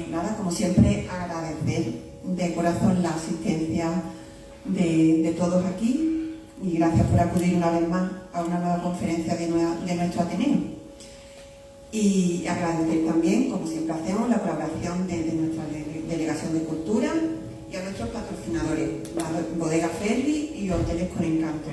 Nada, como siempre, agradecer de corazón la asistencia de todos aquí y gracias por acudir una vez más a una nueva conferencia de nuestro Ateneo. Y agradecer también, como siempre hacemos, la colaboración de nuestra Delegación de Cultura y a nuestros patrocinadores, la Bodega Ferri y Hoteles con Encanto.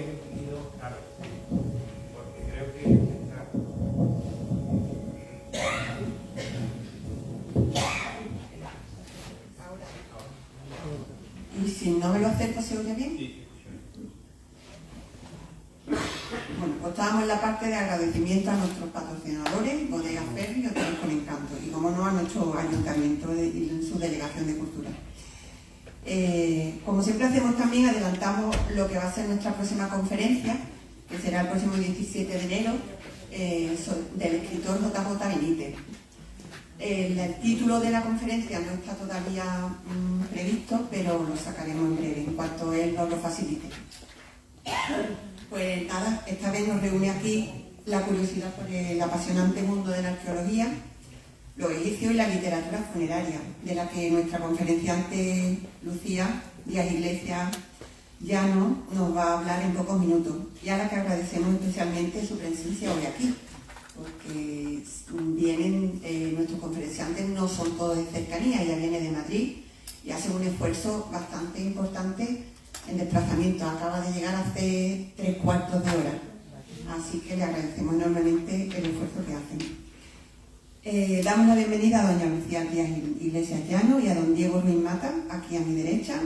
Y si no me lo acerco, ¿se oye bien? Sí. Bueno, pues estábamos en la parte de agradecimiento a nuestros patrocinadores, Bodega Ferri y Hoteles con Encanto, y como no a nuestro ayuntamiento y su delegación de cultura. Como siempre hacemos también, adelantamos lo que va a ser nuestra próxima conferencia, que será el próximo 17 de enero, del escritor J.J. Benítez. El título de la conferencia no está todavía previsto, pero lo sacaremos en breve, en cuanto él nos lo facilite. Pues nada, esta vez nos reúne aquí la curiosidad por el apasionante mundo de la arqueología, los egipcios y la literatura funeraria, de la que nuestra conferenciante Lucía Díaz Iglesias Llano nos va a hablar en pocos minutos, y a la que agradecemos especialmente su presencia hoy aquí, porque vienen, nuestros conferenciantes no son todos de cercanía, ella viene de Madrid y hace un esfuerzo bastante importante en desplazamiento, acaba de llegar hace 3/4 de hora, así que le agradecemos enormemente el esfuerzo que hacen. Damos la bienvenida a doña Lucía Díaz Iglesias Llano y a don Diego Ruiz Mata, aquí a mi derecha.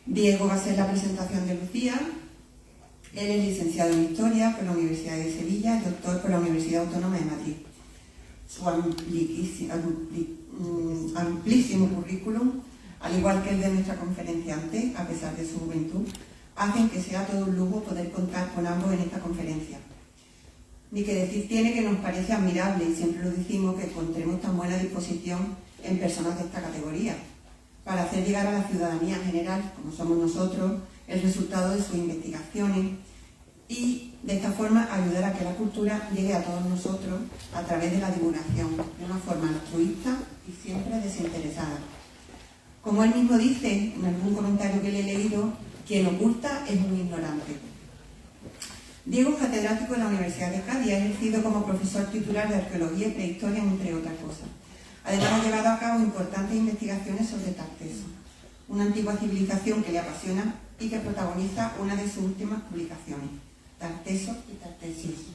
Diego va a hacer la presentación de Lucía. Él es licenciado en Historia por la Universidad de Sevilla y doctor por la Universidad Autónoma de Madrid. Su amplísimo currículum, al igual que el de nuestra conferenciante, a pesar de su juventud, hacen que sea todo un lujo poder contar con ambos en esta conferencia. Ni que decir tiene que nos parece admirable, y siempre lo decimos, que encontremos tan buena disposición en personas de esta categoría, para hacer llegar a la ciudadanía general, como somos nosotros, el resultado de sus investigaciones y de esta forma ayudar a que la cultura llegue a todos nosotros a través de la divulgación, de una forma altruista y siempre desinteresada. Como él mismo dice en algún comentario que le he leído, quien oculta es un ignorante. Diego es catedrático de la Universidad de Cádiz y ha ejercido como profesor titular de arqueología y prehistoria, entre otras cosas. Además ha llevado a cabo importantes investigaciones sobre Tarteso, una antigua civilización que le apasiona y que protagoniza una de sus últimas publicaciones, Tarteso y Tartesius.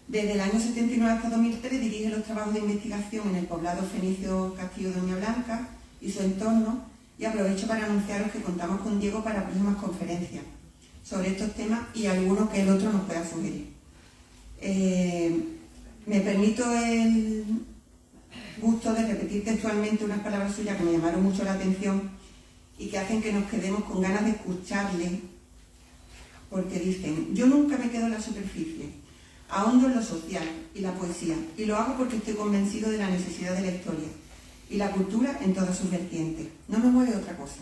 Desde el año 79 hasta 2003 dirige los trabajos de investigación en el poblado fenicio Castillo de Doña Blanca y su entorno, y aprovecho para anunciaros que contamos con Diego para próximas conferencias sobre estos temas y algunos que el otro nos pueda sugerir. Me permito el gusto de repetir textualmente unas palabras suyas que me llamaron mucho la atención y que hacen que nos quedemos con ganas de escucharle, porque dicen: yo nunca me quedo en la superficie, ahondo en lo social y la poesía, y lo hago porque estoy convencido de la necesidad de la historia y la cultura en todas sus vertientes. No me mueve otra cosa.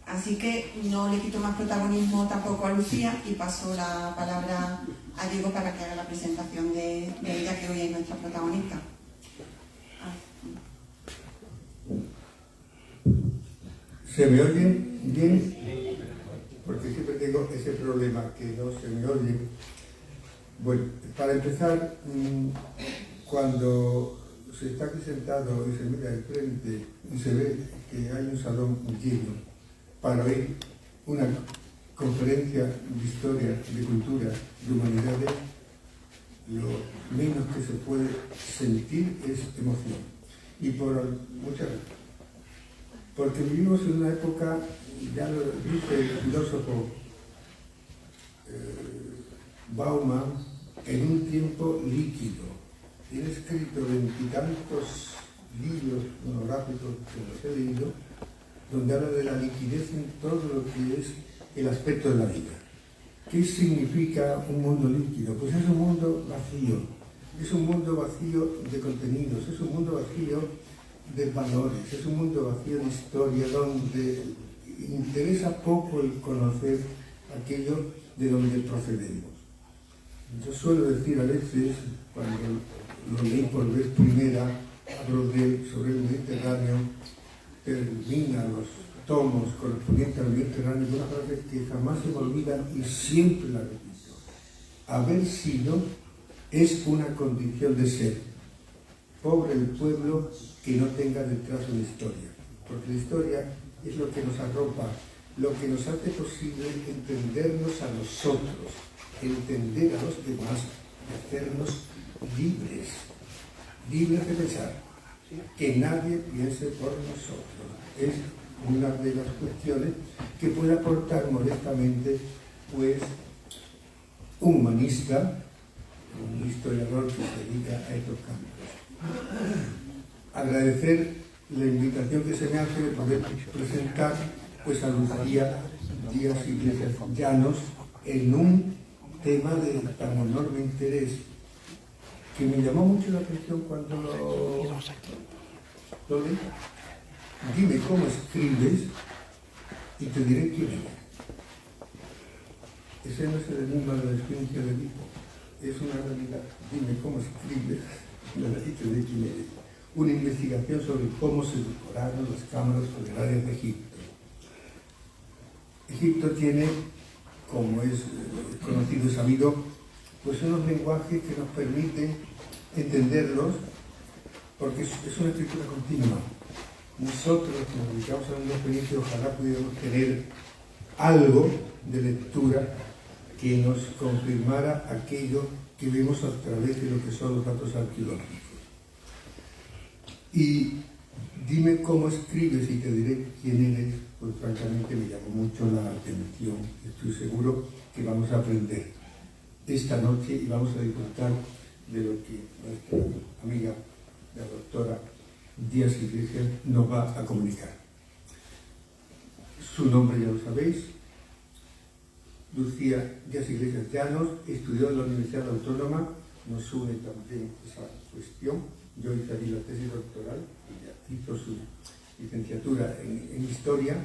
Así que no le quito más protagonismo tampoco a Lucía y paso la palabra a Diego para que haga la presentación de ella, que hoy es nuestra protagonista. ¿Se me oye bien? Porque siempre tengo ese problema, que no se me oye. Bueno, para empezar, cuando se está aquí sentado y se mira de frente y se ve que hay un salón lleno para oír una conferencia de historia, de cultura, de humanidades, lo menos que se puede sentir es emoción. Y por muchas razones. Porque vivimos en una época, ya lo dice el filósofo Bauman, en un tiempo líquido. Tiene escrito 20 y tantos libros monográficos que los he leído, donde habla de la liquidez en todo lo que es el aspecto de la vida. ¿Qué significa un mundo líquido? Pues es un mundo vacío. Es un mundo vacío de contenidos, es un mundo vacío de valores, es un mundo vacío de historia, donde interesa poco el conocer aquello de donde procedemos. Yo suelo decir a veces, cuando lo leí por vez primera, sobre el Mediterráneo, termina los tomos correspondientes al Mediterráneo con una frase que jamás se me olvida y siempre la repito. Haber sido es una condición de ser. Pobre el pueblo que no tenga detrás una historia, porque la historia es lo que nos arropa, lo que nos hace posible entendernos a nosotros, entender a los demás y hacernos libres, libres de pensar, que nadie piense por nosotros. Es una de las cuestiones que puede aportar modestamente, pues, un humanista, un historiador que se dedica a estos campos. Agradecer la invitación que se me hace de poder presentar, pues, a Lucía Díaz Iglesias Llanos en un tema de tan enorme interés que me llamó mucho la atención cuando lo leí. Dime cómo escribes y te diré quién eres. Ese no es el enigma de la experiencia de Edipo, es una realidad. Dime cómo escribes y te diré quién eres. Una investigación sobre cómo se decoraron las cámaras funerarias de Egipto. Egipto tiene, como es conocido y sabido, pues unos lenguajes que nos permiten entenderlos, porque es una escritura continua. Nosotros, que nos dedicamos a una experiencia, ojalá pudiéramos tener algo de lectura que nos confirmara aquello que vemos a través de lo que son los datos arqueológicos. Y dime cómo escribes y te diré quién eres, pues francamente me llamó mucho la atención. Estoy seguro que vamos a aprender esta noche y vamos a disfrutar de lo que nuestra amiga, la doctora Díaz Iglesias, nos va a comunicar. Su nombre ya lo sabéis, Lucía Díaz Iglesias Llanos, estudió en la Universidad Autónoma, nos une también esa cuestión. Yo hice allí la tesis doctoral, ella hizo su licenciatura en Historia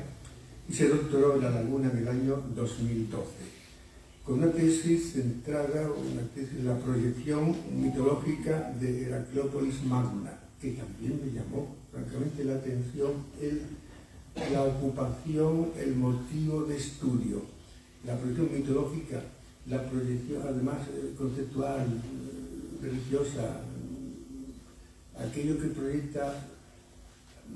y se doctoró en La Laguna en el año 2012, con una tesis centrada, en la proyección mitológica de Heracleópolis Magna, que también me llamó francamente la atención, la ocupación, el motivo de estudio, la proyección mitológica, la proyección además conceptual, religiosa, aquello que proyecta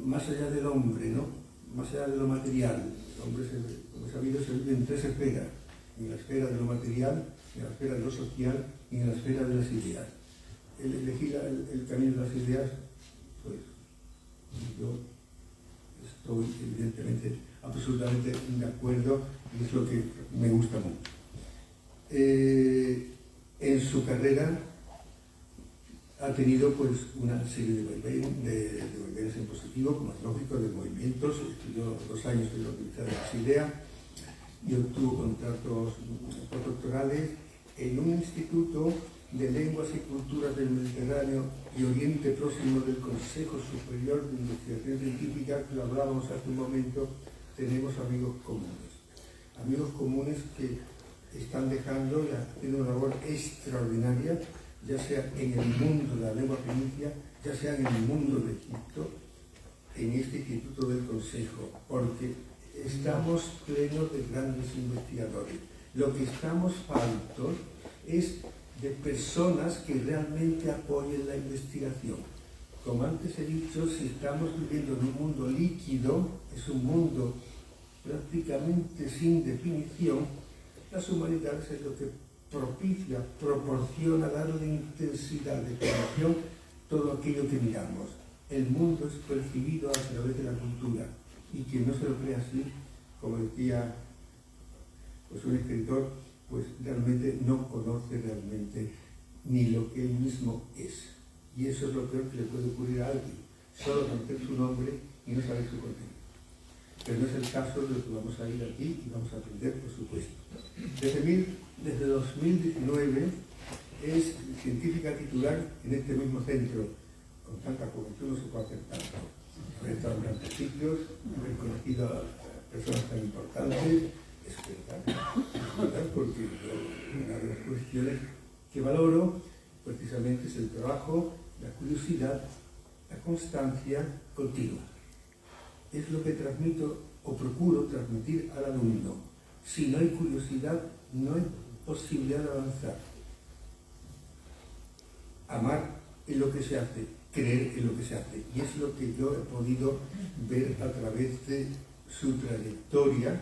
más allá del hombre, ¿no? Más allá de lo material. El hombre, como sabido, se vive en tres esferas: en la esfera de lo material, en la esfera de lo social y en la esfera de las ideas. El elegir el camino de las ideas, pues yo estoy evidentemente absolutamente de acuerdo y es lo que me gusta mucho. En su carrera ha tenido, pues, una serie de vaivenes en positivo, como es lógico, de movimientos. Estudió 2 años en la Universidad de Basilea y obtuvo contratos postdoctorales en un instituto de lenguas y culturas del Mediterráneo y Oriente Próximo del Consejo Superior de Investigación Científica, que lo hablábamos hace un momento. Tenemos amigos comunes que están dejando y haciendo una labor extraordinaria, ya sea en el mundo de la lengua fenicia, ya sea en el mundo de Egipto, en este Instituto del Consejo, porque estamos plenos de grandes investigadores. Lo que estamos faltos es de personas que realmente apoyen la investigación. Como antes he dicho, si estamos viviendo en un mundo líquido, es un mundo prácticamente sin definición, las humanidades es lo que propicia, proporciona, darle intensidad de conexión todo aquello que miramos. El mundo es percibido a través de la cultura, y quien no se lo cree así, como decía pues un escritor, pues realmente no conoce realmente ni lo que él mismo es. Y eso es lo peor que le puede ocurrir a alguien, solo conocer su nombre y no saber su contenido. Pero no es el caso de lo que vamos a ir aquí y vamos a aprender, por supuesto. Desde 2019 es científica titular en este mismo centro. Con tanta juventud no se puede hacer tanto. Haber estado en grandes ciclos, haber conocido a personas tan importantes, es verdad, porque una de las cuestiones que valoro precisamente es el trabajo, la curiosidad la constancia continua. Es lo que transmito o procuro transmitir al alumno. Si no hay curiosidad, no hay posibilidad de avanzar. Amar en lo que se hace, creer en lo que se hace. Y es lo que yo he podido ver a través de su trayectoria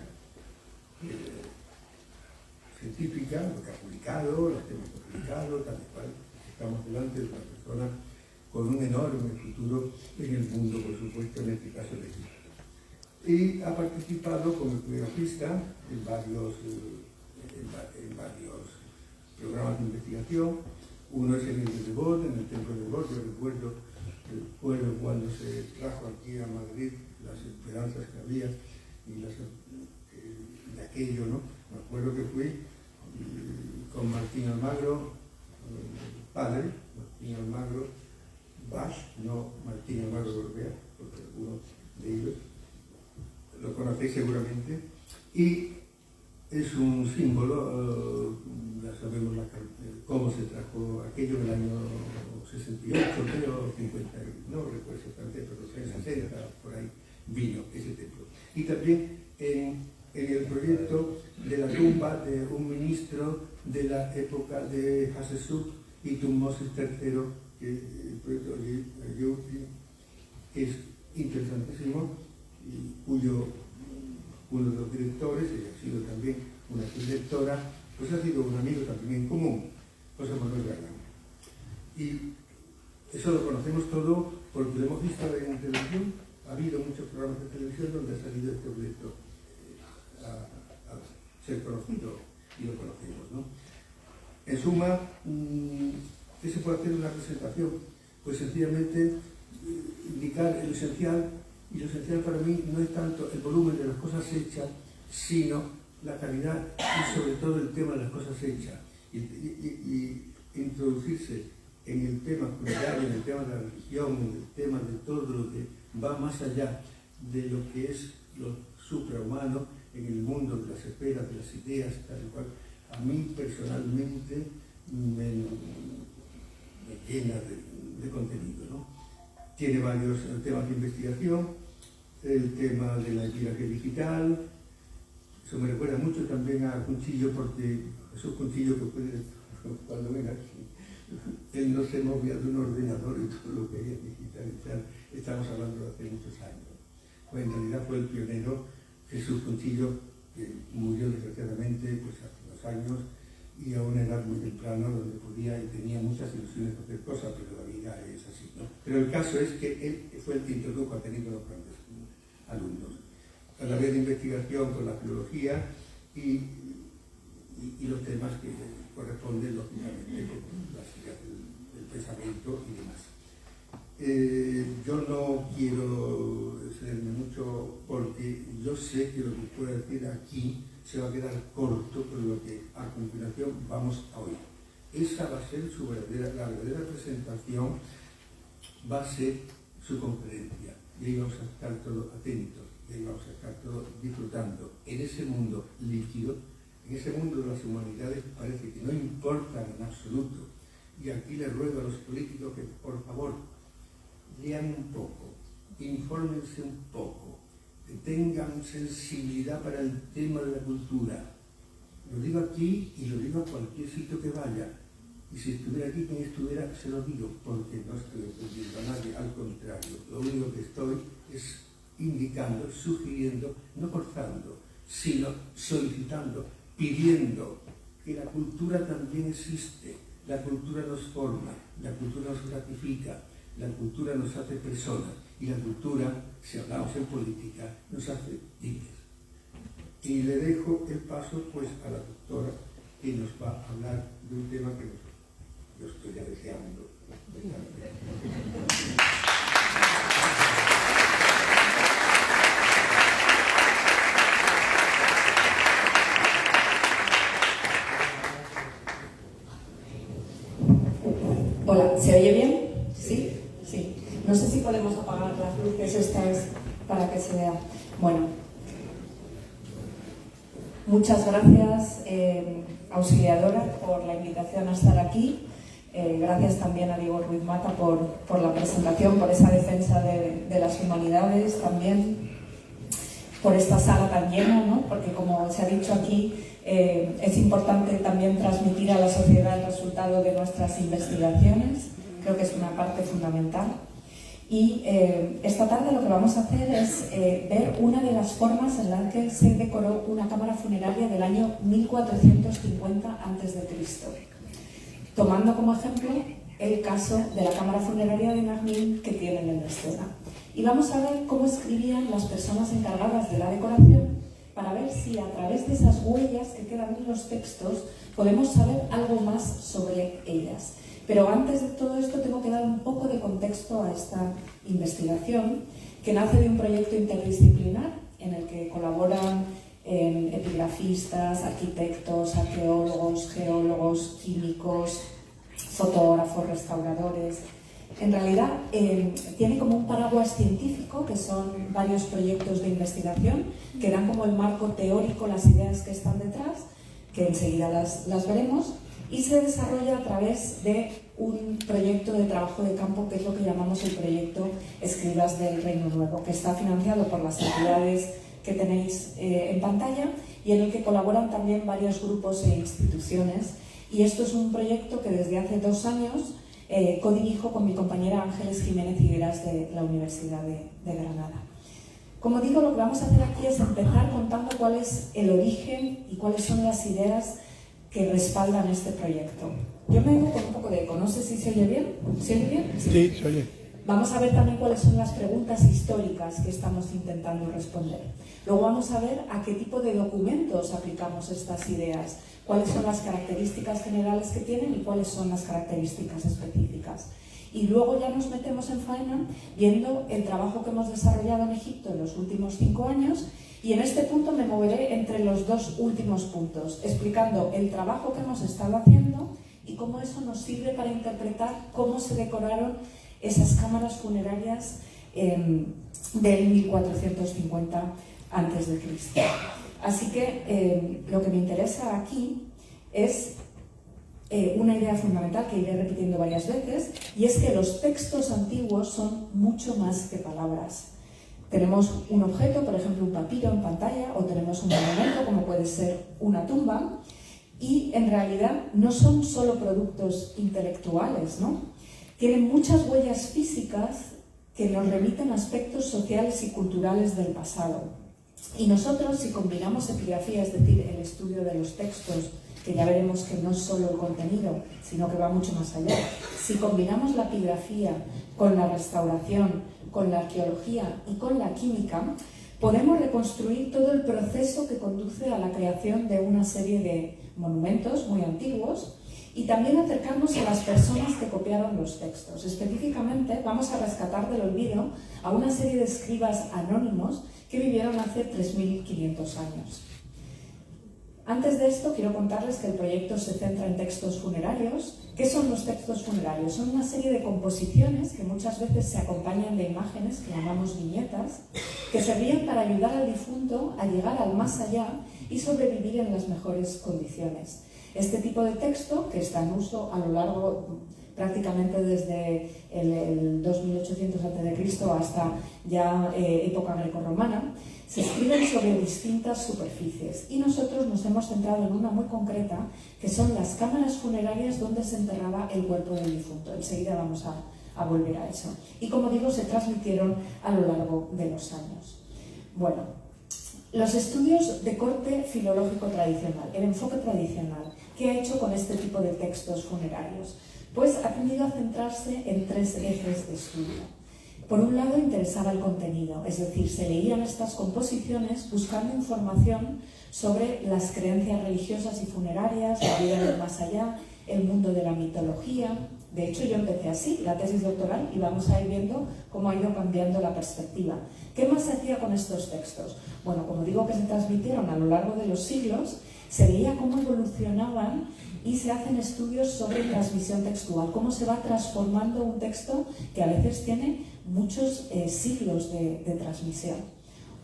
científica, lo que ha publicado, los temas que ha publicado, tal y cual. Estamos delante de una persona con un enorme futuro en el mundo, por supuesto, en este caso de Egipto. Y ha participado como epidemiologista en varios programas de investigación. Uno es en el de Debod, en el templo de Debod. Yo recuerdo cuando se trajo aquí a Madrid las esperanzas que había y de aquello, ¿no? Me acuerdo que fui con Martín Almagro, padre, Martín Almagro Bach, no Martín Almagro Gorbea, porque algunos de ellos lo conocéis seguramente, y es un símbolo, ya sabemos cómo se trajo aquello en el año 68, creo, 50, no recuerdo exactamente, pero 60, por ahí vino ese templo. Y también en el proyecto de la tumba de un ministro de la época de Hatshepsut y Tutmosis III, que el proyecto que es interesantísimo, y cuyo uno de los directores, ella ha sido también una directora, pues ha sido un amigo también en común, José Manuel Garland. Y eso lo conocemos todo porque lo hemos visto en televisión. Ha habido muchos programas de televisión donde ha salido este proyecto a ser conocido y lo conocemos, ¿no? En suma, ¿qué se puede hacer en una presentación? Pues sencillamente indicar el esencial, y lo esencial para mí no es tanto el volumen de las cosas hechas, sino la calidad y sobre todo el tema de las cosas hechas. Y introducirse en el tema culinario, en el tema de la religión, en el tema de todo lo que va más allá de lo que es lo suprahumano en el mundo de las esferas, de las ideas, tal y cual, a mí personalmente me llena de contenido, ¿no? Tiene varios temas de investigación, el tema de la epidemia digital. Eso me recuerda mucho también a Cuchillo, porque esos Cuchillos que puede, cuando ven aquí, él no se movía de un ordenador y todo lo que hay en digital, estamos hablando de hace muchos años. Pues en realidad fue el pionero Jesús Cuchillo, que murió desgraciadamente pues, hace unos años y a una edad muy temprana, donde podía y tenía muchas ilusiones de hacer cosas, pero la vida es así, ¿no? Pero el caso es que él fue el que introdujo a tenido los grandes alumnos. A la vez de investigación con la filología y los temas que corresponden, lógicamente, con las ideas del pensamiento y demás. Yo no quiero excederme mucho porque yo sé que lo que pueda decir aquí se va a quedar corto con lo que a continuación vamos a oír. Esa va a ser la verdadera presentación, va a ser su conferencia. Y ahí vamos a estar todos atentos, y ahí vamos a estar todos disfrutando. En ese mundo líquido, en ese mundo de las humanidades, parece que no importan en absoluto. Y aquí les ruego a los políticos que, por favor, lean un poco, infórmense un poco, que tengan sensibilidad para el tema de la cultura. Lo digo aquí y lo digo a cualquier sitio que vaya. Y si estuviera aquí, quien estuviera, se lo digo, porque no estoy ofendiendo a nadie, al contrario. Lo único que estoy es indicando, sugiriendo, no forzando, sino solicitando, pidiendo que la cultura también existe. La cultura nos forma, la cultura nos gratifica, la cultura nos hace personas y la cultura, si hablamos en política, nos hace libres. Y le dejo el paso pues a la doctora que nos va a hablar de un tema que yo estoy ya deseando. Hola, ¿se oye bien? ¿Sí? Sí. No sé si podemos apagar las luces estas para que se vea. Bueno, muchas gracias, auxiliadora, por la invitación a estar aquí. Gracias también a Diego Ruiz Mata por la presentación, por esa defensa de las humanidades, también por esta sala tan llena, ¿no? Porque como se ha dicho aquí, es importante también transmitir a la sociedad el resultado de nuestras investigaciones. Creo que es una parte fundamental. Y esta tarde lo que vamos a hacer es ver una de las formas en la que se decoró una cámara funeraria del año 1450 a.C., tomando como ejemplo el caso de la cámara funeraria de Narnín que tienen en la escena. Y vamos a ver cómo escribían las personas encargadas de la decoración para ver si a través de esas huellas que quedan en los textos podemos saber algo más sobre ellas. Pero antes de todo esto tengo que dar un poco de contexto a esta investigación, que nace de un proyecto interdisciplinar en el que colaboran epigrafistas, arquitectos, arqueólogos, geólogos, químicos, fotógrafos, restauradores. En realidad tiene como un paraguas científico, que son varios proyectos de investigación que dan como el marco teórico las ideas que están detrás, que enseguida las veremos, y se desarrolla a través de un proyecto de trabajo de campo que es lo que llamamos el proyecto Escribas del Reino Nuevo, que está financiado por las entidades que tenéis en pantalla y en el que colaboran también varios grupos e instituciones. Y esto es un proyecto que desde hace 2 años codirijo con mi compañera Ángeles Jiménez Higueras de la Universidad de Granada. Como digo, lo que vamos a hacer aquí es empezar contando cuál es el origen y cuáles son las ideas que respaldan este proyecto. Yo me vengo con un poco de eco, no sé si se oye bien. ¿Se oye bien? Sí, se oye. Vamos a ver también cuáles son las preguntas históricas que estamos intentando responder. Luego vamos a ver a qué tipo de documentos aplicamos estas ideas, cuáles son las características generales que tienen y cuáles son las características específicas. Y luego ya nos metemos en faena viendo el trabajo que hemos desarrollado en Egipto en los últimos 5 años, y en este punto me moveré entre los 2 últimos puntos, explicando el trabajo que hemos estado haciendo y cómo eso nos sirve para interpretar cómo se decoraron esas cámaras funerarias del 1450 a.C. Así que lo que me interesa aquí es una idea fundamental que iré repitiendo varias veces, y es que los textos antiguos son mucho más que palabras. Tenemos un objeto, por ejemplo un papiro en pantalla, o tenemos un monumento como puede ser una tumba, y en realidad no son solo productos intelectuales, ¿no? Tienen muchas huellas físicas que nos remiten a aspectos sociales y culturales del pasado. Y nosotros, si combinamos epigrafía, es decir, el estudio de los textos, que ya veremos que no es solo el contenido, sino que va mucho más allá, si combinamos la epigrafía con la restauración, con la arqueología y con la química, podemos reconstruir todo el proceso que conduce a la creación de una serie de monumentos muy antiguos y también acercarnos a las personas que copiaron los textos. Específicamente vamos a rescatar del olvido a una serie de escribas anónimos que vivieron hace 3.500 años. Antes de esto, quiero contarles que el proyecto se centra en textos funerarios. ¿Qué son los textos funerarios? Son una serie de composiciones que muchas veces se acompañan de imágenes que llamamos viñetas, que servían para ayudar al difunto a llegar al más allá y sobrevivir en las mejores condiciones. Este tipo de texto, que está en uso a lo largo prácticamente desde el 2800 a.C. hasta ya época grecorromana, se escriben sobre distintas superficies, y nosotros nos hemos centrado en una muy concreta, que son las cámaras funerarias donde se enterraba el cuerpo del difunto. Enseguida vamos a volver a eso. Y como digo, se transmitieron a lo largo de los años. Bueno, los estudios de corte filológico tradicional, el enfoque tradicional, ¿qué ha hecho con este tipo de textos funerarios? Pues ha tendido a centrarse en 3 ejes de estudio. Por un lado, interesaba el contenido, es decir, se leían estas composiciones buscando información sobre las creencias religiosas y funerarias, la vida del más allá, el mundo de la mitología. De hecho, yo empecé así la tesis doctoral y vamos a ir viendo cómo ha ido cambiando la perspectiva. ¿Qué más se hacía con estos textos? Bueno, como digo que se transmitieron a lo largo de los siglos, se veía cómo evolucionaban y se hacen estudios sobre transmisión textual, cómo se va transformando un texto que a veces tiene muchos siglos de transmisión.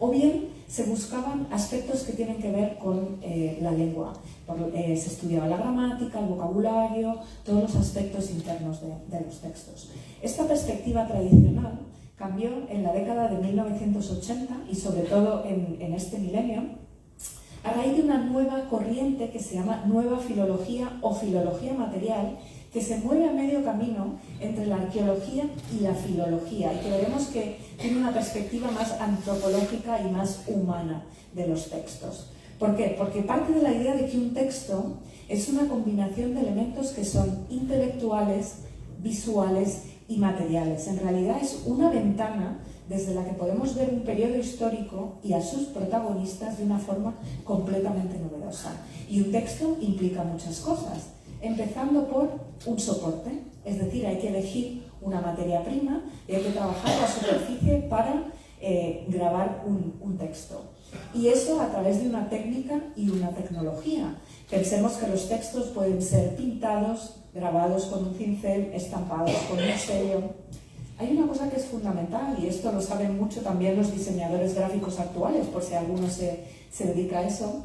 o bien se buscaban aspectos que tienen que ver con la lengua. Se estudiaba la gramática, el vocabulario, todos los aspectos internos de los textos. Esta perspectiva tradicional cambió en la década de 1980 y sobre todo en este milenio, a raíz de una nueva corriente que se llama nueva filología o filología material, que se mueve a medio camino entre la arqueología y la filología, y que veremos que tiene una perspectiva más antropológica y más humana de los textos. ¿Por qué? Porque parte de la idea de que un texto es una combinación de elementos que son intelectuales, visuales y materiales. En realidad es una ventana desde la que podemos ver un periodo histórico y a sus protagonistas de una forma completamente novedosa. Y un texto implica muchas cosas, empezando por un soporte, es decir, hay que elegir una materia prima y hay que trabajar la superficie para grabar un texto. Y eso a través de una técnica y una tecnología. Pensemos que los textos pueden ser pintados, grabados con un cincel, estampados con un sello. Hay una cosa que es fundamental, y esto lo saben mucho también los diseñadores gráficos actuales, por si alguno se dedica a eso,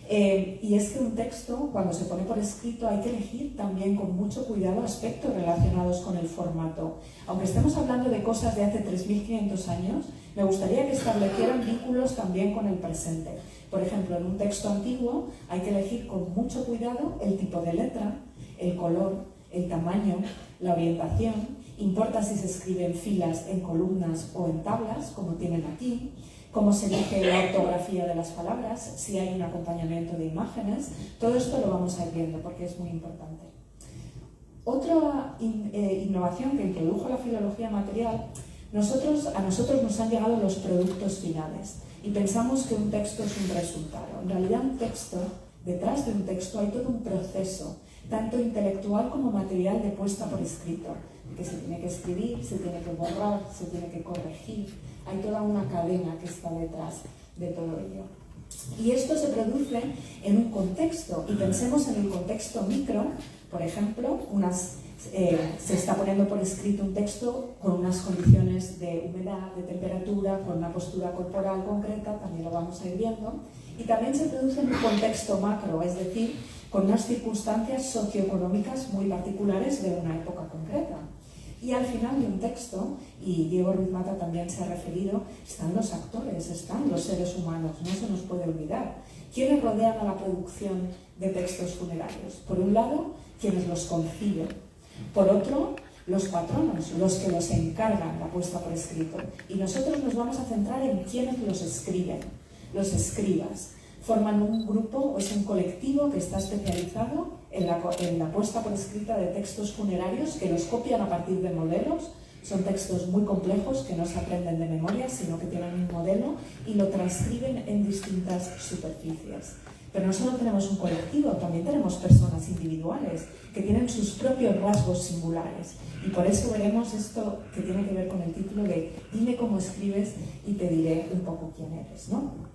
y es que un texto, cuando se pone por escrito, hay que elegir también con mucho cuidado aspectos relacionados con el formato. Aunque estemos hablando de cosas de hace 3.500 años, me gustaría que establecieran vínculos también con el presente. Por ejemplo, en un texto antiguo hay que elegir con mucho cuidado el tipo de letra, el color, el tamaño, la orientación. Importa si se escribe en filas, en columnas o en tablas, como tienen aquí, cómo se elige la ortografía de las palabras, si hay un acompañamiento de imágenes. Todo esto lo vamos a ir viendo porque es muy importante. Otra innovación que introdujo la filología material, a nosotros nos han llegado los productos finales y pensamos que un texto es un resultado. En realidad un texto, detrás de un texto hay todo un proceso, tanto intelectual como material de puesta por escrito, que se tiene que escribir, se tiene que borrar, se tiene que corregir. Hay toda una cadena que está detrás de todo ello. Y esto se produce en un contexto, y pensemos en el contexto micro. Por ejemplo, se está poniendo por escrito un texto con unas condiciones de humedad, de temperatura, con una postura corporal concreta, también lo vamos a ir viendo. Y también se produce en un contexto macro, es decir, con unas circunstancias socioeconómicas muy particulares de una época concreta. Y al final de un texto, y Diego Ruiz Mata también se ha referido, están los actores, están los seres humanos, no se nos puede olvidar. ¿Quiénes rodean a la producción de textos funerarios? Por un lado, quienes los conciben. Por otro, los patronos, los que los encargan la puesta por escrito. Y nosotros nos vamos a centrar en quienes los escriben, los escribas. Forman un grupo o es un colectivo que está especializado en la puesta por escrita de textos funerarios, que los copian a partir de modelos. Son textos muy complejos que no se aprenden de memoria, sino que tienen un modelo y lo transcriben en distintas superficies. Pero no solo tenemos un colectivo, también tenemos personas individuales que tienen sus propios rasgos singulares. Y por eso veremos esto que tiene que ver con el título de Dime cómo escribes y te diré un poco quién eres, ¿no?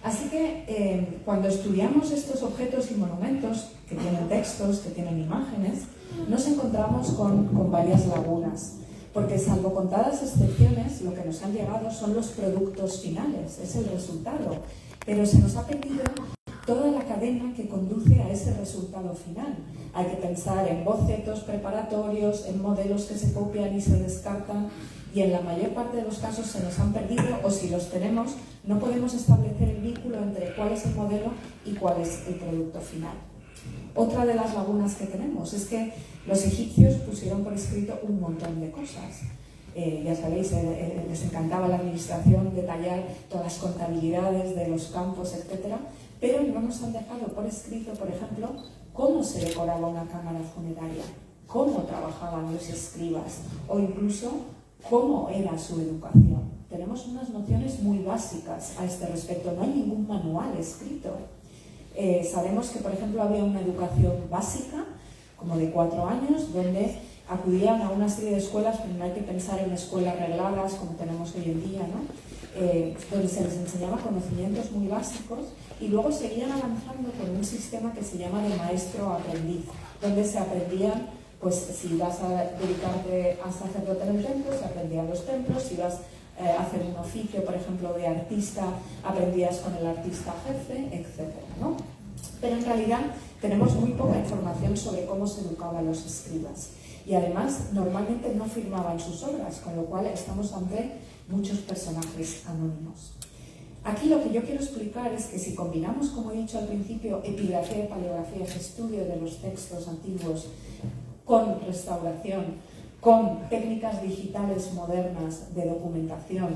Así que cuando estudiamos estos objetos y monumentos que tienen textos, que tienen imágenes, nos encontramos con varias lagunas, porque salvo contadas excepciones, lo que nos han llegado son los productos finales, es el resultado, pero se nos ha perdido toda la cadena que conduce a ese resultado final. Hay que pensar en bocetos preparatorios, en modelos que se copian y se descartan, y en la mayor parte de los casos se nos han perdido, o si los tenemos, no podemos establecer el vínculo entre cuál es el modelo y cuál es el producto final. Otra de las lagunas que tenemos es que los egipcios pusieron por escrito un montón de cosas. Ya sabéis, les encantaba la administración, detallar todas las contabilidades de los campos, etc. Pero no nos han dejado por escrito, por ejemplo, cómo se decoraba una cámara funeraria, cómo trabajaban los escribas, o incluso cómo era su educación. Tenemos unas nociones muy básicas a este respecto, no hay ningún manual escrito. Sabemos que, por ejemplo, había una educación básica, como de 4 años, donde acudían a una serie de escuelas, pero no hay que pensar en escuelas regladas como tenemos hoy en día, ¿no? Donde se les enseñaba conocimientos muy básicos y luego seguían avanzando con un sistema que se llama de maestro-aprendiz, donde se aprendían, pues si vas a dedicarte a sacerdote en el templo, se aprendían los templos, si vas hacer un oficio, por ejemplo, de artista, aprendías con el artista jefe, etc., ¿no? Pero en realidad tenemos muy poca información sobre cómo se educaba a los escribas. Y además, normalmente no firmaban sus obras, con lo cual estamos ante muchos personajes anónimos. Aquí lo que yo quiero explicar es que si combinamos, como he dicho al principio, epigrafía y paleografía, ese estudio de los textos antiguos, con restauración, con técnicas digitales modernas de documentación,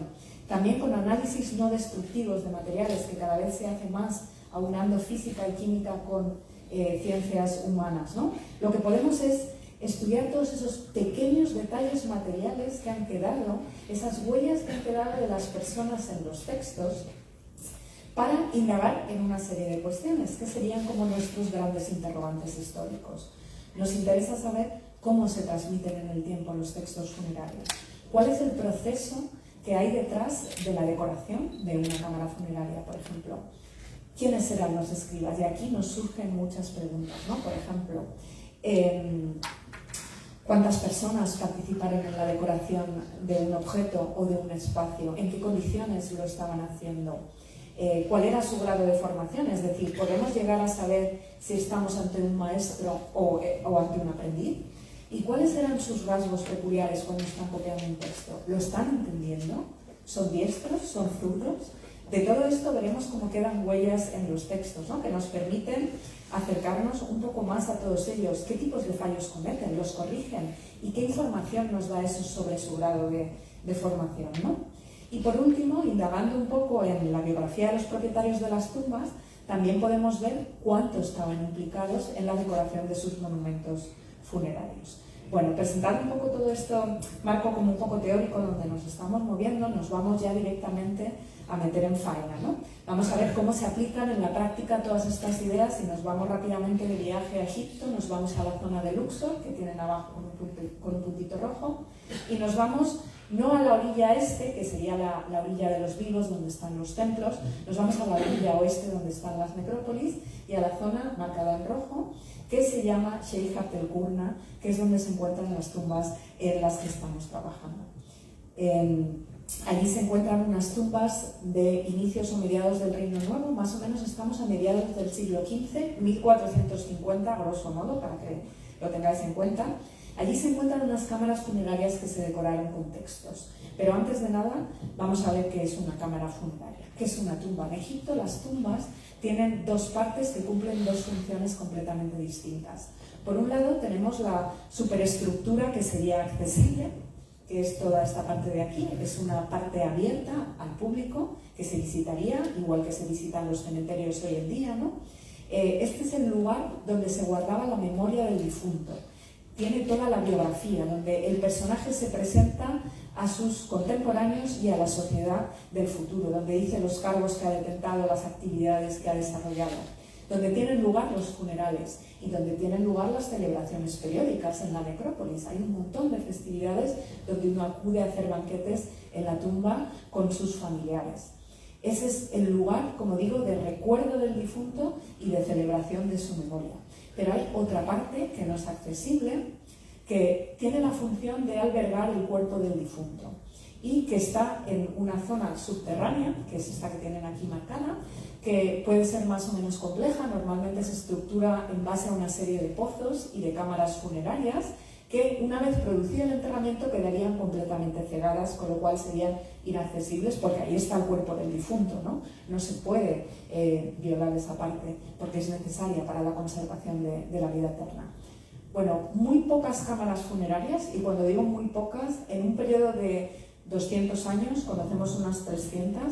también con análisis no destructivos de materiales, que cada vez se hace más, aunando física y química con ciencias humanas, ¿no? Lo que podemos es estudiar todos esos pequeños detalles materiales que han quedado, esas huellas que han quedado de las personas en los textos, para indagar en una serie de cuestiones que serían como nuestros grandes interrogantes históricos. Nos interesa saber cómo se transmiten en el tiempo los textos funerarios, cuál es el proceso que hay detrás de la decoración de una cámara funeraria, por ejemplo. ¿Quiénes serán los escribas? Y aquí nos surgen muchas preguntas, ¿no? Por ejemplo, ¿cuántas personas participaron en la decoración de un objeto o de un espacio? ¿En qué condiciones lo estaban haciendo? ¿Cuál era su grado de formación? Es decir, ¿podemos llegar a saber si estamos ante un maestro o ante un aprendiz? ¿Y cuáles eran sus rasgos peculiares cuando están copiando un texto? ¿Lo están entendiendo? ¿Son diestros? ¿Son zurdos? De todo esto veremos cómo quedan huellas en los textos, ¿no? Que nos permiten acercarnos un poco más a todos ellos. ¿Qué tipos de fallos cometen? ¿Los corrigen? ¿Y qué información nos da eso sobre su grado de formación, ¿no? Y por último, indagando un poco en la biografía de los propietarios de las tumbas, también podemos ver cuánto estaban implicados en la decoración de sus monumentos funerarios. Bueno, presentando un poco todo esto, marco como un poco teórico donde nos estamos moviendo, nos vamos ya directamente a meter en faena, ¿no? Vamos a ver cómo se aplican en la práctica todas estas ideas y nos vamos rápidamente de viaje a Egipto, nos vamos a la zona de Luxor, que tienen abajo con un puntito rojo, y nos vamos no a la orilla este, que sería la orilla de los vivos, donde están los templos, nos vamos a la orilla oeste, donde están las necrópolis, y a la zona marcada en rojo, que se llama Sheikh Abdel Gurna, que es donde se encuentran las tumbas en las que estamos trabajando. Allí se encuentran unas tumbas de inicios o mediados del Reino Nuevo, más o menos estamos a mediados del siglo XV, 1450, grosso modo, para que lo tengáis en cuenta. Allí se encuentran unas cámaras funerarias que se decoraron con textos. Pero antes de nada, vamos a ver qué es una cámara funeraria, qué es una tumba. En Egipto las tumbas tienen dos partes que cumplen dos funciones completamente distintas. Por un lado tenemos la superestructura, que sería accesible, que es toda esta parte de aquí, es una parte abierta al público que se visitaría, igual que se visitan los cementerios hoy en día, ¿no? Este es el lugar donde se guardaba la memoria del difunto. Tiene toda la biografía, donde el personaje se presenta a sus contemporáneos y a la sociedad del futuro, donde dice los cargos que ha detentado, las actividades que ha desarrollado, donde tienen lugar los funerales y donde tienen lugar las celebraciones periódicas en la necrópolis. Hay un montón de festividades donde uno acude a hacer banquetes en la tumba con sus familiares. Ese es el lugar, como digo, de recuerdo del difunto y de celebración de su memoria. Pero hay otra parte que no es accesible, que tiene la función de albergar el cuerpo del difunto y que está en una zona subterránea, que es esta que tienen aquí marcada, que puede ser más o menos compleja. Normalmente se estructura en base a una serie de pozos y de cámaras funerarias que, una vez producido el enterramiento, quedarían completamente cegadas, con lo cual serían inaccesibles, porque ahí está el cuerpo del difunto, ¿no? No se puede violar esa parte porque es necesaria para la conservación de la vida eterna. Bueno, muy pocas cámaras funerarias, y cuando digo muy pocas, en un periodo de 200 años conocemos unas 300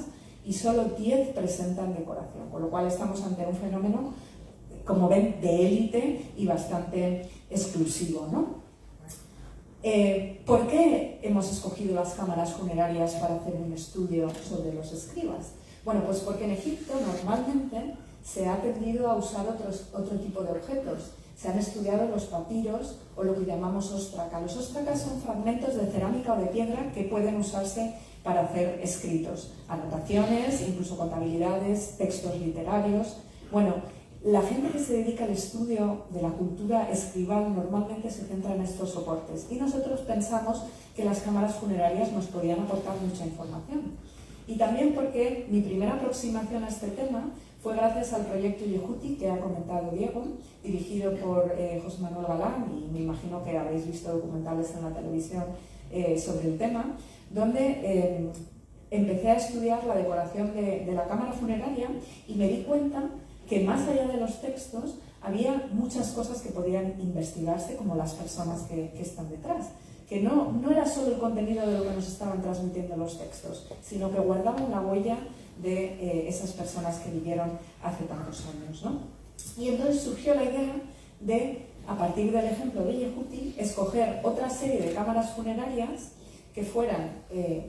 y solo 10 presentan decoración, con lo cual estamos ante un fenómeno, como ven, de élite y bastante exclusivo, ¿no? ¿Por qué hemos escogido las cámaras funerarias para hacer un estudio sobre los escribas? Bueno, pues porque en Egipto normalmente se ha tendido a usar otro tipo de objetos. Se han estudiado los papiros o lo que llamamos óstraca. Los óstracas son fragmentos de cerámica o de piedra que pueden usarse para hacer escritos, anotaciones, incluso contabilidades, textos literarios. Bueno, La gente que se dedica al estudio de la cultura escribal normalmente se centra en estos soportes y nosotros pensamos que las cámaras funerarias nos podían aportar mucha información. Y también porque mi primera aproximación a este tema fue gracias al proyecto Yehuti que ha comentado Diego, dirigido por José Manuel Galán, y me imagino que habéis visto documentales en la televisión sobre el tema, donde empecé a estudiar la decoración de la cámara funeraria y me di cuenta que más allá de los textos había muchas cosas que podían investigarse, como las personas que están detrás, que no era solo el contenido de lo que nos estaban transmitiendo los textos, sino que guardaban la huella de esas personas que vivieron hace tantos años, ¿no? Y entonces surgió la idea de, a partir del ejemplo de Yehuti, escoger otra serie de cámaras funerarias que fueran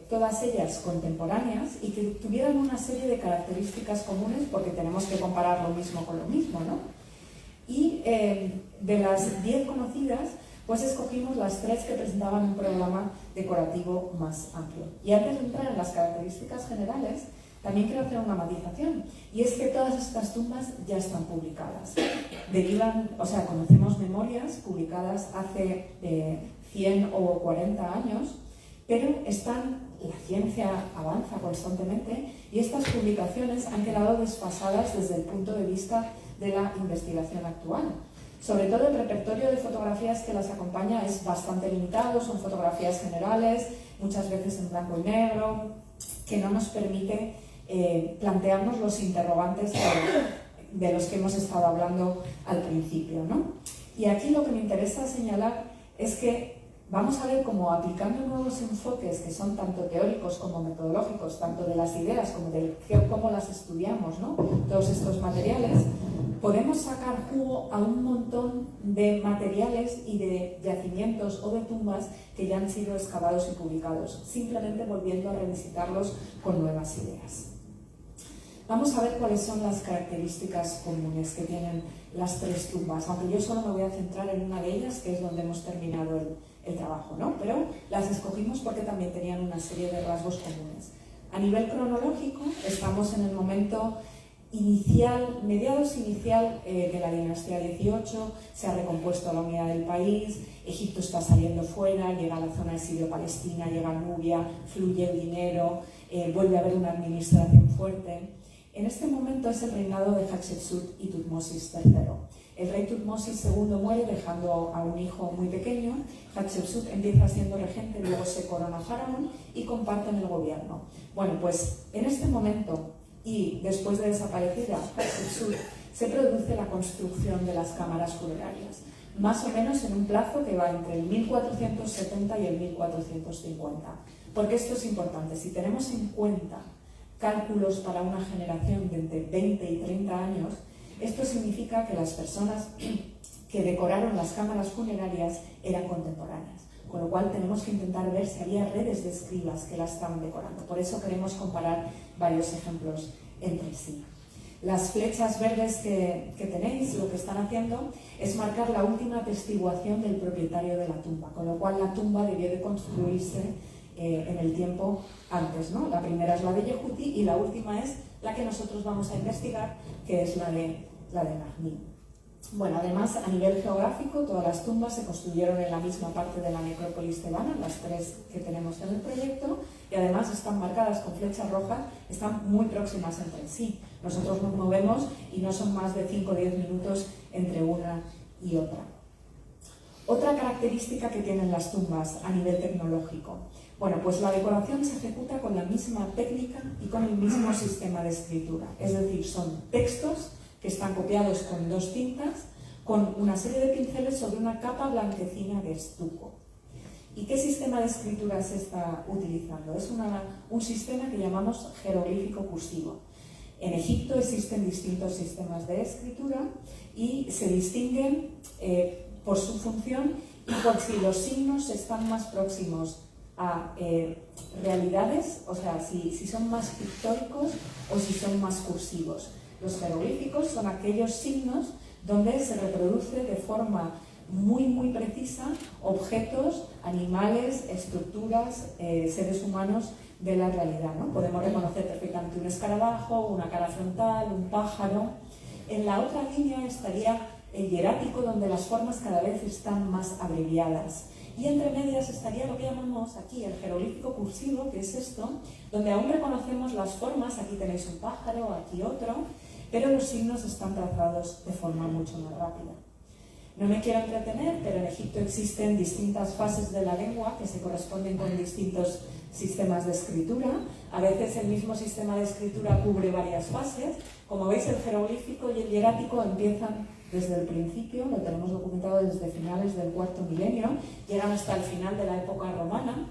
todas ellas contemporáneas y que tuvieran una serie de características comunes, porque tenemos que comparar lo mismo con lo mismo, ¿no? Y de las 10 conocidas, pues escogimos las 3 que presentaban un programa decorativo más amplio. Y antes de entrar en las características generales, también quiero hacer una matización, y es que todas estas tumbas ya están publicadas. Conocemos memorias publicadas hace 100 o 40 años, pero la ciencia avanza constantemente y estas publicaciones han quedado desfasadas desde el punto de vista de la investigación actual. Sobre todo el repertorio de fotografías que las acompaña es bastante limitado, son fotografías generales, muchas veces en blanco y negro, que no nos permite plantearnos los interrogantes de los que hemos estado hablando al principio, ¿no? Y aquí lo que me interesa señalar es que vamos a ver cómo, aplicando nuevos enfoques que son tanto teóricos como metodológicos, tanto de las ideas como de cómo las estudiamos, ¿no? Todos estos materiales, podemos sacar jugo a un montón de materiales y de yacimientos o de tumbas que ya han sido excavados y publicados, simplemente volviendo a revisitarlos con nuevas ideas. Vamos a ver cuáles son las características comunes que tienen las 3 tumbas, aunque yo solo me voy a centrar en una de ellas, que es donde hemos terminado el trabajo, ¿no? Pero las escogimos porque también tenían una serie de rasgos comunes. A nivel cronológico, estamos en el momento inicial, mediados inicial de la dinastía XVIII, se ha recompuesto la unidad del país, Egipto está saliendo fuera, llega a la zona de Sirio-Palestina, llega a Nubia, fluye el dinero, vuelve a haber una administración fuerte. En este momento es el reinado de Hatshepsut y Tutmosis III. El rey Tutmosis II muere dejando a un hijo muy pequeño. Hatshepsut empieza siendo regente, luego se corona faraón y comparten el gobierno. Bueno, pues en este momento y después de desaparecida Hatshepsut se produce la construcción de las cámaras funerarias, más o menos en un plazo que va entre el 1470 y el 1450. Porque esto es importante, si tenemos en cuenta cálculos para una generación de entre 20 y 30 años, esto significa que las personas que decoraron las cámaras funerarias eran contemporáneas, con lo cual tenemos que intentar ver si había redes de escribas que las estaban decorando. Por eso queremos comparar varios ejemplos entre sí. Las flechas verdes que tenéis, lo que están haciendo es marcar la última atestiguación del propietario de la tumba, con lo cual la tumba debió de construirse en el tiempo antes, ¿no? La primera es la de Yehuti y la última es la que nosotros vamos a investigar, que es la de Nahmi. Bueno, además, a nivel geográfico, todas las tumbas se construyeron en la misma parte de la necrópolis tebana, las 3 que tenemos en el proyecto, y además están marcadas con flechas rojas, están muy próximas entre sí. Nosotros nos movemos y no son más de 5 o 10 minutos entre una y otra. Otra característica que tienen las tumbas a nivel tecnológico. Bueno, pues la decoración se ejecuta con la misma técnica y con el mismo sistema de escritura. Es decir, son textos que están copiados con 2 tintas, con una serie de pinceles sobre una capa blanquecina de estuco. ¿Y qué sistema de escritura se está utilizando? Es un sistema que llamamos jeroglífico cursivo. En Egipto existen distintos sistemas de escritura y se distinguen por su función y por si los signos están más próximos a realidades, o sea, si son más pictóricos o si son más cursivos. Los jeroglíficos son aquellos signos donde se reproduce de forma muy precisa objetos, animales, estructuras, seres humanos de la realidad, ¿no? Podemos reconocer perfectamente un escarabajo, una cara frontal, un pájaro. En la otra línea estaría el hierático, donde las formas cada vez están más abreviadas. Y entre medias estaría lo que llamamos aquí el jeroglífico cursivo, que es esto, donde aún reconocemos las formas. Aquí tenéis un pájaro, aquí otro, pero los signos están trazados de forma mucho más rápida. No me quiero entretener, pero en Egipto existen distintas fases de la lengua que se corresponden con distintos sistemas de escritura. A veces el mismo sistema de escritura cubre varias fases. Como veis, el jeroglífico y el hierático empiezan desde el principio, lo tenemos documentado desde finales del cuarto milenio, llegan hasta el final de la época romana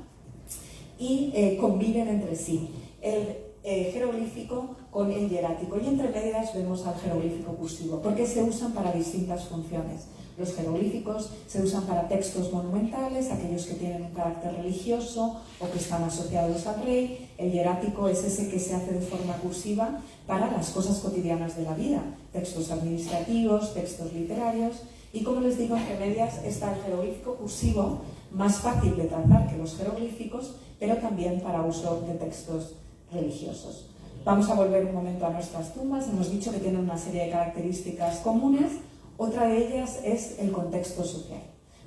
y conviven entre sí el jeroglífico con el hierático. Y entre medias vemos al jeroglífico cursivo, porque se usan para distintas funciones. Los jeroglíficos se usan para textos monumentales, aquellos que tienen un carácter religioso o que están asociados al rey. El hierático es ese que se hace de forma cursiva para las cosas cotidianas de la vida, textos administrativos, textos literarios. Y como les digo, entre medias está el jeroglífico cursivo, más fácil de tratar que los jeroglíficos, pero también para uso de textos religiosos. Vamos a volver un momento a nuestras tumbas. Hemos dicho que tienen una serie de características comunes. Otra de ellas es el contexto social,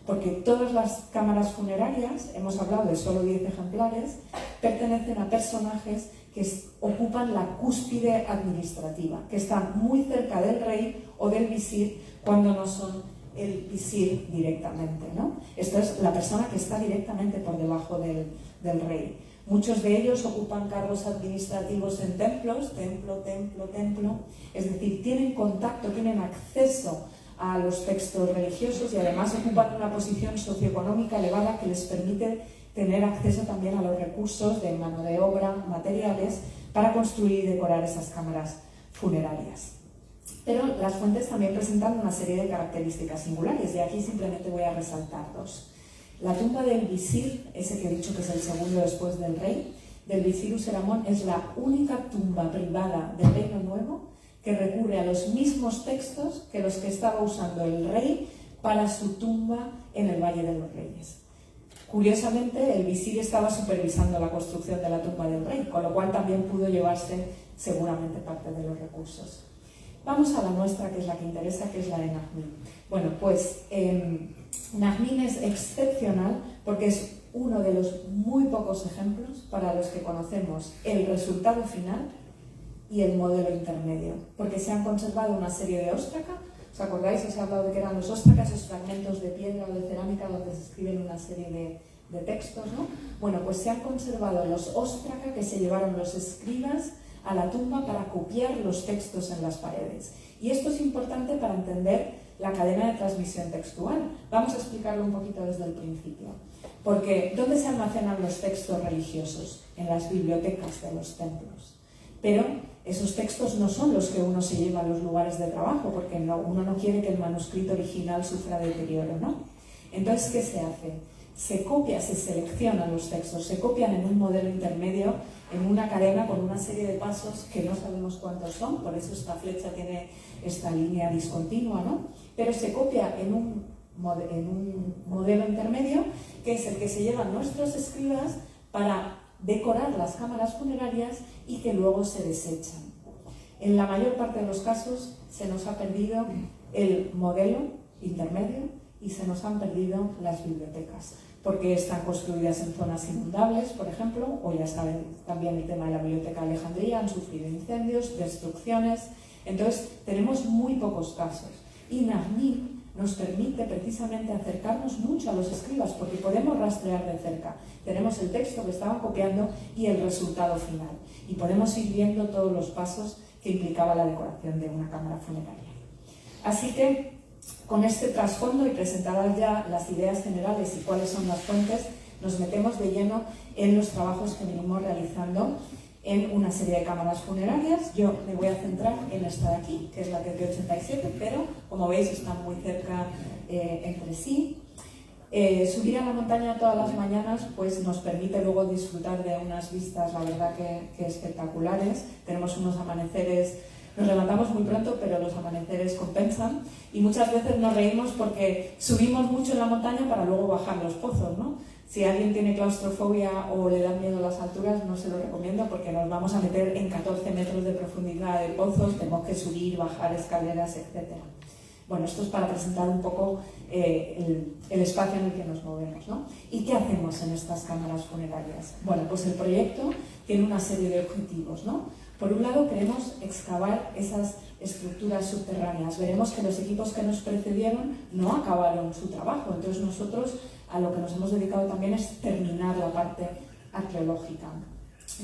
porque todas las cámaras funerarias, hemos hablado de solo 10 ejemplares, pertenecen a personajes que ocupan la cúspide administrativa, que están muy cerca del rey o del visir cuando no son el visir directamente, ¿no? Esto es la persona que está directamente por debajo del rey. Muchos de ellos ocupan cargos administrativos en templos, templo, es decir, tienen contacto, tienen acceso a los textos religiosos y además ocupan una posición socioeconómica elevada que les permite tener acceso también a los recursos de mano de obra, materiales, para construir y decorar esas cámaras funerarias. Pero las fuentes también presentan una serie de características singulares y aquí simplemente voy a resaltar dos. La tumba del visir, ese que he dicho que es el segundo después del rey, del visir Useramón, es la única tumba privada del Reino Nuevo que recurre a los mismos textos que los que estaba usando el rey para su tumba en el Valle de los Reyes. Curiosamente, el visir estaba supervisando la construcción de la tumba del rey, con lo cual también pudo llevarse seguramente parte de los recursos. Vamos a la nuestra, que es la que interesa, que es la de Najmín. Bueno, pues Najmín es excepcional porque es uno de los muy pocos ejemplos para los que conocemos el resultado final y el modelo intermedio, porque se han conservado una serie de óstraca. ¿Os acordáis? Os he hablado de que eran los óstracas, esos fragmentos de piedra o de cerámica donde se escriben una serie de textos, ¿no? Bueno, pues se han conservado los óstraca que se llevaron los escribas a la tumba para copiar los textos en las paredes. Y esto es importante para entender la cadena de transmisión textual. Vamos a explicarlo un poquito desde el principio. Porque ¿dónde se almacenan los textos religiosos? En las bibliotecas de los templos. Pero esos textos no son los que uno se lleva a los lugares de trabajo, porque uno no quiere que el manuscrito original sufra deterioro, ¿no? Entonces, ¿qué se hace? Se copia, se seleccionan los textos, se copian en un modelo intermedio, en una cadena con una serie de pasos que no sabemos cuántos son, por eso esta flecha tiene esta línea discontinua, ¿no? Pero se copia en un modelo intermedio, que es el que se llevan nuestros escribas para decorar las cámaras funerarias y que luego se desechan. En la mayor parte de los casos se nos ha perdido el modelo intermedio y se nos han perdido las bibliotecas, porque están construidas en zonas inundables, por ejemplo, o ya saben también el tema de la Biblioteca de Alejandría, han sufrido incendios, destrucciones. Entonces tenemos muy pocos casos y Najmín nos permite precisamente acercarnos mucho a los escribas porque podemos rastrear de cerca. Tenemos el texto que estaban copiando y el resultado final y podemos ir viendo todos los pasos que implicaba la decoración de una cámara funeraria. Así que con este trasfondo y presentadas ya las ideas generales y cuáles son las fuentes, nos metemos de lleno en los trabajos que venimos realizando en una serie de cámaras funerarias. Yo me voy a centrar en esta de aquí, que es la TT87, pero como veis están muy cerca entre sí. Subir a la montaña todas las mañanas pues nos permite luego disfrutar de unas vistas, la verdad que espectaculares. Tenemos unos amaneceres, nos levantamos muy pronto, pero los amaneceres compensan y muchas veces nos reímos porque subimos mucho en la montaña para luego bajar los pozos, ¿no? Si alguien tiene claustrofobia o le dan miedo las alturas, no se lo recomiendo porque nos vamos a meter en 14 metros de profundidad de pozos, tenemos que subir, bajar escaleras, etc. Bueno, esto es para presentar un poco el espacio en el que nos movemos, ¿no? ¿Y qué hacemos en estas cámaras funerarias? Bueno, pues el proyecto tiene una serie de objetivos, ¿no? Por un lado, queremos excavar esas estructuras subterráneas. Veremos que los equipos que nos precedieron no acabaron su trabajo, entonces nosotros a lo que nos hemos dedicado también es terminar la parte arqueológica.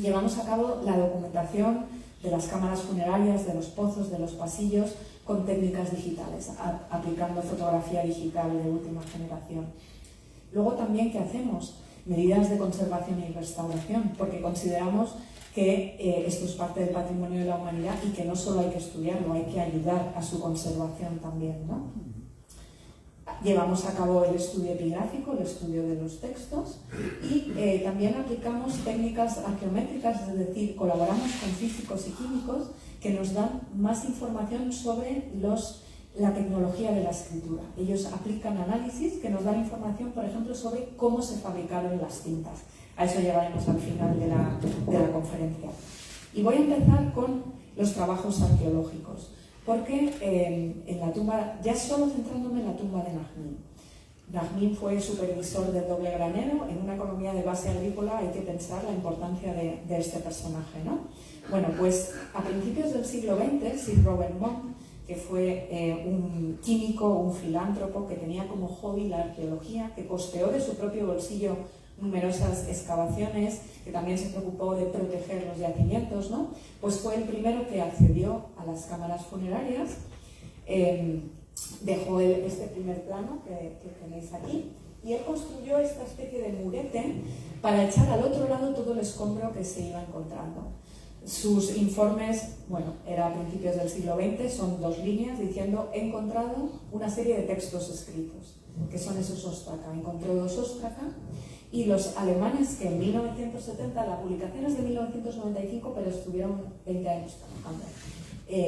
Llevamos a cabo la documentación de las cámaras funerarias, de los pozos, de los pasillos, con técnicas digitales, aplicando fotografía digital de última generación. Luego también, ¿qué hacemos? Medidas de conservación y restauración, porque consideramos que esto es parte del patrimonio de la humanidad y que no solo hay que estudiarlo, hay que ayudar a su conservación también, ¿no? Llevamos a cabo el estudio epigráfico, el estudio de los textos y también aplicamos técnicas arqueométricas, es decir, colaboramos con físicos y químicos que nos dan más información sobre la tecnología de la escritura. Ellos aplican análisis que nos dan información, por ejemplo, sobre cómo se fabricaron las cintas. A eso llegaremos al final de la conferencia. Y voy a empezar con los trabajos arqueológicos, porque en la tumba, ya solo centrándome en la tumba de Najmín. Najmín fue supervisor del doble granero. En una economía de base agrícola hay que pensar la importancia de este personaje, ¿no? Bueno, pues a principios del siglo XX, Sir Robert Monk, que fue un químico, un filántropo que tenía como hobby la arqueología, que costeó de su propio bolsillo numerosas excavaciones, que también se preocupó de proteger los yacimientos, ¿no? Pues fue el primero que accedió a las cámaras funerarias, dejó este primer plano que tenéis aquí, y él construyó esta especie de murete para echar al otro lado todo el escombro que se iba encontrando. Sus informes, bueno, era a principios del siglo XX, son 2 líneas diciendo: he encontrado una serie de textos escritos, que son esos Ostraca. Encontró 2 Ostraca. Y los alemanes que en 1970, la publicación es de 1995, pero estuvieron 20 años trabajando.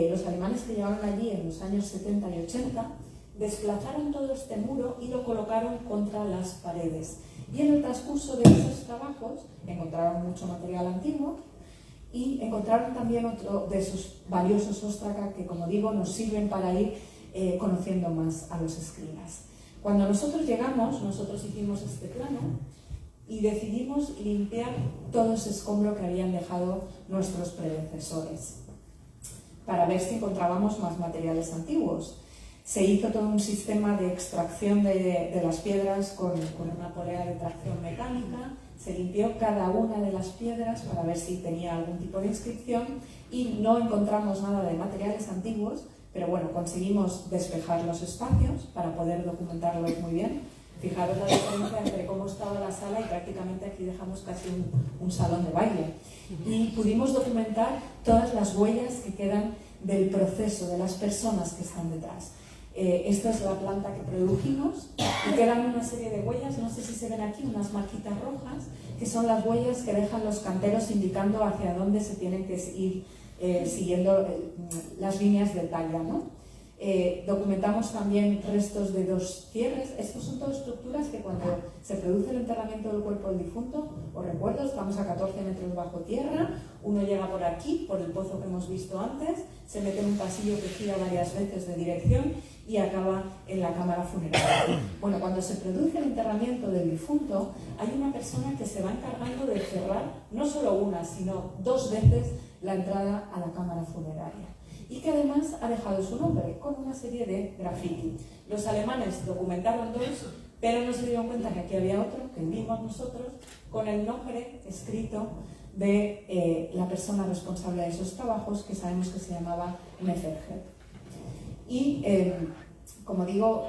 Los alemanes que llegaron allí en los años 70 y 80 desplazaron todo este muro y lo colocaron contra las paredes. Y en el transcurso de esos trabajos encontraron mucho material antiguo y encontraron también otro de esos valiosos Ostraca que, como digo, nos sirven para ir conociendo más a los escribas. Cuando nosotros llegamos, nosotros hicimos este plano y decidimos limpiar todo ese escombro que habían dejado nuestros predecesores para ver si encontrábamos más materiales antiguos. Se hizo todo un sistema de extracción de las piedras con una polea de tracción mecánica, se limpió cada una de las piedras para ver si tenía algún tipo de inscripción y no encontramos nada de materiales antiguos, pero bueno, conseguimos despejar los espacios para poder documentarlos muy bien. Fijaros la diferencia entre cómo estaba la sala y prácticamente aquí dejamos casi un salón de baile. Y pudimos documentar todas las huellas que quedan del proceso, de las personas que están detrás. Esta es la planta que produjimos y quedan una serie de huellas, no sé si se ven aquí, unas marquitas rojas, que son las huellas que dejan los canteros indicando hacia dónde se tienen que ir siguiendo las líneas de talla, ¿no? Documentamos también restos de 2 cierres. Estos son todas estructuras que cuando se produce el enterramiento del cuerpo del difunto, os recuerdo, estamos a 14 metros bajo tierra, uno llega por aquí, por el pozo que hemos visto antes, se mete en un pasillo que gira varias veces de dirección y acaba en la cámara funeraria. Bueno, cuando se produce el enterramiento del difunto, hay una persona que se va encargando de cerrar no solo una, sino 2 veces la entrada a la cámara funeraria. Y que además ha dejado su nombre con una serie de graffiti. Los alemanes documentaron 2, pero no se dieron cuenta que aquí había otro, que vimos nosotros, con el nombre escrito de la persona responsable de esos trabajos, que sabemos que se llamaba Neferhet. Y, como digo,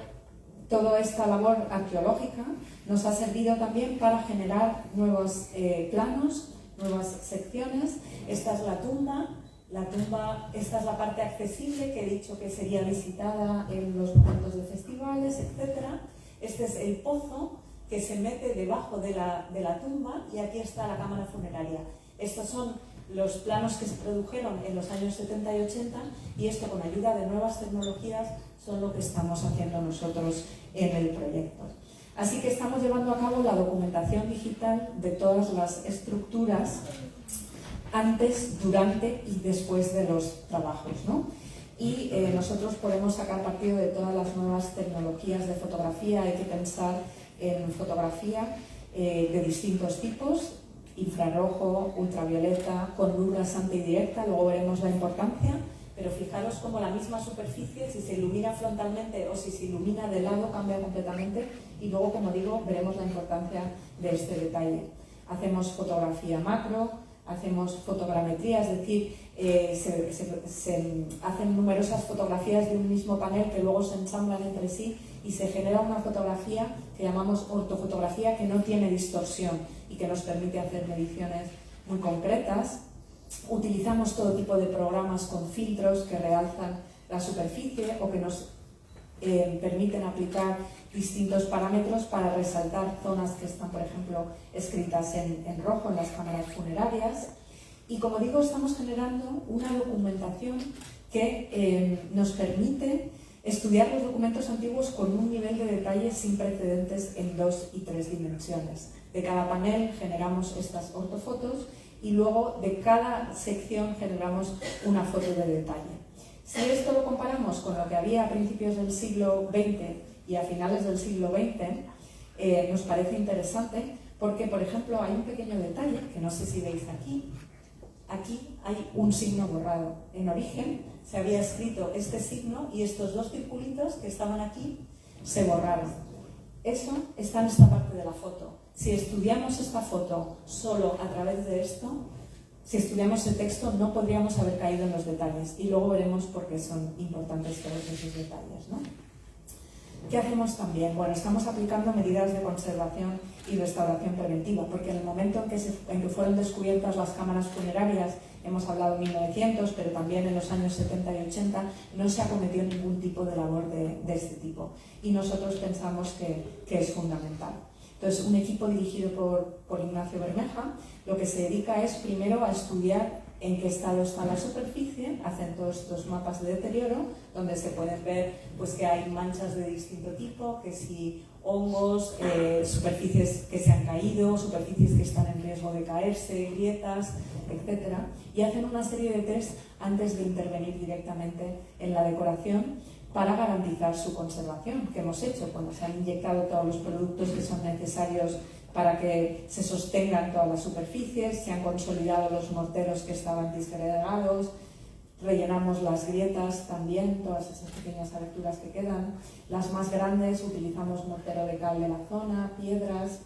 toda esta labor arqueológica nos ha servido también para generar nuevos planos, nuevas secciones. Esta es la tumba. Esta es la parte accesible que he dicho que sería visitada en los momentos de festivales, etc. Este es el pozo que se mete debajo de la tumba y aquí está la cámara funeraria. Estos son los planos que se produjeron en los años 70 y 80 y esto, con ayuda de nuevas tecnologías, son lo que estamos haciendo nosotros en el proyecto. Así que estamos llevando a cabo la documentación digital de todas las estructuras antes, durante y después de los trabajos, ¿no? Y nosotros podemos sacar partido de todas las nuevas tecnologías de fotografía. Hay que pensar en fotografía de distintos tipos: infrarrojo, ultravioleta, con luz rasante y directa. Luego veremos la importancia, pero fijaros cómo la misma superficie, si se ilumina frontalmente o si se ilumina de lado, cambia completamente. Y luego, como digo, veremos la importancia de este detalle. Hacemos fotografía macro, hacemos fotogrametría, es decir, se hacen numerosas fotografías de un mismo panel que luego se ensamblan entre sí y se genera una fotografía que llamamos ortofotografía, que no tiene distorsión y que nos permite hacer mediciones muy concretas. Utilizamos todo tipo de programas con filtros que realzan la superficie o que nos permiten aplicar distintos parámetros para resaltar zonas que están, por ejemplo, escritas en rojo en las cámaras funerarias. Y como digo, estamos generando una documentación que nos permite estudiar los documentos antiguos con un nivel de detalle sin precedentes en 2 y 3 dimensiones. De cada panel generamos estas ortofotos y luego de cada sección generamos una foto de detalle. Si esto lo comparamos con lo que había a principios del siglo XX y a finales del siglo XX, nos parece interesante porque, por ejemplo, hay un pequeño detalle que no sé si veis aquí. Aquí hay un signo borrado. En origen se había escrito este signo y estos 2 circulitos que estaban aquí se borraron. Eso está en esta parte de la foto. Si estudiamos esta foto solo a través de esto, si estudiamos el texto, no podríamos haber caído en los detalles. Y luego veremos por qué son importantes todos esos detalles, ¿no? ¿Qué hacemos también? Bueno, estamos aplicando medidas de conservación y restauración preventiva, porque en el momento en que fueron descubiertas las cámaras funerarias, hemos hablado de 1900, pero también en los años 70 y 80, no se ha cometido ningún tipo de labor de este tipo. Y nosotros pensamos que es fundamental. Entonces, un equipo dirigido por Ignacio Bermeja lo que se dedica es primero a estudiar en qué estado está la superficie, hacen todos estos mapas de deterioro, donde se pueden ver pues, que hay manchas de distinto tipo, que si hongos, superficies que se han caído, superficies que están en riesgo de caerse, grietas, etc. Y hacen una serie de test antes de intervenir directamente en la decoración para garantizar su conservación, que hemos hecho cuando se han inyectado todos los productos que son necesarios para que se sostengan todas las superficies, se han consolidado los morteros que estaban disgregados, rellenamos las grietas también, todas esas pequeñas aberturas que quedan. Las más grandes utilizamos mortero de cal de la zona, piedras,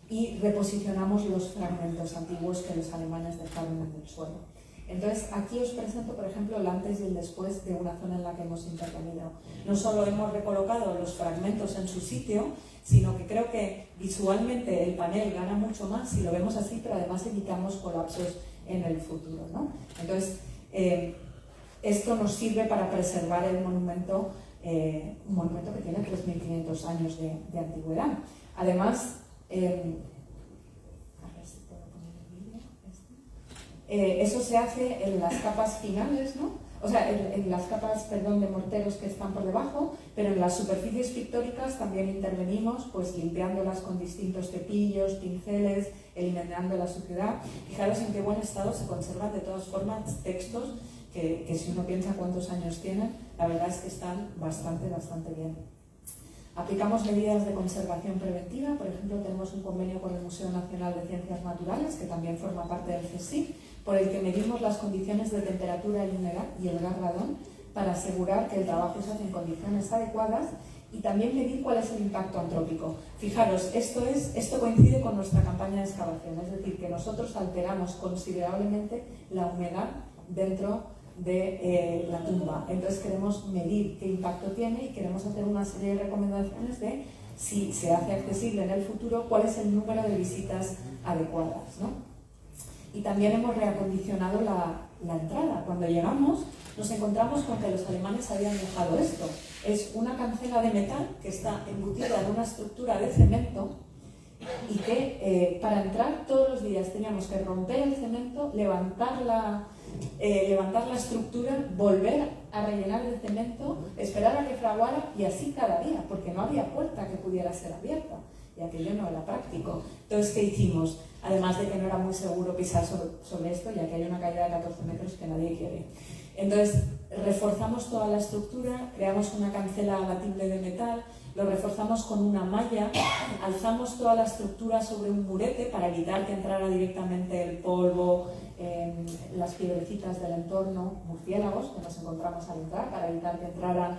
y reposicionamos los fragmentos antiguos que los alemanes dejaron en el suelo. Entonces, aquí os presento, por ejemplo, el antes y el después de una zona en la que hemos intervenido. No solo hemos recolocado los fragmentos en su sitio, sino que creo que visualmente el panel gana mucho más si lo vemos así, pero además evitamos colapsos en el futuro, ¿no? Entonces, esto nos sirve para preservar el monumento, un monumento que tiene 3.500 años de antigüedad. Además, eso se hace en las capas finales, ¿no? O sea, en las capas, perdón, de morteros que están por debajo, pero en las superficies pictóricas también intervenimos, pues limpiándolas con distintos cepillos, pinceles, eliminando la suciedad. Fijaros en qué buen estado se conservan de todas formas textos que si uno piensa cuántos años tienen, la verdad es que están bastante bien. Aplicamos medidas de conservación preventiva, por ejemplo, tenemos un convenio con el Museo Nacional de Ciencias Naturales, que también forma parte del CSIC, por el que medimos las condiciones de temperatura y el gas radón para asegurar que el trabajo se hace en condiciones adecuadas y también medir cuál es el impacto antrópico. Fijaros, esto coincide con nuestra campaña de excavación, es decir, que nosotros alteramos considerablemente la humedad dentro de la tumba. Entonces queremos medir qué impacto tiene y queremos hacer una serie de recomendaciones de si se hace accesible en el futuro, cuál es el número de visitas adecuadas, ¿no? Y también hemos reacondicionado la entrada. Cuando llegamos nos encontramos con que los alemanes habían dejado esto. Es una cancela de metal que está embutida en una estructura de cemento y que para entrar todos los días teníamos que romper el cemento, levantar levantar la estructura, volver a rellenar de cemento, esperar a que fraguara y así cada día, porque no había puerta que pudiera ser abierta y aquello no era práctico. Entonces, ¿qué hicimos? Además de que no era muy seguro pisar sobre esto, ya que hay una caída de 14 metros que nadie quiere. Entonces, reforzamos toda la estructura, creamos una cancela abatible de metal, lo reforzamos con una malla, alzamos toda la estructura sobre un murete para evitar que entrara directamente el polvo, las piedrecitas del entorno, murciélagos que nos encontramos al entrar, para evitar que entraran,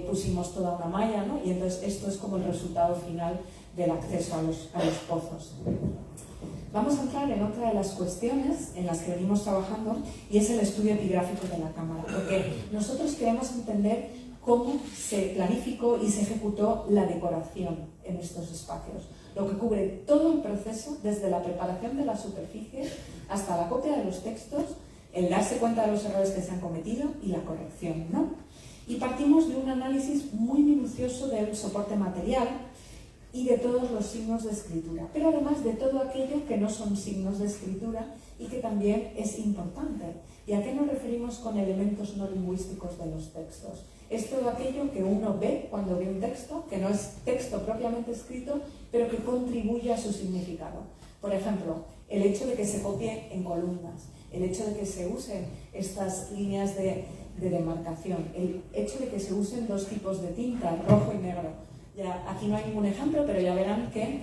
pusimos toda una malla, ¿no? Y entonces esto es como el resultado final del acceso a los pozos. Vamos a entrar en otra de las cuestiones en las que venimos trabajando y es el estudio epigráfico de la cámara, porque nosotros queremos entender cómo se planificó y se ejecutó la decoración en estos espacios, lo que cubre todo el proceso desde la preparación de la superficie hasta la copia de los textos, el darse cuenta de los errores que se han cometido y la corrección, ¿no? Y partimos de un análisis muy minucioso del soporte material y de todos los signos de escritura, pero además de todo aquello que no son signos de escritura y que también es importante. ¿Y a qué nos referimos con elementos no lingüísticos de los textos? Es todo aquello que uno ve cuando ve un texto, que no es texto propiamente escrito, pero que contribuye a su significado. Por ejemplo, el hecho de que se copie en columnas, el hecho de que se usen estas líneas de demarcación, el hecho de que se usen dos tipos de tinta, rojo y negro. Ya, aquí no hay ningún ejemplo, pero ya verán que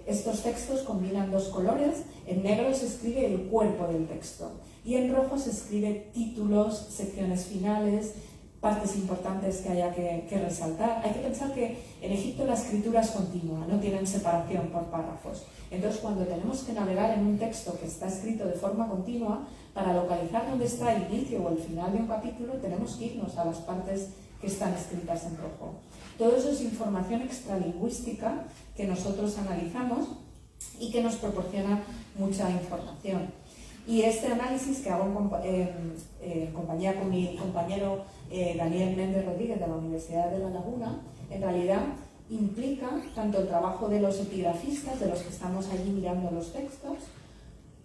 estos textos combinan dos colores. En negro se escribe el cuerpo del texto y en rojo se escribe títulos, secciones finales, partes importantes que haya que resaltar. Hay que pensar que en Egipto la escritura es continua, no tienen separación por párrafos. Entonces, cuando tenemos que navegar en un texto que está escrito de forma continua, para localizar dónde está el inicio o el final de un capítulo, tenemos que irnos a las partes que están escritas en rojo. Todo eso es información extralingüística que nosotros analizamos y que nos proporciona mucha información. Y este análisis que hago en compañía con mi compañero Daniel Méndez Rodríguez de la Universidad de La Laguna, en realidad implica tanto el trabajo de los epigrafistas, de los que estamos allí mirando los textos,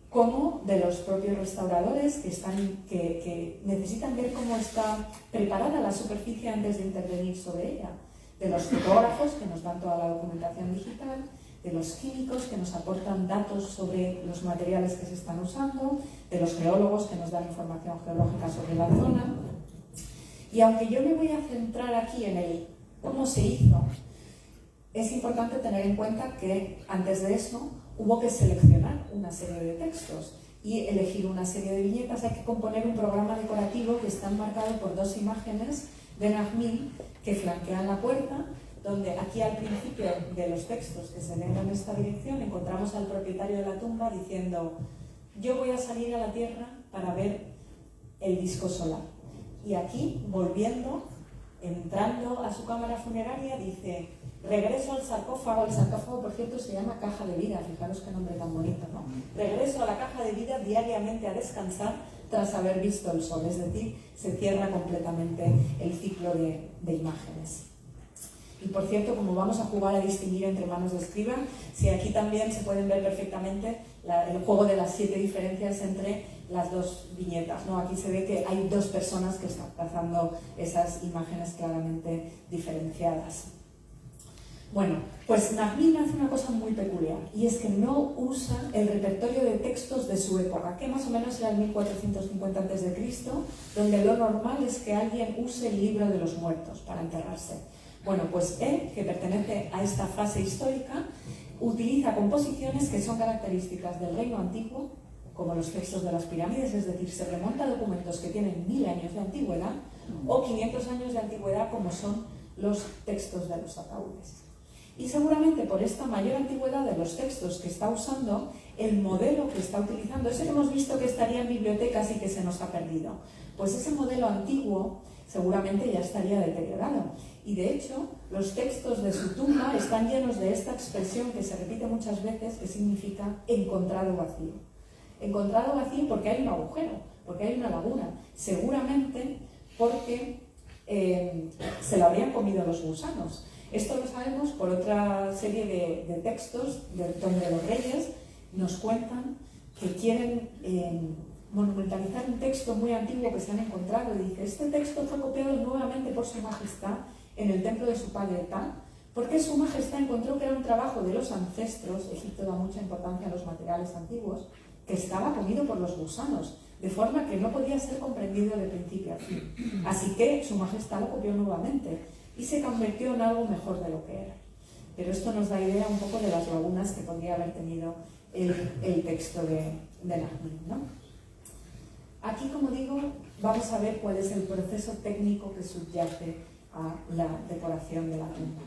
como de los propios restauradores que necesitan ver cómo está preparada la superficie antes de intervenir sobre ella, de los fotógrafos que nos dan toda la documentación digital, de los químicos que nos aportan datos sobre los materiales que se están usando, de los geólogos que nos dan información geológica sobre la zona. Y aunque yo me voy a centrar aquí en el cómo se hizo, es importante tener en cuenta que antes de eso hubo que seleccionar una serie de textos y elegir una serie de viñetas. Hay que componer un programa decorativo que está enmarcado por dos imágenes de Najmí que flanquean la puerta, donde aquí al principio de los textos que se leen en esta dirección encontramos al propietario de la tumba diciendo: yo voy a salir a la tierra para ver el disco solar. Y aquí, volviendo, entrando a su cámara funeraria, dice: regreso al sarcófago. El sarcófago, por cierto, se llama caja de vida, fijaros qué nombre tan bonito, ¿no? Regreso a la caja de vida diariamente a descansar tras haber visto el sol, es decir, se cierra completamente el ciclo de imágenes. Y por cierto, como vamos a jugar a distinguir entre manos de escriba, si aquí también se pueden ver perfectamente el juego de las 7 diferencias entre las dos viñetas, ¿no? Aquí se ve que hay dos personas que están trazando esas imágenes claramente diferenciadas. Bueno, pues Najmí hace una cosa muy peculiar, y es que no usa el repertorio de textos de su época, que más o menos era el 1450 a.C., donde lo normal es que alguien use el libro de los muertos para enterrarse. Bueno, pues él, que pertenece a esta fase histórica, utiliza composiciones que son características del reino antiguo, como los textos de las pirámides, es decir, se remonta a documentos que tienen 1000 años de antigüedad o 500 años de antigüedad, como son los textos de los ataúdes. Y seguramente por esta mayor antigüedad de los textos que está usando, el modelo que está utilizando, ese que hemos visto que estaría en bibliotecas y que se nos ha perdido, pues ese modelo antiguo seguramente ya estaría deteriorado. Y de hecho, los textos de su tumba están llenos de esta expresión que se repite muchas veces, que significa encontrado vacío. Encontrado vacío porque hay un agujero, porque hay una laguna, seguramente porque se lo habrían comido los gusanos. Esto lo sabemos por otra serie de textos donde los reyes nos cuentan que quieren monumentalizar un texto muy antiguo que se han encontrado. Dice, este texto fue copiado nuevamente por su majestad en el templo de su padre tal, porque su majestad encontró que era un trabajo de los ancestros, Egipto da mucha importancia a los materiales antiguos, que estaba comido por los gusanos, de forma que no podía ser comprendido de principio a fin. Así que su majestad lo copió nuevamente y se convirtió en algo mejor de lo que era. Pero esto nos da idea un poco de las lagunas que podría haber tenido el texto de Nahum, ¿no? Aquí, como digo, vamos a ver cuál es el proceso técnico que subyace a la decoración de la tumba.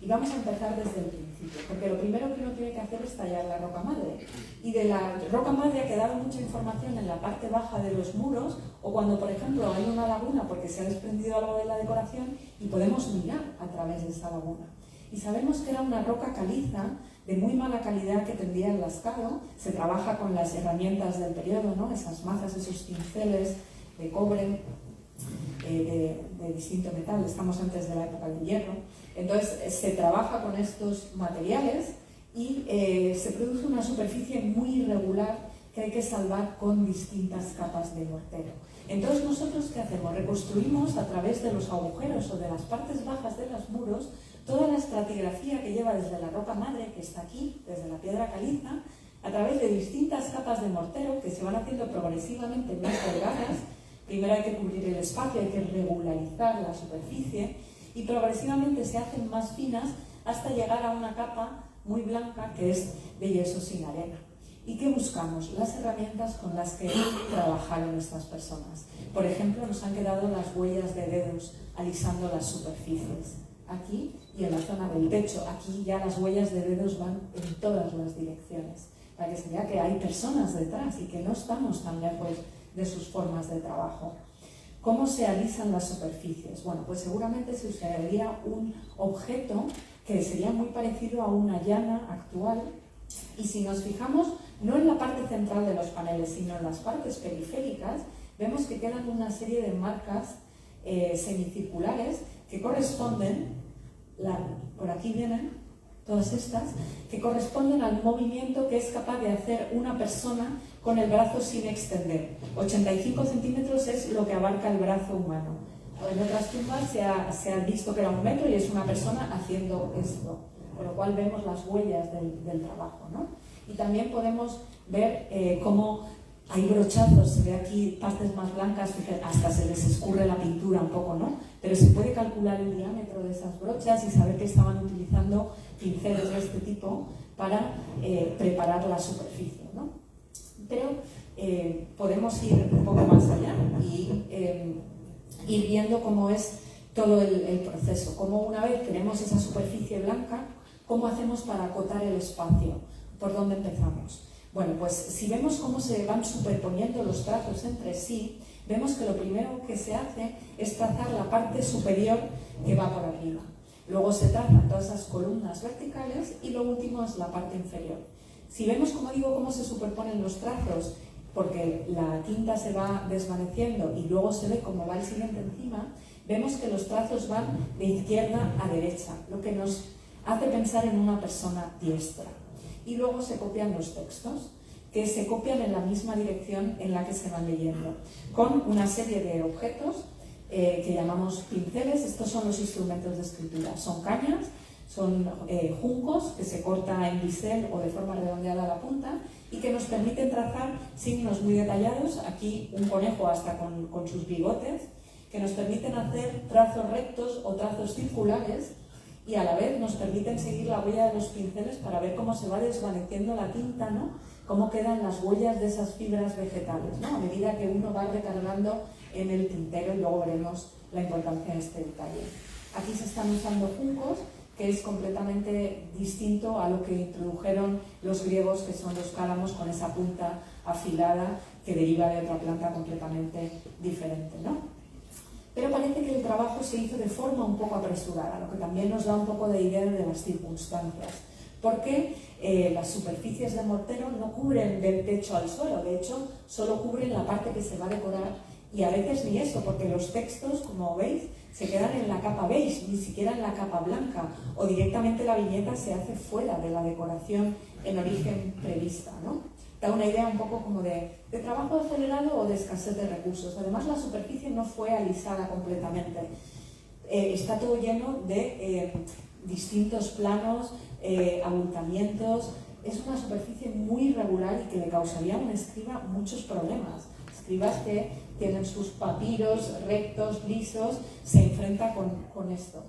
Y vamos a empezar desde el principio, porque lo primero que uno tiene que hacer es tallar la roca madre. Y de la roca madre ha quedado mucha información en la parte baja de los muros, o cuando, por ejemplo, hay una laguna porque se ha desprendido algo de la decoración y podemos mirar a través de esa laguna. Y sabemos que era una roca caliza de muy mala calidad que tendía el lascado. Se trabaja con las herramientas del periodo, ¿no? Esas mazas, esos pinceles de cobre, de distinto metal. Estamos antes de la época del hierro. Entonces se trabaja con estos materiales y se produce una superficie muy irregular que hay que salvar con distintas capas de mortero. Entonces nosotros, ¿qué hacemos? Reconstruimos a través de los agujeros o de las partes bajas de los muros toda la estratigrafía que lleva desde la roca madre, que está aquí, desde la piedra caliza, a través de distintas capas de mortero que se van haciendo progresivamente más delgadas. Primero hay que cubrir el espacio, hay que regularizar la superficie y progresivamente se hacen más finas hasta llegar a una capa muy blanca que es de yeso sin arena. ¿Y qué buscamos? Las herramientas con las que trabajaron estas personas. Por ejemplo, nos han quedado las huellas de dedos alisando las superficies. Aquí y en la zona del techo. Aquí ya las huellas de dedos van en todas las direcciones, para que se vea que hay personas detrás y que no estamos tan lejos de sus formas de trabajo. ¿Cómo se alisan las superficies? Bueno, pues seguramente se usaría un objeto que sería muy parecido a una llana actual, y si nos fijamos no en la parte central de los paneles, sino en las partes periféricas, vemos que quedan una serie de marcas semicirculares que corresponden, por aquí vienen todas estas, que corresponden al movimiento que es capaz de hacer una persona con el brazo sin extender. 85 centímetros es lo que abarca el brazo humano. En otras tumbas se ha visto que era 1 metro y es una persona haciendo esto, con lo cual vemos las huellas del trabajo, ¿no? Y también podemos ver cómo hay brochazos, se ve aquí partes más blancas, hasta se les escurre la pintura un poco, ¿no? Pero se puede calcular el diámetro de esas brochas y saber que estaban utilizando pinceles de este tipo para preparar la superficie, ¿no? Pero podemos ir un poco más allá y ir viendo cómo es todo el proceso, cómo una vez tenemos esa superficie blanca, cómo hacemos para acotar el espacio, por dónde empezamos. Bueno, pues si vemos cómo se van superponiendo los trazos entre sí, vemos que lo primero que se hace es trazar la parte superior que va por arriba. Luego se trazan todas esas columnas verticales y lo último es la parte inferior. Si vemos, como digo, cómo se superponen los trazos, porque la tinta se va desvaneciendo y luego se ve cómo va el siguiente encima, vemos que los trazos van de izquierda a derecha, lo que nos hace pensar en una persona diestra. Y luego se copian los textos, que se copian en la misma dirección en la que se van leyendo, con una serie de objetos que llamamos pinceles. Estos son los instrumentos de escritura. Son cañas, son juncos que se corta en bisel o de forma redondeada a la punta y que nos permiten trazar signos muy detallados. Aquí un conejo hasta con sus bigotes, que nos permiten hacer trazos rectos o trazos circulares, y a la vez nos permiten seguir la huella de los pinceles para ver cómo se va desvaneciendo la tinta, ¿no? Cómo quedan las huellas de esas fibras vegetales, ¿no? A medida que uno va recargando en el tintero, y luego veremos la importancia de este detalle. Aquí se están usando juncos, que es completamente distinto a lo que introdujeron los griegos, que son los cálamos con esa punta afilada que deriva de otra planta completamente diferente, ¿no? Pero parece que el trabajo se hizo de forma un poco apresurada, lo que también nos da un poco de idea de las circunstancias, porque las superficies de mortero no cubren del techo al suelo, de hecho solo cubren la parte que se va a decorar, y a veces ni eso, porque los textos, como veis, se quedan en la capa beige, ni siquiera en la capa blanca, o directamente la viñeta se hace fuera de la decoración en origen prevista, ¿no? da una idea un poco como de trabajo acelerado o de escasez de recursos. Además, la superficie no fue alisada completamente. Está todo lleno de distintos planos, abultamientos. Es una superficie muy irregular y que le causaría a un escriba muchos problemas. Escribas que tienen sus papiros rectos, lisos, se enfrenta con esto.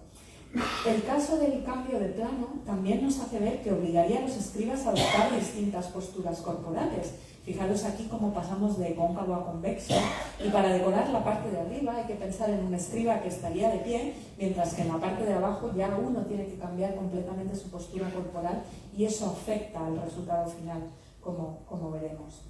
El caso del cambio de plano también nos hace ver que obligaría a los escribas a adoptar distintas posturas corporales. Fijaros aquí cómo pasamos de cóncavo a convexo, y para decorar la parte de arriba hay que pensar en un escriba que estaría de pie, mientras que en la parte de abajo ya uno tiene que cambiar completamente su postura corporal, y eso afecta al resultado final, como veremos.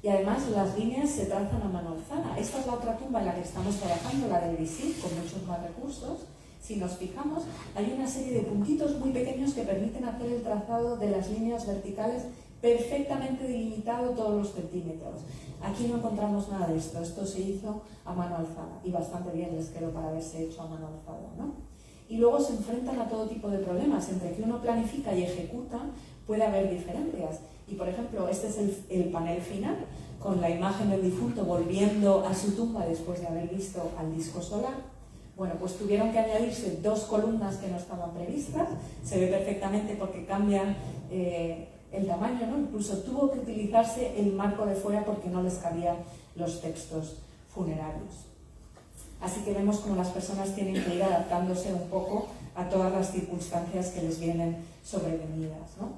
Y además las líneas se trazan a mano alzada. Esta es la otra tumba en la que estamos trabajando, la del Visir, con muchos más recursos. Si nos fijamos, hay una serie de puntitos muy pequeños que permiten hacer el trazado de las líneas verticales perfectamente delimitado todos los centímetros. Aquí no encontramos nada de esto. Esto se hizo a mano alzada, y bastante bien les quedó para haberse hecho a mano alzada, ¿no? Y luego se enfrentan a todo tipo de problemas. Entre que uno planifica y ejecuta puede haber diferencias. Y por ejemplo, este es el panel final, con la imagen del difunto volviendo a su tumba después de haber visto al disco solar. Bueno, pues tuvieron que añadirse 2 columnas que no estaban previstas. Se ve perfectamente porque cambian el tamaño, ¿no? Incluso tuvo que utilizarse el marco de fuera porque no les cabían los textos funerarios. Así que vemos cómo las personas tienen que ir adaptándose un poco a todas las circunstancias que les vienen sobrevenidas, ¿no?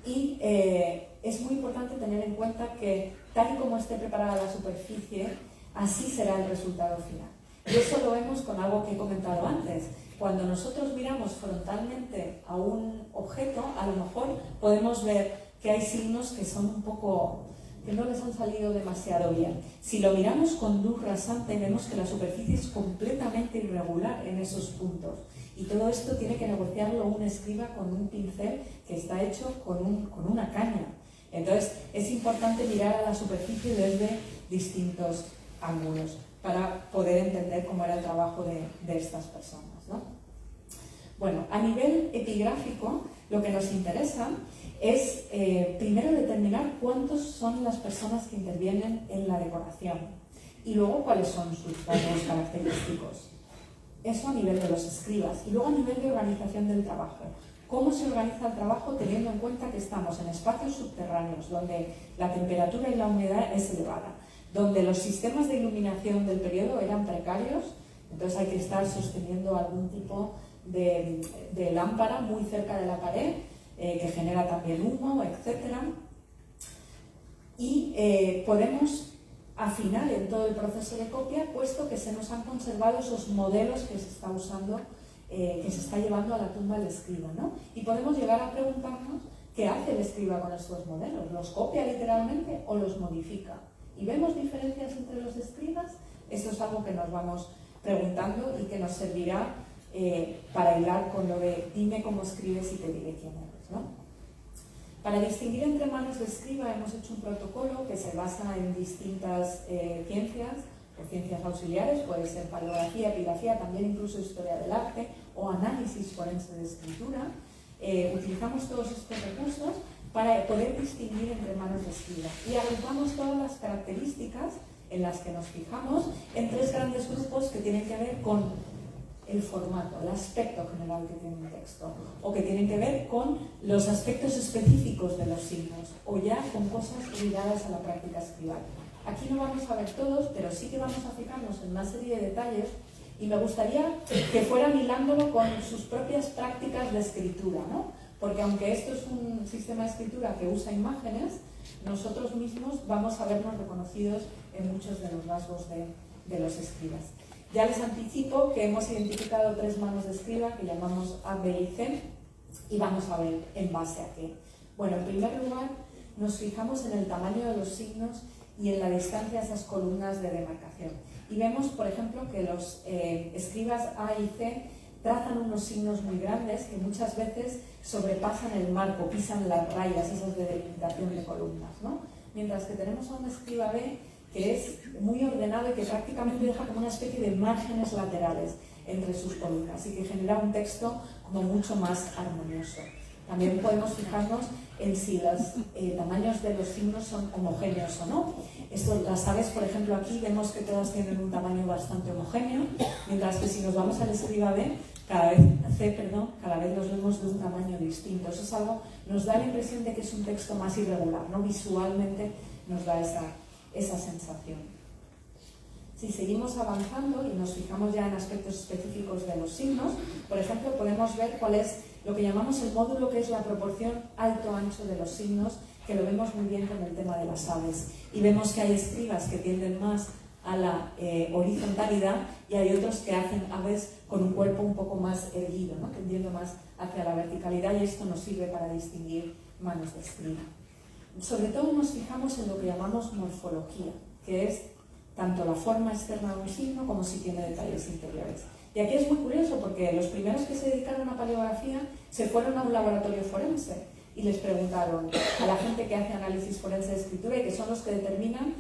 Y es muy importante tener en cuenta que, tal y como esté preparada la superficie, así será el resultado final. Y eso lo vemos con algo que he comentado antes. Cuando nosotros miramos frontalmente a un objeto, a lo mejor podemos ver que hay signos que son un poco, que no les han salido demasiado bien. Si lo miramos con luz rasante, vemos que la superficie es completamente irregular en esos puntos. Y todo esto tiene que negociarlo un escriba con un pincel que está hecho con una caña. Entonces, es importante mirar a la superficie desde distintos ángulos para poder entender cómo era el trabajo de estas personas, ¿no? Bueno, a nivel epigráfico, lo que nos interesa es primero determinar cuántos son las personas que intervienen en la decoración y luego cuáles son sus rasgos característicos. Eso a nivel de los escribas. Y luego a nivel de organización del trabajo. ¿Cómo se organiza el trabajo teniendo en cuenta que estamos en espacios subterráneos donde la temperatura y la humedad es elevada, donde los sistemas de iluminación del periodo eran precarios, entonces hay que estar sosteniendo algún tipo de lámpara muy cerca de la pared, que genera también humo, etc. Y podemos afinar en todo el proceso de copia, puesto que se nos han conservado esos modelos que se está usando, que se está llevando a la tumba del escriba, ¿no? Y podemos llegar a preguntarnos qué hace el escriba con estos modelos. ¿Los copia literalmente o los modifica? ¿Y vemos diferencias entre los escribas? Eso es algo que nos vamos preguntando y que nos servirá para hilar con lo de dime cómo escribes y te diré quién eres, ¿no? Para distinguir entre manos de escriba hemos hecho un protocolo que se basa en distintas ciencias o ciencias auxiliares, puede ser paleografía, epigrafía, también incluso historia del arte o análisis forense de escritura. Utilizamos todos estos recursos para poder distinguir entre manos de escriba y agrupamos todas las características en las que nos fijamos en 3 grandes grupos que tienen que ver con el formato, el aspecto general que tiene un texto, o que tienen que ver con los aspectos específicos de los signos, o ya con cosas ligadas a la práctica escribal. Aquí no vamos a ver todos, pero sí que vamos a fijarnos en una serie de detalles, y me gustaría que fueran hilándolo con sus propias prácticas de escritura, ¿no? Porque aunque esto es un sistema de escritura que usa imágenes, nosotros mismos vamos a vernos reconocidos en muchos de los rasgos de los escribas. Ya les anticipo que hemos identificado 3 manos de escriba que llamamos A, B y C, y vamos a ver en base a qué. Bueno, en primer lugar, nos fijamos en el tamaño de los signos y en la distancia de esas columnas de demarcación. Y vemos, por ejemplo, que los escribas A y C trazan unos signos muy grandes que muchas veces sobrepasan el marco, pisan las rayas, esas de delimitación de columnas, ¿no? Mientras que tenemos a un escriba B que es muy ordenado y que prácticamente deja como una especie de márgenes laterales entre sus columnas y que genera un texto como mucho más armonioso. También podemos fijarnos en si los tamaños de los signos son homogéneos o no. Las aves, por ejemplo, aquí vemos que todas tienen un tamaño bastante homogéneo, mientras que si nos vamos al escriba B, cada vez los vemos de un tamaño distinto. Eso es algo, nos da la impresión de que es un texto más irregular, ¿no? Visualmente nos da esa sensación. Si seguimos avanzando y nos fijamos ya en aspectos específicos de los signos, por ejemplo, podemos ver cuál es lo que llamamos el módulo, que es la proporción alto-ancho de los signos, que lo vemos muy bien con el tema de las aves. Y vemos que hay escribas que tienden más a la horizontalidad y hay otros que hacen aves con un cuerpo un poco más erguido, ¿no? Tendiendo más hacia la verticalidad, y esto nos sirve para distinguir manos de escriba. Sobre todo nos fijamos en lo que llamamos morfología, que es tanto la forma externa de un signo como si tiene detalles interiores. Y aquí es muy curioso porque los primeros que se dedicaron a paleografía se fueron a un laboratorio forense y les preguntaron a la gente que hace análisis forense de escritura, y que son los que determinan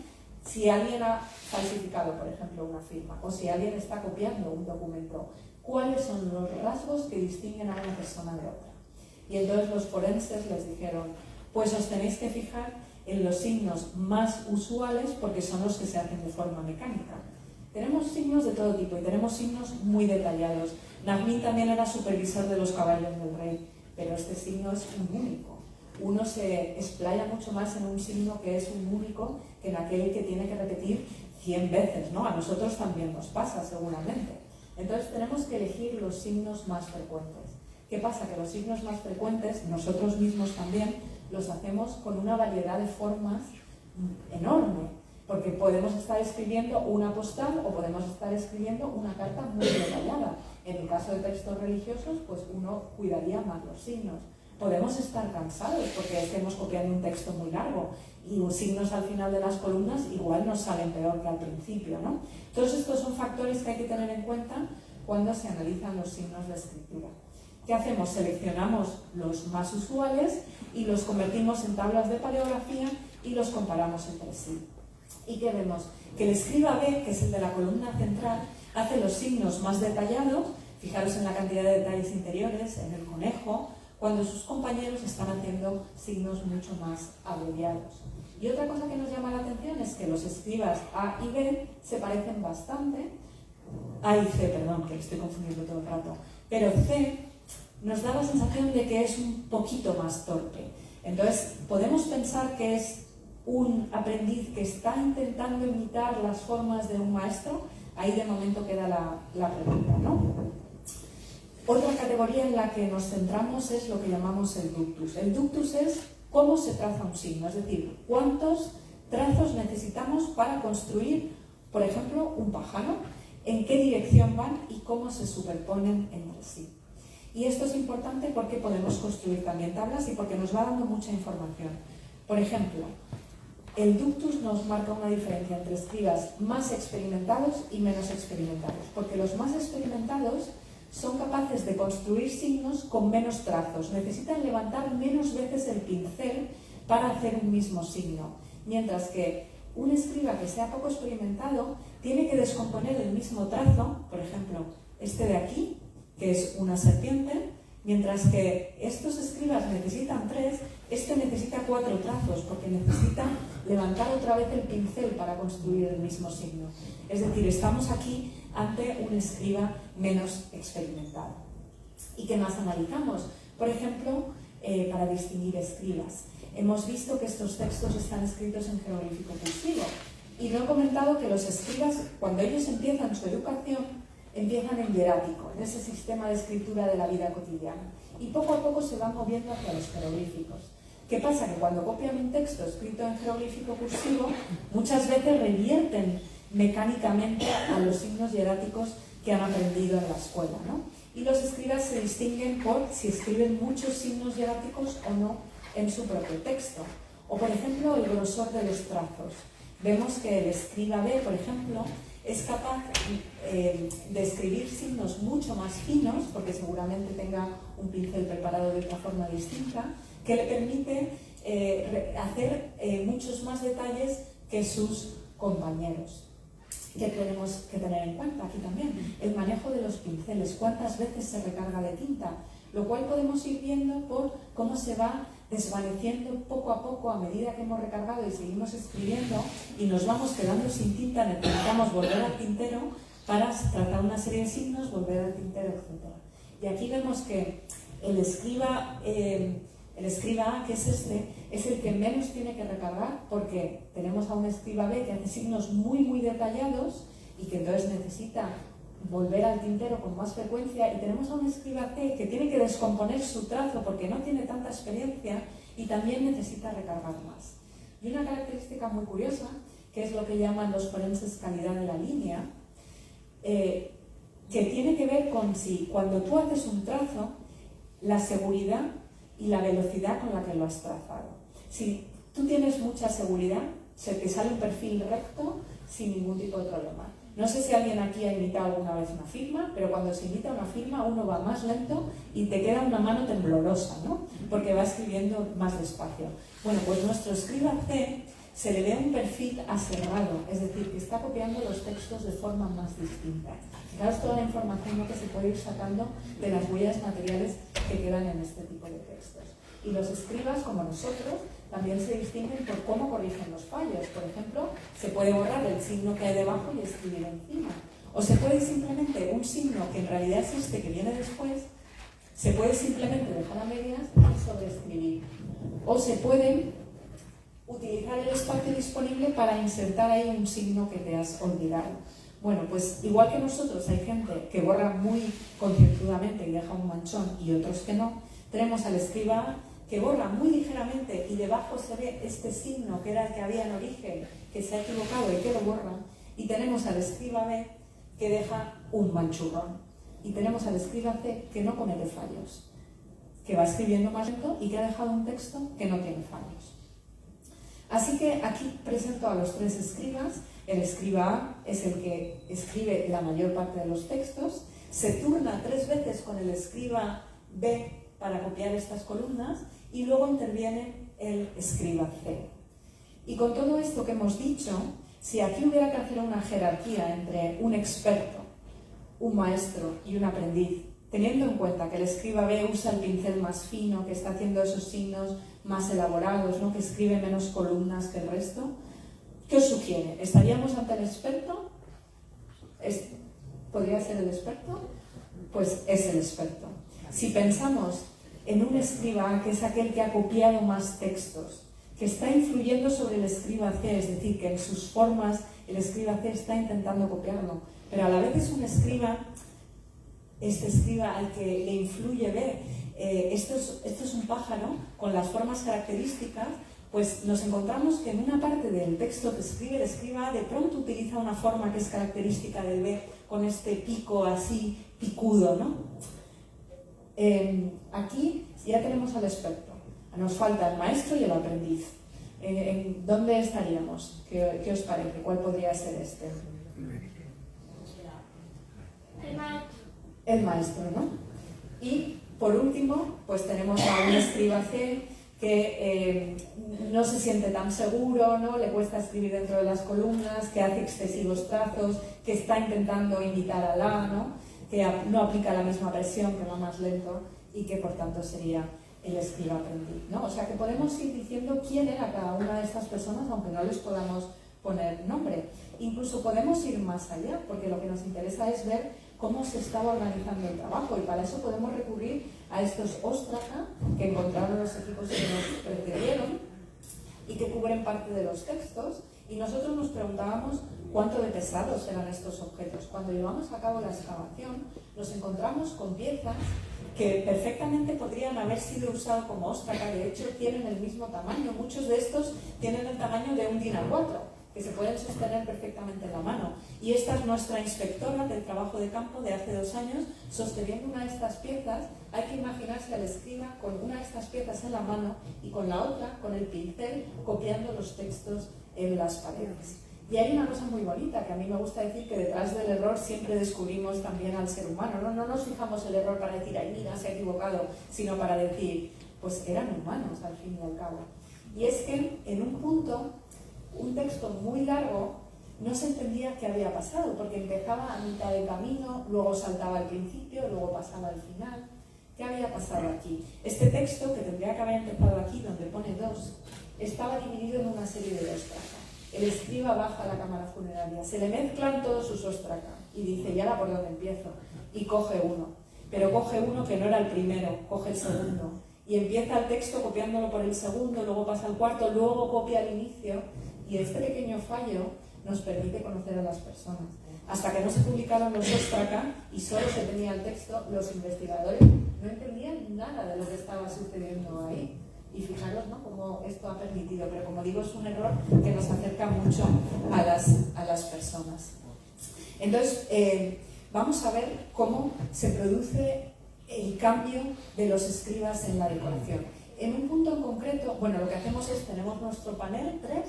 si alguien ha falsificado, por ejemplo, una firma, o si alguien está copiando un documento, cuáles son los rasgos que distinguen a una persona de otra. Y entonces los forenses les dijeron, pues os tenéis que fijar en los signos más usuales, porque son los que se hacen de forma mecánica. Tenemos signos de todo tipo y tenemos signos muy detallados. Nagmin también era supervisor de los caballos del rey, pero este signo es un único. Uno se explaya mucho más en un signo que es un único que en aquel que tiene que repetir 100 veces, ¿no? A nosotros también nos pasa, seguramente. Entonces tenemos que elegir los signos más frecuentes. ¿Qué pasa? Que los signos más frecuentes, nosotros mismos también, los hacemos con una variedad de formas enorme, porque podemos estar escribiendo una postal o podemos estar escribiendo una carta muy detallada. En el caso de textos religiosos, pues uno cuidaría más los signos. Podemos estar cansados porque estemos copiando un texto muy largo y los signos al final de las columnas igual nos salen peor que al principio, ¿no? Todos estos son factores que hay que tener en cuenta cuando se analizan los signos de escritura. ¿Qué hacemos? Seleccionamos los más usuales y los convertimos en tablas de paleografía y los comparamos entre sí. ¿Y qué vemos? Que el escriba B, que es el de la columna central, hace los signos más detallados. Fijaros en la cantidad de detalles interiores, en el conejo, cuando sus compañeros están haciendo signos mucho más abreviados. Y otra cosa que nos llama la atención es que los escribas A y B se parecen bastante. A y C, perdón, que estoy confundiendo todo el rato. Pero C nos da la sensación de que es un poquito más torpe. Entonces, podemos pensar que es un aprendiz que está intentando imitar las formas de un maestro. Ahí de momento queda la pregunta, ¿no? Otra categoría en la que nos centramos es lo que llamamos el ductus. El ductus es cómo se traza un signo, es decir, cuántos trazos necesitamos para construir, por ejemplo, un pájaro, en qué dirección van y cómo se superponen entre sí. Y esto es importante porque podemos construir también tablas y porque nos va dando mucha información. Por ejemplo, el ductus nos marca una diferencia entre escribas más experimentados y menos experimentados, porque los más experimentados son capaces de construir signos con menos trazos, necesitan levantar menos veces el pincel para hacer un mismo signo, mientras que un escriba que sea poco experimentado tiene que descomponer el mismo trazo, por ejemplo, este de aquí, que es una serpiente, mientras que estos escribas necesitan 3, este necesita 4 trazos, porque necesita levantar otra vez el pincel para construir el mismo signo. Es decir, estamos aquí ante un escriba menos experimentado. ¿Y qué más analizamos? Por ejemplo, para distinguir escribas. Hemos visto que estos textos están escritos en jeroglífico cursivo. Y lo he comentado que los escribas, cuando ellos empiezan su educación, empiezan en hierático, en ese sistema de escritura de la vida cotidiana. Y poco a poco se van moviendo hacia los jeroglíficos. ¿Qué pasa? Que cuando copian un texto escrito en jeroglífico cursivo, muchas veces revierten mecánicamente a los signos hieráticos que han aprendido en la escuela, ¿no? Y los escribas se distinguen por si escriben muchos signos hieráticos o no en su propio texto. O, por ejemplo, el grosor de los trazos. Vemos que el escriba B, por ejemplo, es capaz de escribir signos mucho más finos, porque seguramente tenga un pincel preparado de otra forma distinta, que le permite hacer muchos más detalles que sus compañeros. ¿Qué tenemos que tener en cuenta aquí también? El manejo de los pinceles, cuántas veces se recarga de tinta. lo cual podemos ir viendo por cómo se va desvaneciendo poco a poco a medida que hemos recargado y seguimos escribiendo y nos vamos quedando sin tinta, necesitamos volver al tintero para tratar una serie de signos, volver al tintero, etc. Y aquí vemos que el escriba A, que es este, es el que menos tiene que recargar porque tenemos a un escriba B que hace signos muy detallados y que entonces necesita volver al tintero con más frecuencia, y tenemos a un escriba C que tiene que descomponer su trazo porque no tiene tanta experiencia y también necesita recargar más. Y una característica muy curiosa, que es lo que llaman los forenses calidad de la línea, que tiene que ver con si cuando tú haces un trazo, la seguridad y la velocidad con la que lo has trazado. Si tú tienes mucha seguridad, se te sale un perfil recto sin ningún tipo de problema. No sé si alguien aquí ha imitado alguna vez una firma, pero cuando se imita una firma uno va más lento y te queda una mano temblorosa, ¿no? Porque va escribiendo más despacio. Bueno, pues nuestro escriba C se le ve un perfil aserrado, es decir, que está copiando los textos de forma más distinta. Fijaos toda la información que se puede ir sacando de las huellas materiales que quedan en este tipo de textos. Y los escribas, como nosotros, también se distinguen por cómo corrigen los fallos. Por ejemplo, se puede borrar el signo que hay debajo y escribir encima. O se puede simplemente, un signo que en realidad es este que viene después, se puede simplemente dejar a medias y sobreescribir. O se puede utilizar el espacio disponible para insertar ahí un signo que te has olvidado. Bueno, pues igual que nosotros hay gente que borra muy concienzudamente y deja un manchón y otros que no, tenemos al escriba A que borra muy ligeramente y debajo se ve este signo que era el que había en origen, que se ha equivocado y que lo borra, y tenemos al escriba B que deja un manchurrón, y tenemos al escriba C que no comete fallos, que va escribiendo más lento y que ha dejado un texto que no tiene fallos. Así que aquí presento a los tres escribas. El escriba A es el que escribe la mayor parte de los textos, se turna 3 veces con el escriba B para copiar estas columnas y luego interviene el escriba C. Y con todo esto que hemos dicho, si aquí hubiera que hacer una jerarquía entre un experto, un maestro y un aprendiz, teniendo en cuenta que el escriba B usa el pincel más fino, que está haciendo esos signos más elaborados, ¿no? Que escribe menos columnas que el resto, ¿qué os sugiere? ¿Estaríamos ante el experto? ¿Podría ser el experto? Pues es el experto. Si pensamos en un escriba A, que es aquel que ha copiado más textos, que está influyendo sobre el escriba C, es decir, que en sus formas el escriba C está intentando copiarlo, pero a la vez es un escriba, este escriba al que le influye B, esto es un pájaro con las formas características, pues nos encontramos que en una parte del texto que escribe el escriba A de pronto utiliza una forma que es característica del B con este pico así picudo, ¿no? Aquí ya tenemos al experto, nos falta el maestro y el aprendiz. ¿Dónde estaríamos? ¿Qué os parece? ¿Cuál podría ser este? El maestro, ¿no? Y por último, pues tenemos a un escriba C que no se siente tan seguro, ¿no? Le cuesta escribir dentro de las columnas, que hace excesivos trazos, que está intentando imitar al A, ¿no? Que no aplica la misma presión, que va más lento y que por tanto sería el escriba aprendiz, ¿no? O sea que podemos ir diciendo quién era cada una de estas personas, aunque no les podamos poner nombre. Incluso podemos ir más allá, porque lo que nos interesa es ver cómo se estaba organizando el trabajo, y para eso podemos recurrir a estos Ostraca que encontraron los equipos que nos precedieron y que cubren parte de los textos, y nosotros nos preguntábamos cuánto de pesados eran estos objetos. Cuando llevamos a cabo la excavación nos encontramos con piezas que perfectamente podrían haber sido usadas como Ostraca, de hecho tienen el mismo tamaño, muchos de estos tienen el tamaño de un DIN A4, que se pueden sostener perfectamente en la mano. Y esta es nuestra inspectora del trabajo de campo de hace 2 años, sosteniendo una de estas piezas. Hay que imaginarse al escriba con una de estas piezas en la mano y con la otra, con el pincel, copiando los textos en las paredes. Y hay una cosa muy bonita, que a mí me gusta decir que detrás del error siempre descubrimos también al ser humano. No nos fijamos el error para decir, ay, mira, se ha equivocado, sino para decir, pues eran humanos al fin y al cabo. Y es que en un punto, un texto muy largo, no se entendía qué había pasado, porque empezaba a mitad del camino, luego saltaba al principio, luego pasaba al final. ¿Qué había pasado aquí? Este texto, que tendría que haber empezado aquí, donde pone 2, estaba dividido en una serie de óstracas. El escriba baja a la cámara funeraria, se le mezclan todos sus óstracas y dice, ¿y ahora por dónde empiezo? Y coge uno, pero coge uno que no era el primero, coge el segundo. Y empieza el texto copiándolo por el segundo, luego pasa al cuarto, luego copia el inicio. Y este pequeño fallo nos permite conocer a las personas. Hasta que no se publicaron los óstracas y solo se tenía el texto, los investigadores no entendían nada de lo que estaba sucediendo ahí. Y fijaros, ¿no?, cómo esto ha permitido, pero como digo, es un error que nos acerca mucho a las personas. Entonces, vamos a ver cómo se produce el cambio de los escribas en la decoración. En un punto en concreto, bueno, lo que hacemos es, tenemos nuestro panel 3,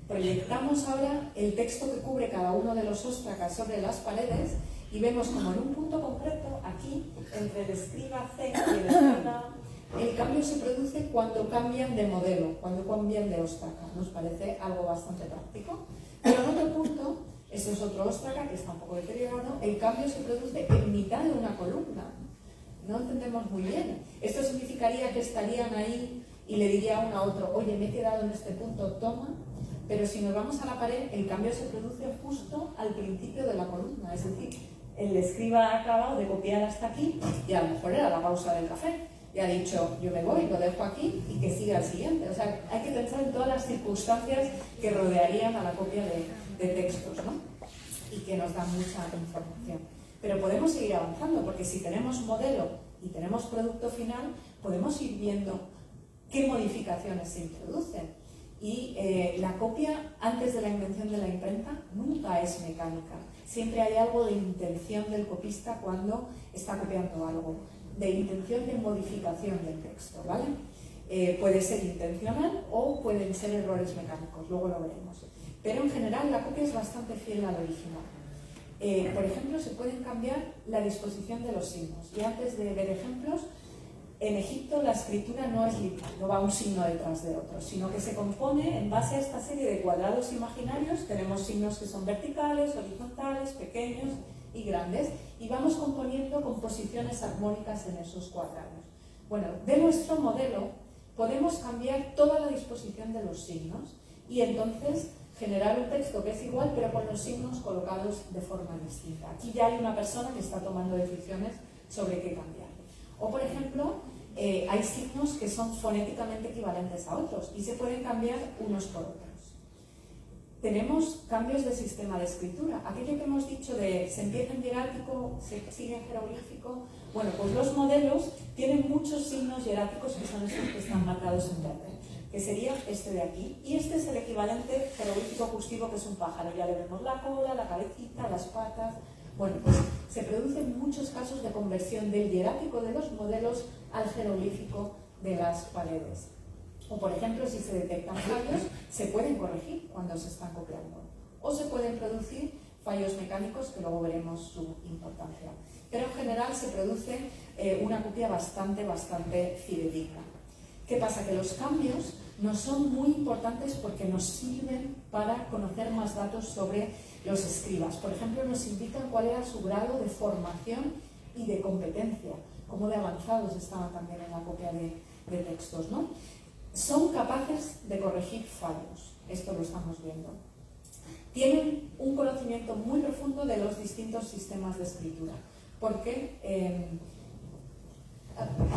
proyectamos ahora el texto que cubre cada uno de los óstracas sobre las paredes y vemos como en un punto concreto, aquí, entre el escriba C y el escriba A, el cambio se produce cuando cambian de modelo, cuando cambian de óstraca. Nos parece algo bastante práctico. Pero en otro punto, este es otro óstraca que está un poco deteriorado, el cambio se produce en mitad de una columna. No entendemos muy bien. Esto significaría que estarían ahí y le diría uno a otro, oye, me he quedado en este punto, toma. Pero si nos vamos a la pared, el cambio se produce justo al principio de la columna. Es decir, el escriba ha acabado de copiar hasta aquí y a lo mejor era la pausa del café. Y ha dicho, yo me voy, lo dejo aquí y que siga el siguiente. O sea, hay que pensar en todas las circunstancias que rodearían a la copia de textos, ¿no? Y que nos dan mucha información. Pero podemos seguir avanzando, porque si tenemos modelo y tenemos producto final, podemos ir viendo qué modificaciones se introducen. Y la copia, antes de la invención de la imprenta, nunca es mecánica. Siempre hay algo de intención del copista cuando está copiando algo, de intención de modificación del texto, ¿vale? Puede ser intencional o pueden ser errores mecánicos, luego lo veremos. Pero en general la copia es bastante fiel al original. Por ejemplo, se pueden cambiar la disposición de los signos. Y antes de ver ejemplos, en Egipto la escritura no es lineal, no va un signo detrás de otro, sino que se compone en base a esta serie de cuadrados imaginarios. Tenemos signos que son verticales, horizontales, pequeños y grandes, y vamos componiendo composiciones armónicas en esos cuadrados. Bueno, de nuestro modelo podemos cambiar toda la disposición de los signos y entonces generar un texto que es igual, pero con los signos colocados de forma distinta. Aquí ya hay una persona que está tomando decisiones sobre qué cambiar. O, por ejemplo, hay signos que son fonéticamente equivalentes a otros y se pueden cambiar unos por otros. Tenemos cambios de sistema de escritura. Aquello que hemos dicho de se empieza en hierático, se sigue en jeroglífico. Bueno, pues los modelos tienen muchos signos hieráticos que son estos que están marcados en verde, que sería este de aquí. Y este es el equivalente jeroglífico cursivo, que es un pájaro. Ya le vemos la cola, la cabecita, las patas. Bueno, pues se producen muchos casos de conversión del hierático de los modelos al jeroglífico de las paredes. O, por ejemplo, si se detectan fallos, se pueden corregir cuando se están copiando. O se pueden producir fallos mecánicos, que luego veremos su importancia. Pero en general se produce una copia bastante fidedigna. ¿Qué pasa? Que los cambios nos son muy importantes porque nos sirven para conocer más datos sobre los escribas. Por ejemplo, nos indican cuál era su grado de formación y de competencia, cómo de avanzados estaban también en la copia de textos, ¿no? Son capaces de corregir fallos, esto lo estamos viendo. Tienen un conocimiento muy profundo de los distintos sistemas de escritura, porque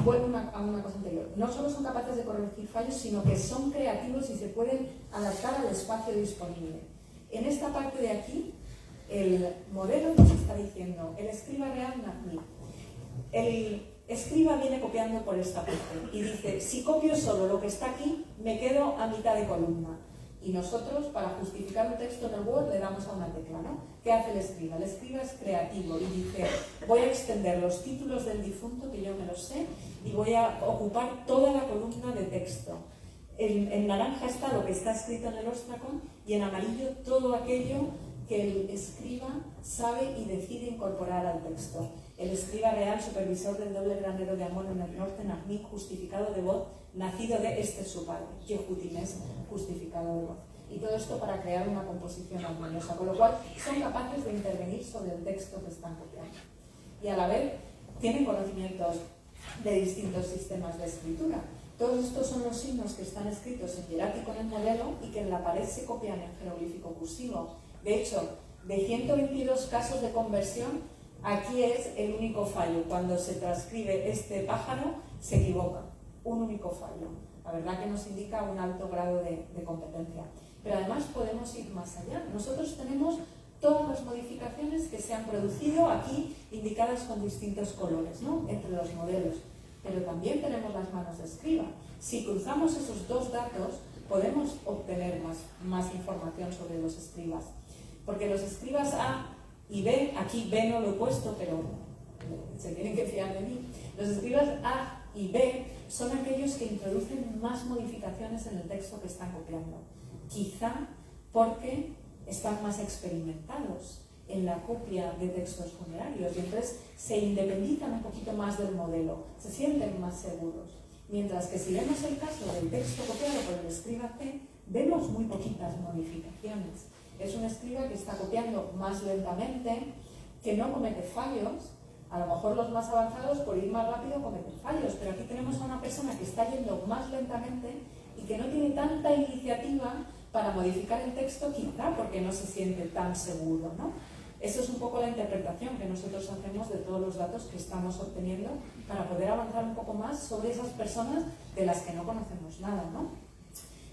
vuelvo a una cosa anterior. No solo son capaces de corregir fallos, sino que son creativos y se pueden adaptar al espacio disponible. En esta parte de aquí, el modelo nos está diciendo, el escriba real Nahmi. El escriba viene copiando por esta parte y dice, si copio solo lo que está aquí, me quedo a mitad de columna. Y nosotros, para justificar un texto en el Word, le damos a una tecla, ¿no? ¿Qué hace el escriba? El escriba es creativo y dice, voy a extender los títulos del difunto, que yo me los sé, y voy a ocupar toda la columna de texto. En naranja está lo que está escrito en el ostracón y en amarillo todo aquello que el escriba sabe y decide incorporar al texto. El escriba real, supervisor del doble granero de Amón en el norte, Nahmi, justificado de voz, nacido de este su padre, Yehutimés, justificado de voz. Y todo esto para crear una composición armoniosa, con lo cual son capaces de intervenir sobre el texto que están copiando. Y a la vez tienen conocimientos de distintos sistemas de escritura. Todos estos son los signos que están escritos en hierático en el modelo y que en la pared se copian en jeroglífico cursivo. De hecho, de 122 casos de conversión, aquí es el único fallo. Cuando se transcribe este pájaro, se equivoca. Un único fallo. La verdad que nos indica un alto grado de competencia. Pero además podemos ir más allá. Nosotros tenemos todas las modificaciones que se han producido aquí, indicadas con distintos colores, ¿no?, entre los modelos. Pero también tenemos las manos de escriba. Si cruzamos esos dos datos, podemos obtener más información sobre los escribas. Porque los escribas A y B, aquí B no lo he puesto, pero se tienen que fiar de mí. Los escribas A y B son aquellos que introducen más modificaciones en el texto que están copiando. Quizá porque están más experimentados en la copia de textos funerarios y entonces se independizan un poquito más del modelo, se sienten más seguros. Mientras que si vemos el caso del texto copiado por el escriba C, vemos muy poquitas modificaciones. Es un escriba que está copiando más lentamente, que no comete fallos. A lo mejor los más avanzados, por ir más rápido, cometen fallos, pero aquí tenemos a una persona que está yendo más lentamente y que no tiene tanta iniciativa para modificar el texto, quizá porque no se siente tan seguro, ¿no? Eso es un poco la interpretación que nosotros hacemos de todos los datos que estamos obteniendo para poder avanzar un poco más sobre esas personas de las que no conocemos nada, ¿no?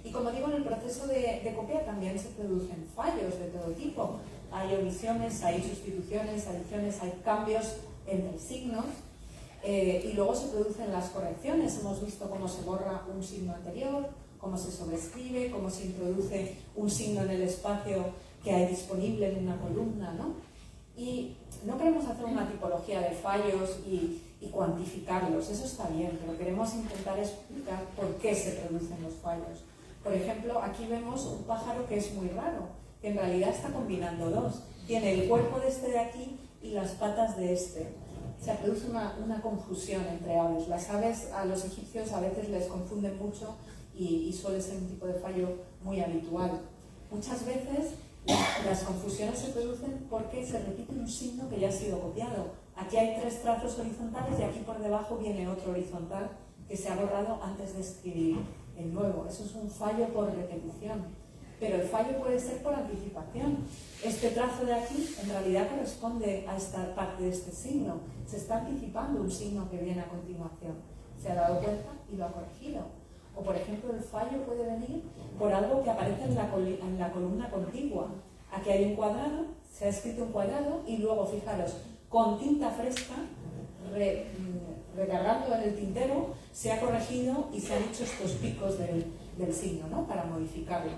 Y como digo, en el proceso de copia también se producen fallos de todo tipo. Hay omisiones, hay sustituciones, adiciones, hay cambios entre signos y luego se producen las correcciones. Hemos visto cómo se borra un signo anterior, cómo se sobrescribe, cómo se introduce un signo en el espacio que hay disponible en una columna, ¿no? Y no queremos hacer una tipología de fallos y cuantificarlos, eso está bien, pero queremos intentar explicar por qué se producen los fallos. Por ejemplo, aquí vemos un pájaro que es muy raro, que en realidad está combinando dos. Tiene el cuerpo de este de aquí y las patas de este. Se produce una confusión entre aves. Las aves a los egipcios a veces les confunden mucho y suele ser un tipo de fallo muy habitual. Muchas veces las confusiones se producen porque se repite un signo que ya ha sido copiado. Aquí hay 3 trazos horizontales y aquí por debajo viene otro horizontal que se ha borrado antes de escribir el nuevo. Eso es un fallo por repetición. Pero el fallo puede ser por anticipación. Este trazo de aquí en realidad corresponde a esta parte de este signo. Se está anticipando un signo que viene a continuación. Se ha dado cuenta y lo ha corregido. O, por ejemplo, el fallo puede venir por algo que aparece en la columna contigua. Aquí hay un cuadrado, se ha escrito un cuadrado y luego, fijaros, con tinta fresca, recargando en el tintero, se ha corregido y se han hecho estos picos del signo, ¿no?, para modificarlo.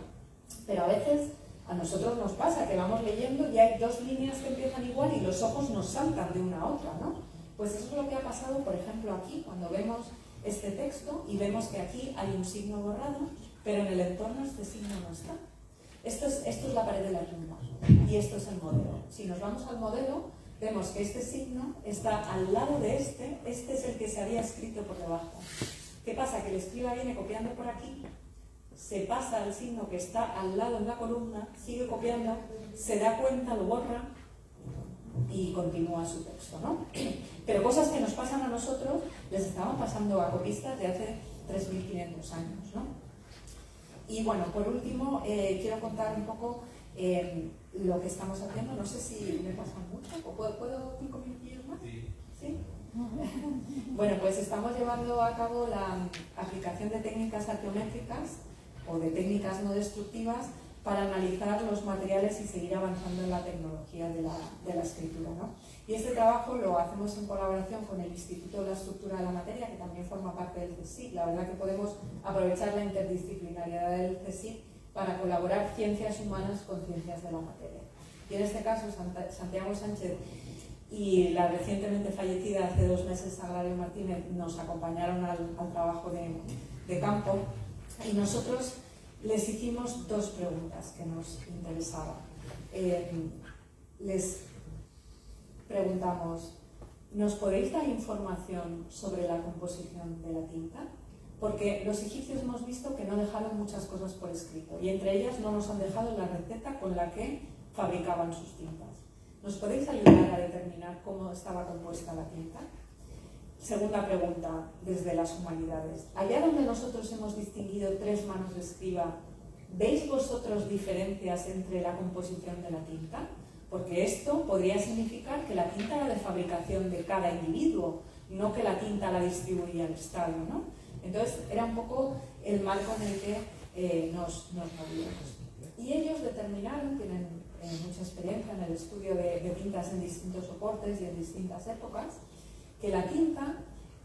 Pero a veces a nosotros nos pasa que vamos leyendo y hay 2 líneas que empiezan igual y los ojos nos saltan de una a otra, ¿no? Pues eso es lo que ha pasado, por ejemplo, aquí, cuando vemos este texto y vemos que aquí hay un signo borrado, pero en el entorno este signo no está. Esto es la pared de la tumba y esto es el modelo. Si nos vamos al modelo, vemos que este signo está al lado de este es el que se había escrito por debajo. ¿Qué pasa? Que el escriba viene copiando por aquí, se pasa al signo que está al lado en la columna, sigue copiando, se da cuenta, lo borra y continúa su texto, ¿no? Pero cosas que nos pasan a nosotros les estaban pasando a copistas de hace 3.500 años, ¿no? Y bueno, por último, quiero contar un poco lo que estamos haciendo. No sé si me pasan mucho, o ¿puedo 5 minutillos más? ¿Sí? Bueno, pues estamos llevando a cabo la aplicación de técnicas arqueométricas o de técnicas no destructivas para analizar los materiales y seguir avanzando en la tecnología de la escritura, ¿no? Y este trabajo lo hacemos en colaboración con el Instituto de la Estructura de la Materia, que también forma parte del CSIC. La verdad que podemos aprovechar la interdisciplinariedad del CSIC para colaborar ciencias humanas con ciencias de la materia. Y en este caso, Santiago Sánchez y la recientemente fallecida hace 2 meses Sagrario Martínez nos acompañaron al trabajo de campo y nosotros les hicimos 2 preguntas que nos interesaban. Les preguntamos, ¿nos podéis dar información sobre la composición de la tinta? Porque los egipcios hemos visto que no dejaron muchas cosas por escrito y entre ellas no nos han dejado la receta con la que fabricaban sus tintas. ¿Nos podéis ayudar a determinar cómo estaba compuesta la tinta? Segunda pregunta, desde las humanidades. Allá donde nosotros hemos distinguido 3 manos de escriba, ¿veis vosotros diferencias entre la composición de la tinta? Porque esto podría significar que la tinta era de fabricación de cada individuo, no que la tinta la distribuía el Estado, ¿no? Entonces era un poco el marco en el que nos movíamos. Y ellos determinaron, tienen mucha experiencia en el estudio de tintas en distintos soportes y en distintas épocas, que la tinta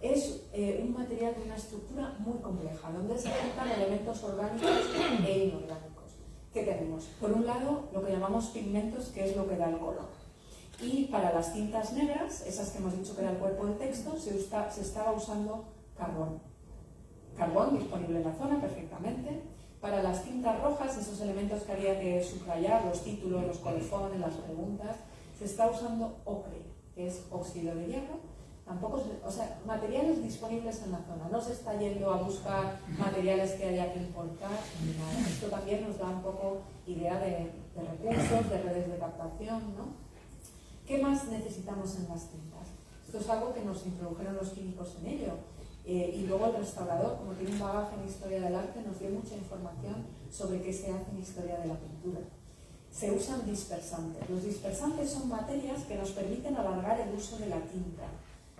es un material de una estructura muy compleja, donde se juntan elementos orgánicos e inorgánicos. ¿Qué tenemos? Por un lado, lo que llamamos pigmentos, que es lo que da el color. Y para las tintas negras, esas que hemos dicho que era el cuerpo del texto, se estaba usando carbón. Carbón disponible en la zona perfectamente. Para las tintas rojas, esos elementos que había que subrayar, los títulos, los colofones, las preguntas, se está usando ocre, que es óxido de hierro. Tampoco, o sea, materiales disponibles en la zona. No se está yendo a buscar materiales que haya que importar ni nada. Esto también nos da un poco idea de recursos, de redes de captación, ¿no? ¿Qué más necesitamos en las tintas? Esto es algo que nos introdujeron los químicos en ello. Y luego el restaurador, como tiene un bagaje en historia del arte, nos dio mucha información sobre qué se hace en historia de la pintura. Se usan dispersantes. Los dispersantes son materias que nos permiten alargar el uso de la tinta.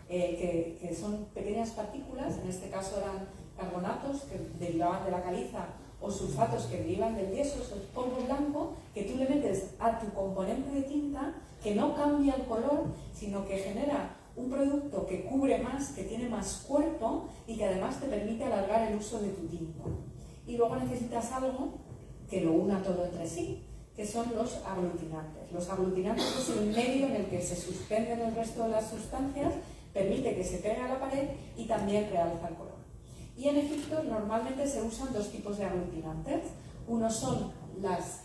Que son pequeñas partículas, en este caso eran carbonatos que derivaban de la caliza o sulfatos que derivan del yeso, es polvo blanco que tú le metes a tu componente de tinta, que no cambia el color, sino que genera un producto que cubre más, que tiene más cuerpo y que además te permite alargar el uso de tu tinta. Y luego necesitas algo que lo una todo entre sí, que son los aglutinantes. Los aglutinantes es el medio en el que se suspenden el resto de las sustancias, permite que se pegue a la pared y también realza el color. Y en Egipto normalmente se usan 2 tipos de aglutinantes. Uno son las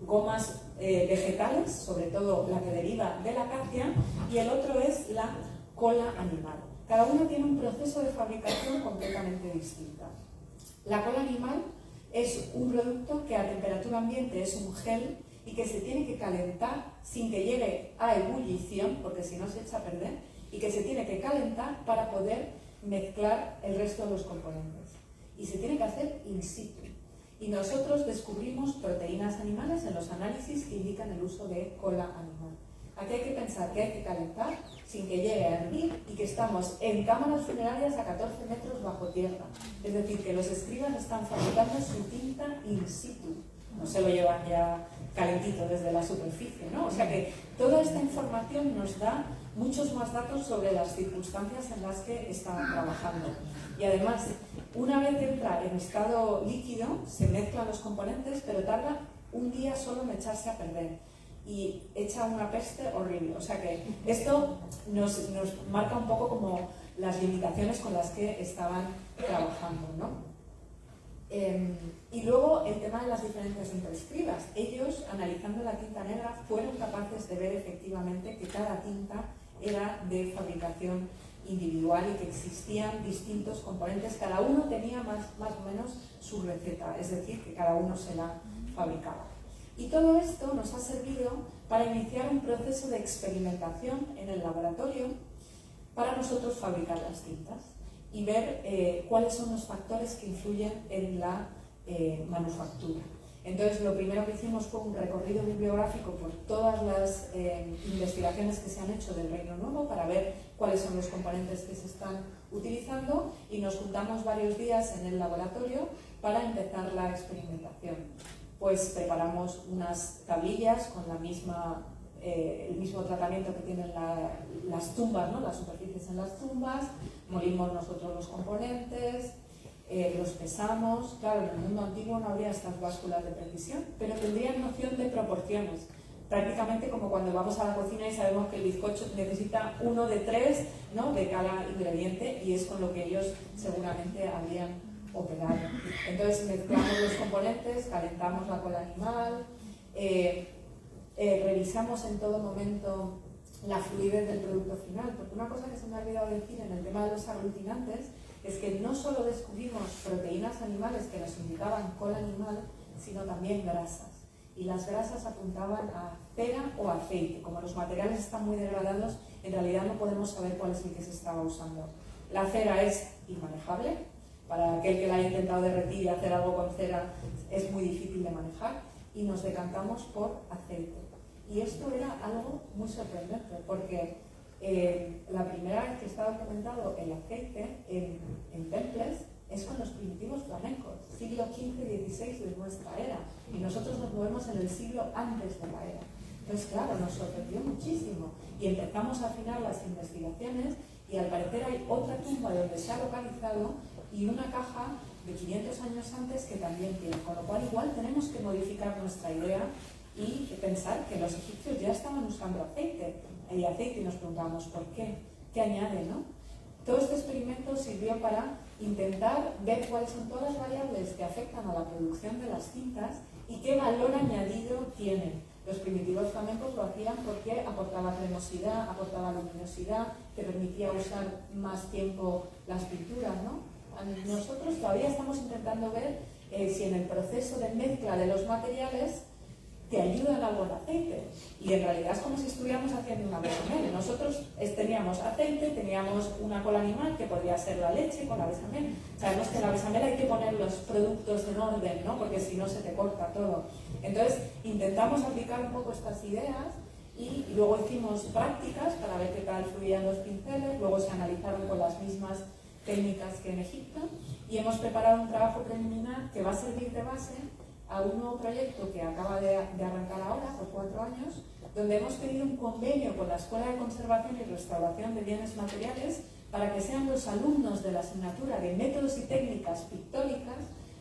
gomas vegetales, sobre todo la que deriva de la acacia, y el otro es la cola animal. Cada uno tiene un proceso de fabricación completamente distinta. La cola animal es un producto que a temperatura ambiente es un gel y que se tiene que calentar sin que llegue a ebullición, porque si no se echa a perder, y que se tiene que calentar para poder mezclar el resto de los componentes. Y se tiene que hacer in situ. Y nosotros descubrimos proteínas animales en los análisis que indican el uso de cola animal. Aquí hay que pensar que hay que calentar sin que llegue a hervir y que estamos en cámaras funerarias a 14 metros bajo tierra. Es decir, que los escribas están fabricando su tinta in situ. No se lo llevan ya calentito desde la superficie, ¿no? O sea que toda esta información nos da muchos más datos sobre las circunstancias en las que están trabajando. Y además, una vez entra en estado líquido, se mezclan los componentes, pero tarda un día solo en echarse a perder. Y echa una peste horrible. O sea que esto nos marca un poco como las limitaciones con las que estaban trabajando, ¿no? Y luego el tema de las diferencias entre escribas. Ellos, analizando la tinta negra, fueron capaces de ver efectivamente que cada tinta era de fabricación individual y que existían distintos componentes. Cada uno tenía más o menos su receta, es decir, que cada uno se la fabricaba. Y todo esto nos ha servido para iniciar un proceso de experimentación en el laboratorio para nosotros fabricar las tintas y ver cuáles son los factores que influyen en la manufactura. Entonces, lo primero que hicimos fue un recorrido bibliográfico por todas las investigaciones que se han hecho del Reino Nuevo para ver cuáles son los componentes que se están utilizando y nos juntamos varios días en el laboratorio para empezar la experimentación. Pues preparamos unas tablillas con el mismo tratamiento que tienen las tumbas, ¿no? Las superficies en las tumbas, molimos nosotros los componentes, los pesamos. Claro, en el mundo antiguo no habría estas básculas de precisión, pero tendrían noción de proporciones. Prácticamente como cuando vamos a la cocina y sabemos que el bizcocho necesita 1 de 3, ¿no? De cada ingrediente, y es con lo que ellos seguramente habrían operado. Entonces mezclamos los componentes, calentamos la cola animal, revisamos en todo momento la fluidez del producto final, porque una cosa que se me ha olvidado decir en el tema de los aglutinantes es que no solo descubrimos proteínas animales que nos indicaban cola animal, sino también grasas. Y las grasas apuntaban a cera o aceite. Como los materiales están muy degradados, en realidad no podemos saber cuál es el que se estaba usando. La cera es inmanejable, para aquel que la haya intentado derretir y hacer algo con cera es muy difícil de manejar, y nos decantamos por aceite. Y esto era algo muy sorprendente, porque la primera vez que está documentado el aceite en temples es con los primitivos flamencos, siglo XV-XVI de nuestra era, y nosotros nos movemos en el siglo antes de la era. Entonces, claro, nos sorprendió muchísimo y empezamos a afinar las investigaciones, y al parecer hay otra tumba donde se ha localizado y una caja de 500 años antes que también tiene, con lo cual igual tenemos que modificar nuestra idea y pensar que los egipcios ya estaban usando aceite y nos preguntábamos por qué, qué añade, ¿no? Todo este experimento sirvió para intentar ver cuáles son todas las variables que afectan a la producción de las cintas y qué valor añadido tienen. Los primitivos flamencos lo hacían porque aportaba cremosidad, aportaba luminosidad, que permitía usar más tiempo las pinturas, ¿no? Nosotros todavía estamos intentando ver si en el proceso de mezcla de los materiales te ayudan algo el aceite. Y en realidad es como si estuviéramos haciendo una bechamel. Nosotros teníamos aceite, teníamos una cola animal, que podría ser la leche con la bechamel. Sabemos que en la bechamel hay que poner los productos en orden, ¿no? Porque si no se te corta todo. Entonces intentamos aplicar un poco estas ideas y luego hicimos prácticas para ver qué tal fluían los pinceles, luego se analizaron con las mismas técnicas que en Egipto, y hemos preparado un trabajo preliminar que va a servir de base a un nuevo proyecto que acaba de arrancar ahora, por 4 años, donde hemos pedido un convenio con la Escuela de Conservación y Restauración de Bienes Materiales para que sean los alumnos de la asignatura de Métodos y Técnicas Pictóricas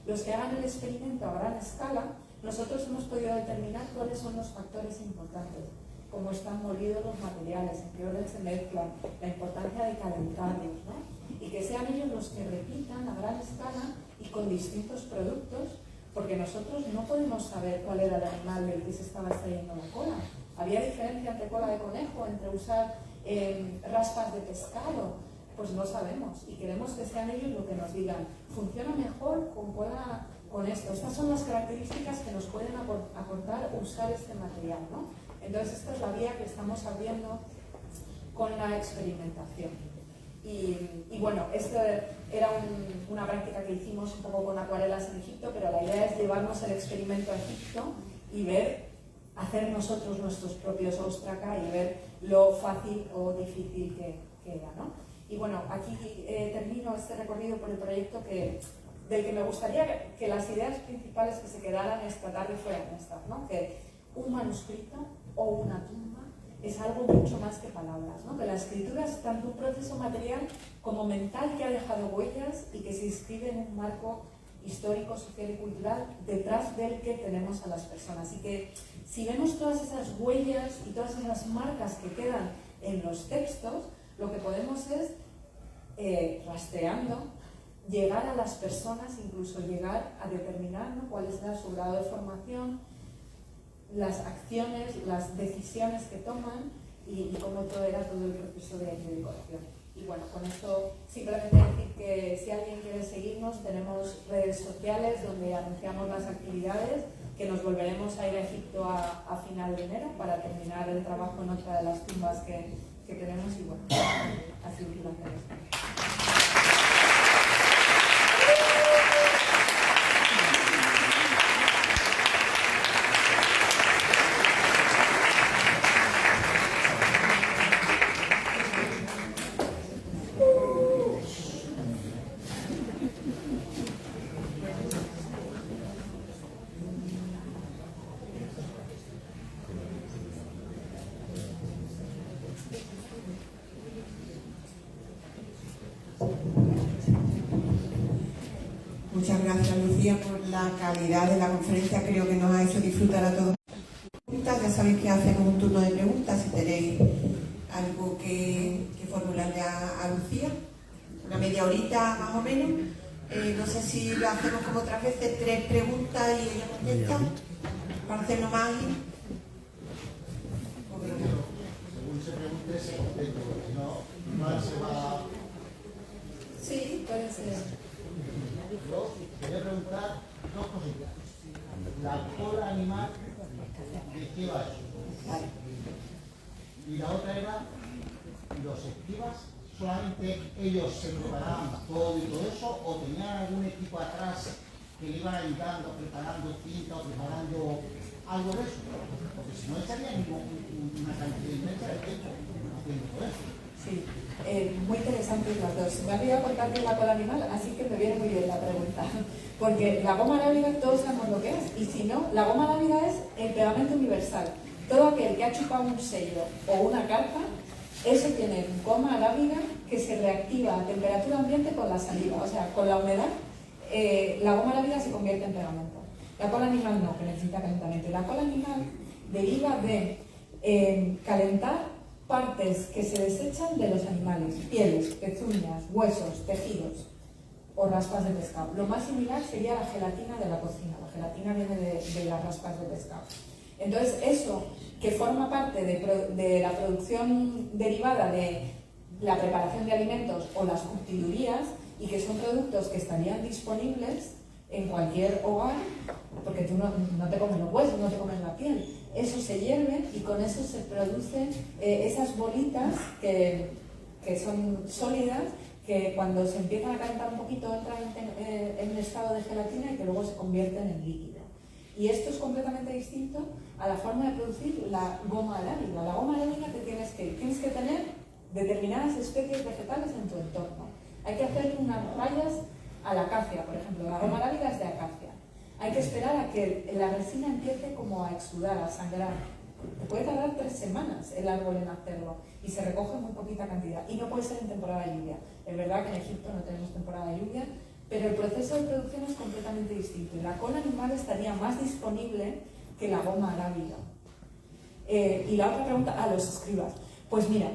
los que hagan el experimento a gran escala. Nosotros hemos podido determinar cuáles son los factores importantes, cómo están molidos los materiales, en qué orden se mezclan, la importancia de calentarlos, ¿no? Y que sean ellos los que repitan a gran escala y con distintos productos, porque nosotros no podemos saber cuál era el animal del que se estaba extrayendo la cola. ¿Había diferencia entre cola de conejo, entre usar raspas de pescado? Pues no sabemos, y queremos que sean ellos los que nos digan, funciona mejor con cola con esto. Estas son las características que nos pueden aportar usar este material, ¿no? Entonces esta es la vía que estamos abriendo con la experimentación. Y bueno, esto era una práctica que hicimos un poco con acuarelas en Egipto, pero la idea es llevarnos el experimento a Egipto y hacer nosotros nuestros propios ostraca y ver lo fácil o difícil que era, ¿no? Y bueno, aquí termino este recorrido por el proyecto del que me gustaría que las ideas principales que se quedaran esta tarde fueran estas, ¿no? Que un manuscrito o una tumba es algo mucho más que palabras, ¿no? Que la escritura es tanto un proceso material como mental que ha dejado huellas y que se inscribe en un marco histórico, social y cultural detrás del que tenemos a las personas. Y que si vemos todas esas huellas y todas esas marcas que quedan en los textos, lo que podemos es, rastreando, llegar a las personas, incluso llegar a determinar, ¿no?, cuál es su grado de formación, las acciones, las decisiones que toman y cómo era todo el proceso de decoración. Y bueno, con esto simplemente decir que si alguien quiere seguirnos, tenemos redes sociales donde anunciamos las actividades, que nos volveremos a ir a Egipto a final de enero para terminar el trabajo en otra de las tumbas que tenemos, y bueno, ha sido un placer. Muchas gracias, Lucía, por la calidad de la conferencia. Creo que nos ha hecho disfrutar a todos. Ya sabéis que hacemos un turno de preguntas. Si tenéis algo que formularle a Lucía, una media horita más o menos. No sé si lo hacemos como otras veces, 3 preguntas y ella contesta, para hacerlo más ágil. Según se pregunte, se contesta, porque no se va. Sí, puede ser. Yo quería preguntar 2 cositas. La cola animal, ¿de qué va eso? Y la otra era, los escribas solamente ellos se preparaban todo y todo eso, o tenían algún equipo atrás que le iban ayudando, preparando tinta o preparando algo de eso? Porque si no estaría una cantidad inmensa de tiempo haciendo todo eso. Sí, muy interesantes las dos. Me ha olvidado contarte la cola animal, así que me viene muy bien la pregunta. Porque la goma arábiga todos sabemos lo que es, y si no, la goma arábiga es el pegamento universal. Todo aquel que ha chupado un sello o una carta, eso tiene goma arábiga que se reactiva a temperatura ambiente con la saliva, o sea, con la humedad, la goma arábiga se convierte en pegamento. La cola animal no, que necesita calentamiento. La cola animal deriva de calentar partes que se desechan de los animales, pieles, pezuñas, huesos, tejidos o raspas de pescado. Lo más similar sería la gelatina de la cocina. La gelatina viene de las raspas de pescado. Entonces, eso que forma parte de la producción derivada de la preparación de alimentos o las curtidurías, y que son productos que estarían disponibles en cualquier hogar, porque tú no te comes los huesos, no te comes la piel. Eso se hierve y con eso se producen esas bolitas que son sólidas, que cuando se empiezan a calentar un poquito entran en un estado de gelatina y que luego se convierten en líquido. Y esto es completamente distinto a la forma de producir la goma arábiga. La goma arábiga tienes que tener determinadas especies vegetales en tu entorno. Hay que hacer unas rayas a la acacia, por ejemplo. La goma arábiga es de acacia. Hay que esperar a que la resina empiece como a exudar, a sangrar. Te puede tardar 3 semanas el árbol en hacerlo y se recoge muy poquita cantidad. Y no puede ser en temporada de lluvia. Es verdad que en Egipto no tenemos temporada de lluvia, pero el proceso de producción es completamente distinto. Y la cola animal estaría más disponible que la goma arábiga. Y la otra pregunta, a los escribas. Pues mira,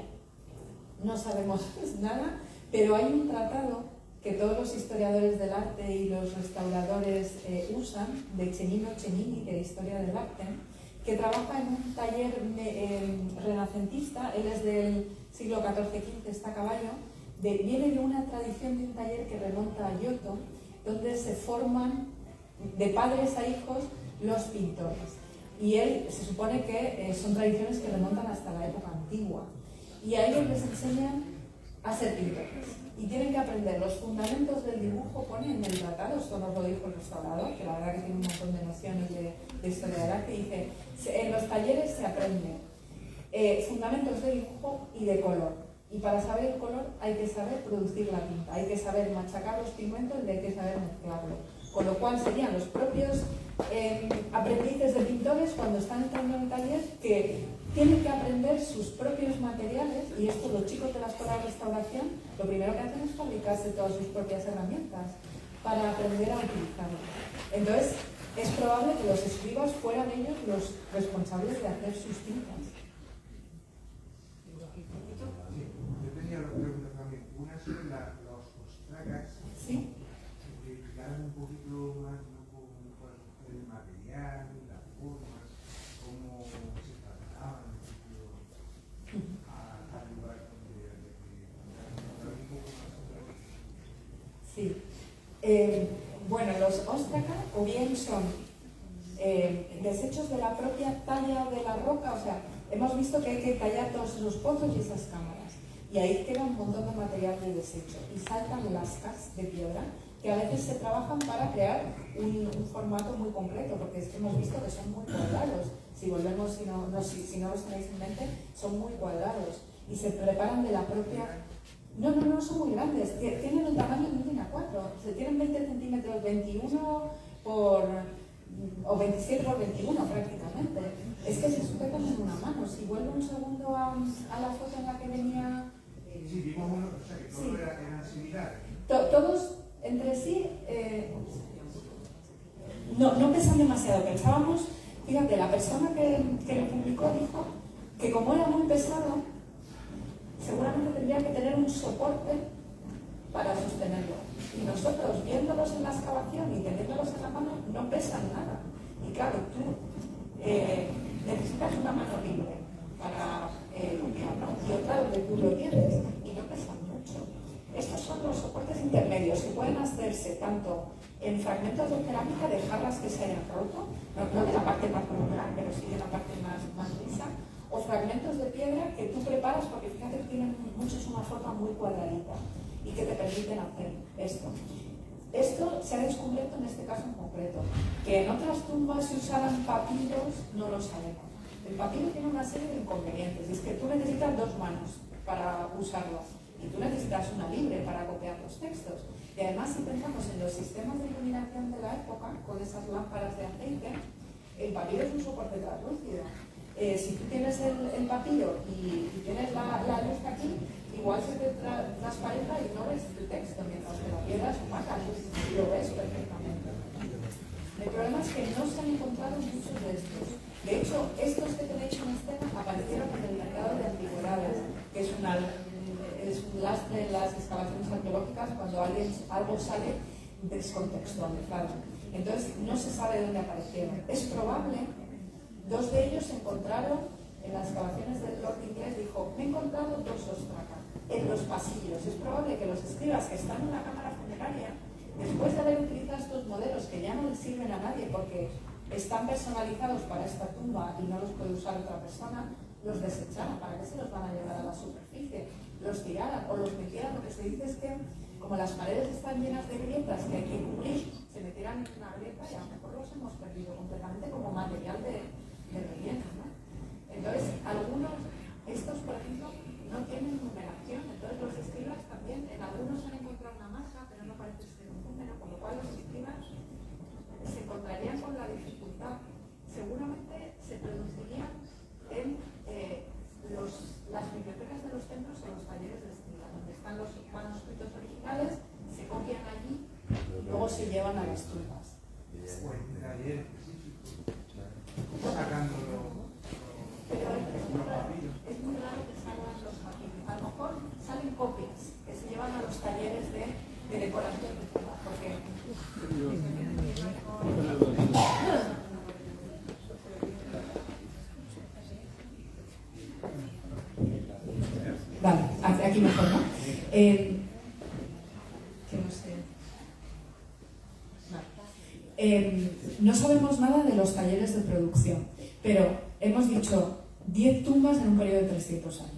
no sabemos nada, pero hay un tratado que todos los historiadores del arte y los restauradores usan, de Cennino Cennini, de Historia del Arte, que trabaja en un taller renacentista. Él es del siglo XIV-XV, está a caballo, viene de una tradición de un taller que remonta a Giotto, donde se forman de padres a hijos los pintores. Y él se supone que son tradiciones que remontan hasta la época antigua. Y a ellos les enseñan a ser pintores. Y tienen que aprender los fundamentos del dibujo, pone en el tratado, esto nos lo dijo el restaurador, que la verdad que tiene un montón de nociones de historia del arte, y dice, en los talleres se aprende fundamentos de dibujo y de color. Y para saber el color hay que saber producir la tinta, hay que saber machacar los pigmentos y hay que saber mezclarlo. Con lo cual serían los propios aprendices de pintores cuando están entrando en el taller que tienen que aprender sus propios materiales, y esto los chicos de la escuela de restauración lo primero que hacen es fabricarse todas sus propias herramientas para aprender a utilizarlas. Entonces es probable que los escribas fueran ellos los responsables de hacer sus tintas. Yo tenía dos preguntas también. Una sobre los ostragas. ¿Sí? Que explicaran un poquito más el material, las formas, cómo se trataban al lugar donde un poco más. Sí. Bueno, los óstraca o bien son desechos de la propia talla de la roca, o sea, hemos visto que hay que tallar todos esos pozos y esas cámaras, y ahí queda un montón de material de desecho, y saltan lascas de piedra que a veces se trabajan para crear un formato muy concreto, porque es que hemos visto que son muy cuadrados. Si volvemos, si no los tenéis en mente, son muy cuadrados, y se preparan de la propia... No, son muy grandes, tienen el tamaño de un DIN A4, tienen 20 centímetros, 21 o 27 por 21 prácticamente. Es que se sujetan en una mano. Si vuelvo un segundo a la foto en la que venía... Sí, vimos uno, o sea, que todos Sí. eran similares. Todos entre sí no pesan demasiado. Pensábamos, fíjate, la persona que lo publicó dijo que como era muy pesado, seguramente tendría que tener un soporte para sostenerlo. Y nosotros, viéndolos en la excavación y teniéndolos en la mano, no pesan nada. Y claro, tú necesitas una mano libre para limpiarlo, y otra donde tú lo tienes, y no pesan mucho. Estos son los soportes intermedios que pueden hacerse tanto en fragmentos de cerámica de jarras que se hayan roto, no de la parte más popular, pero sí de la parte más lisa, O fragmentos de piedra que tú preparas, porque fíjate que tienen muchos una forma muy cuadradita y que te permiten hacer esto. Esto se ha descubierto en este caso en concreto. Que en otras tumbas se usaran papiros, no lo sabemos. El papiro tiene una serie de inconvenientes. Es que tú necesitas 2 manos para usarlo y tú necesitas una libre para copiar los textos. Y además, si pensamos en los sistemas de iluminación de la época, con esas lámparas de aceite, el papiro es un soporte translúcido. Si tú tienes el papiro y tienes la luz aquí, igual se te transparenta y no ves el texto, mientras que la piedra es opaca y lo ves perfectamente. El problema es que no se han encontrado muchos de estos. De hecho, estos que tenéis en escena aparecieron en el mercado de antigüedades, que es un lastre en las excavaciones arqueológicas cuando algo sale descontextualizado. Entonces, no se sabe dónde aparecieron. Es probable, 2 de ellos se encontraron en las excavaciones del Lord Inglés, dijo, me he encontrado 2 ostracas en los pasillos. Es probable que los escribas que están en la cámara funeraria, después de haber utilizado estos modelos que ya no les sirven a nadie porque están personalizados para esta tumba y no los puede usar otra persona, los desecharan. ¿Para qué se los van a llevar a la superficie? Los tiraran o los metieran. Lo que se dice es que, como las paredes están llenas de grietas que hay que cubrir, se metieran en una grieta y a lo mejor los hemos perdido completamente como material de relleno, ¿no? Entonces, estos por ejemplo, no tienen numeración. Entonces, los escribas también, en algunos han encontrado una marca, pero no parece ser un número, con lo cual los escribas se encontrarían con la dificultad. Seguramente se producirían en las bibliotecas de los templos o los talleres de escriba, donde están los manuscritos originales, se copian allí y luego se llevan a las tumbas. Pero es muy raro que salgan los papiros. A lo mejor salen copias que se llevan a los talleres de decoración de tumba, porque vale, aquí mejor, ¿no? Que no sé. No sabemos nada de los talleres de producción, pero hemos dicho 10 tumbas en un periodo de 300 años.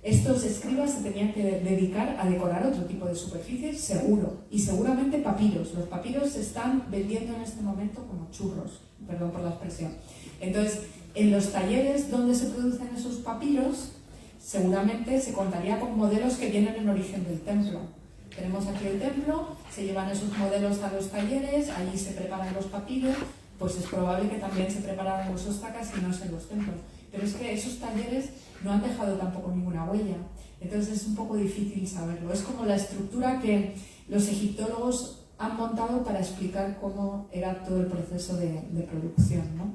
Estos escribas se tenían que dedicar a decorar otro tipo de superficies, seguro, y seguramente papiros. Los papiros se están vendiendo en este momento como churros, perdón por la expresión. Entonces, en los talleres donde se producen esos papiros, seguramente se contaría con modelos que vienen en origen del templo. Tenemos aquí el templo, se llevan esos modelos a los talleres, allí se preparan los papiros, pues es probable que también se prepararan los ostacas y no en los templos. Pero es que esos talleres no han dejado tampoco ninguna huella, entonces es un poco difícil saberlo. Es como la estructura que los egiptólogos han montado para explicar cómo era todo el proceso de producción, ¿no?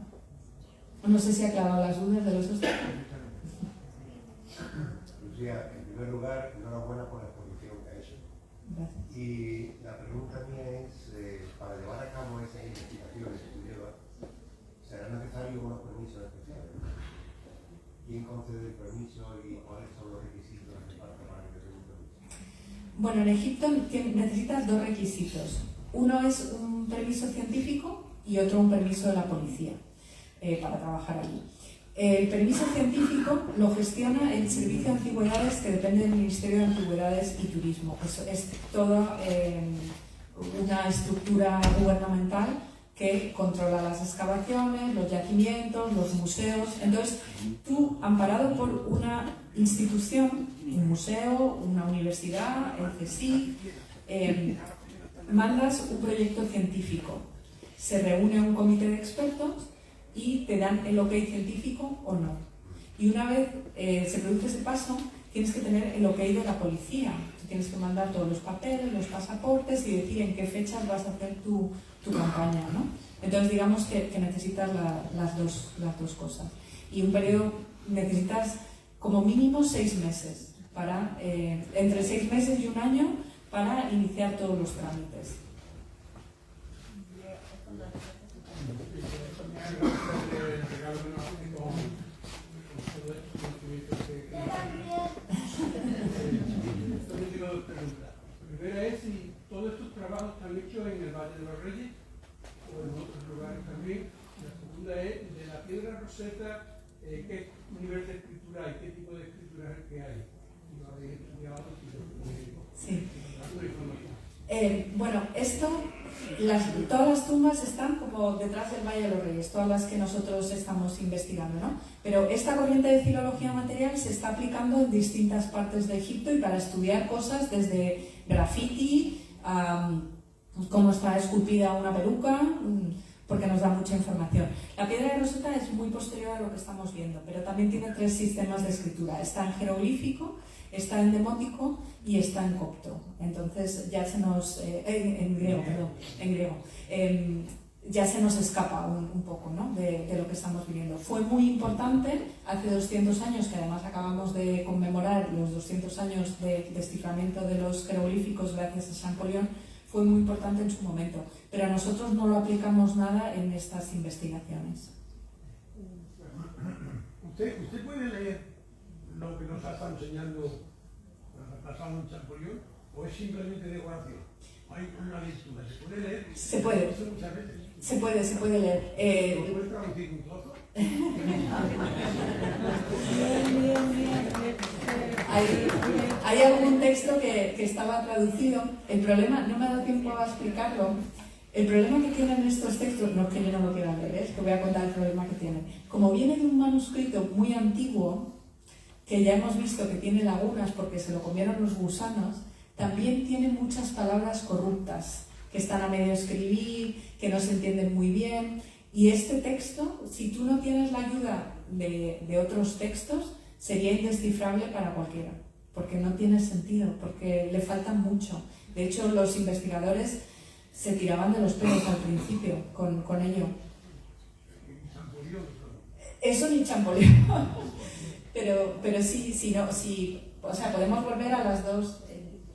No sé si ha aclarado las dudas de los ostacas. Lucía, en primer lugar, enhorabuena por la exposición que ha hecho. Gracias. Y la pregunta mía es, para llevar a cabo esas investigaciones que tú llevas, ¿será necesario unos permisos especiales? ¿Quién concede el permiso y cuáles son los requisitos que falta para que te dé un permiso? Bueno, en Egipto necesitas 2 requisitos. Uno es un permiso científico y otro un permiso de la policía para trabajar allí. El permiso científico lo gestiona el Servicio de Antigüedades, que depende del Ministerio de Antigüedades y Turismo. Es toda una estructura gubernamental que controla las excavaciones, los yacimientos, los museos. Entonces, tú, amparado por una institución, un museo, una universidad, el CSIC, mandas un proyecto científico. Se reúne un comité de expertos y te dan el ok científico o no. Y una vez se produce ese paso, tienes que tener el ok de la policía. Tienes que mandar todos los papeles, los pasaportes y decir en qué fechas vas a hacer tu campaña, ¿no? Entonces digamos que necesitas las dos cosas. Y un periodo, necesitas como mínimo 6 meses, entre 6 meses y 1 año para iniciar todos los trámites. La primera es si todos estos trabajos están hechos en el Valle de los Reyes o en otros lugares también. La segunda es de la piedra roseta, qué nivel de escritura hay, qué tipo de escritura es el que hay. Si lo habéis estudiado, si lo Sí. alguna información. Bueno, todas las tumbas están como detrás del Valle de los Reyes, todas las que nosotros estamos investigando, ¿no? Pero esta corriente de filología material se está aplicando en distintas partes de Egipto y para estudiar cosas desde graffiti, cómo está esculpida una peluca, porque nos da mucha información. La piedra de Rosetta es muy posterior a lo que estamos viendo, pero también tiene 3 sistemas de escritura. Está en jeroglífico, está en demótico y está en copto. Entonces ya se nos... en griego, perdón, en griego. Ya se nos escapa un poco, ¿no?, de lo que estamos viviendo. Fue muy importante hace 200 años, que además acabamos de conmemorar los 200 años de desciframiento de los jeroglíficos gracias a Champollion, fue muy importante en su momento, pero a nosotros no lo aplicamos nada en estas investigaciones. ¿Usted puede leer lo que nos ha estado enseñando, nos ha pasado en Champollion, o es simplemente decoración? Hay una lectura, ¿se puede leer? Se puede. Eso muchas veces. Se puede leer. ¿Lo puedes traducir un trozo? Hay algún texto que estaba traducido. El problema, no me ha dado tiempo a explicarlo. El problema que tienen estos textos, no es que yo no lo quiera leer, es que voy a contar el problema que tienen. Como viene de un manuscrito muy antiguo, que ya hemos visto que tiene lagunas porque se lo comieron los gusanos, también tiene muchas palabras corruptas, que están a medio escribir, que no se entienden muy bien. Y este texto, si tú no tienes la ayuda de otros textos, sería indescifrable para cualquiera, porque no tiene sentido, porque le falta mucho. De hecho, los investigadores se tiraban de los pelos al principio con ello. Eso ni Champollion. pero sí, no, sí, o sea, podemos volver a las dos,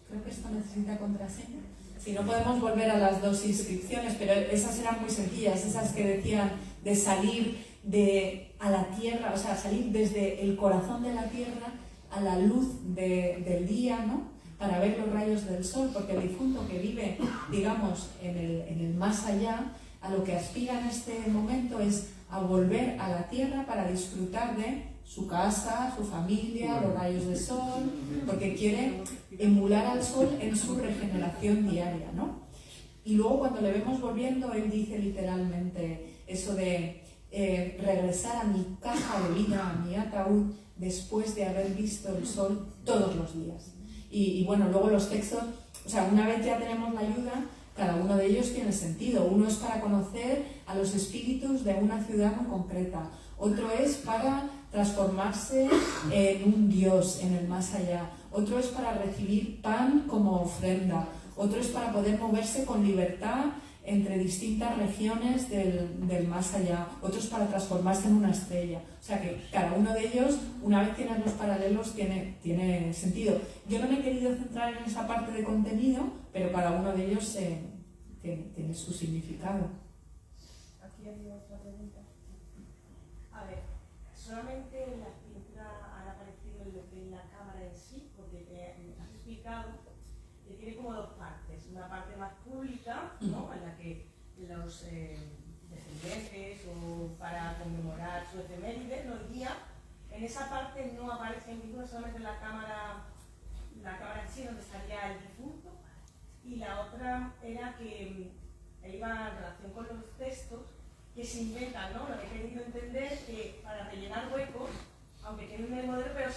creo que esto necesita contraseña. Si no, podemos volver a las 2 inscripciones, pero esas eran muy sencillas, esas que decían de salir a la tierra, o sea, salir desde el corazón de la tierra a la luz del día, ¿no?, para ver los rayos del sol, porque el difunto que vive, digamos, en el más allá, a lo que aspira en este momento es a volver a la tierra para disfrutar de su casa, su familia, los rayos del sol, porque quiere emular al sol en su regeneración diaria, ¿no? Y luego cuando le vemos volviendo, él dice literalmente eso de regresar a mi caja de vida, a mi ataúd, después de haber visto el sol todos los días. Y bueno, luego los textos, o sea, una vez ya tenemos la ayuda, cada uno de ellos tiene sentido. Uno es para conocer a los espíritus de una ciudad muy concreta, otro es para transformarse en un dios en el más allá, otro es para recibir pan como ofrenda, otro es para poder moverse con libertad entre distintas regiones del más allá, otro es para transformarse en una estrella. O sea que cada uno de ellos, una vez tienes los paralelos, tiene sentido. Yo no me he querido centrar en esa parte de contenido, pero cada uno de ellos tiene su significado. Aquí hay otra pregunta. A ver, solamente en las pinturas han aparecido en la cámara en sí, porque te has explicado que tiene como 2 partes. Una parte más pública, ¿no?, en la que los descendientes o para conmemorar su efeméride los días, en esa parte no aparece ninguna, solamente en la cámara en sí donde estaría el difunto, y la otra era que iba en relación con los textos que se inventan, ¿no? Lo que he querido entender que para rellenar huecos, aunque tiene un modelo, pero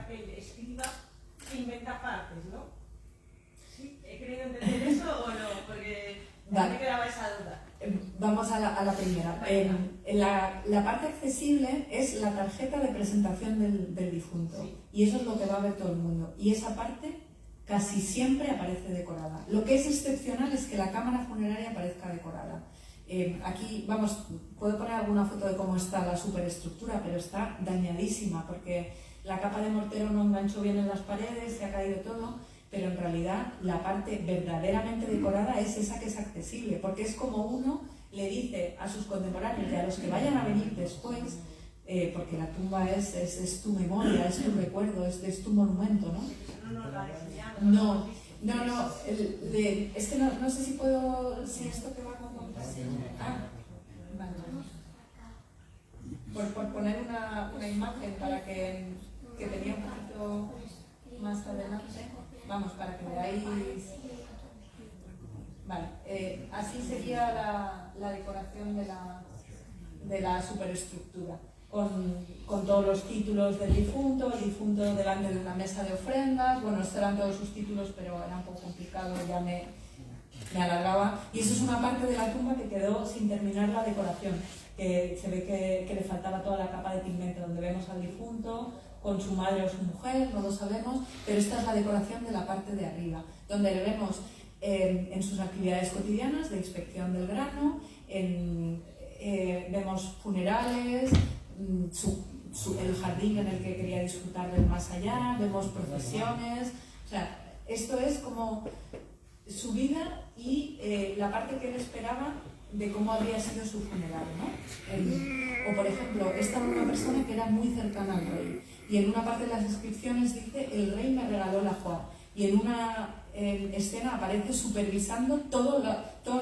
el escriba se inventa partes, ¿no? ¿Sí? ¿He querido entender eso o no? Porque vale, me quedaba esa duda. Vamos a la primera. La parte accesible es la tarjeta de presentación del difunto, Sí. y eso es lo que va a ver todo el mundo. Y esa parte casi siempre aparece decorada. Lo que es excepcional es que la cámara funeraria aparezca decorada. Aquí, puedo poner alguna foto de cómo está la superestructura, pero está dañadísima porque la capa de mortero no enganchó bien en las paredes, se ha caído todo, pero en realidad la parte verdaderamente decorada es esa que es accesible, porque es como uno le dice a sus contemporáneos y a los que vayan a venir después, porque la tumba es tu memoria, es tu recuerdo, es tu monumento, ¿no? No, es que no sé si esto que va con contraseña. Vale. por poner una imagen para que tenía un poquito más adelante, vamos, para que veáis. Vale, así sería la decoración de la superestructura, con todos los títulos del difunto, el difunto delante de una mesa de ofrendas. Bueno, estos eran todos sus títulos, pero era un poco complicado, ya me alargaba. Y eso es una parte de la tumba que quedó sin terminar la decoración, que se ve que le faltaba toda la capa de pigmento, donde vemos al difunto con su madre o su mujer, no lo sabemos, pero esta es la decoración de la parte de arriba, donde le vemos en sus actividades cotidianas de inspección del grano, vemos funerales, el jardín en el que quería disfrutar del más allá, vemos procesiones. O sea, esto es como su vida y la parte que él esperaba de cómo habría sido su funeral, ¿no? O por ejemplo, esta era una persona que era muy cercana al rey, y en una parte de las descripciones dice: el rey me regaló la ajuar, y en una escena aparece supervisando todo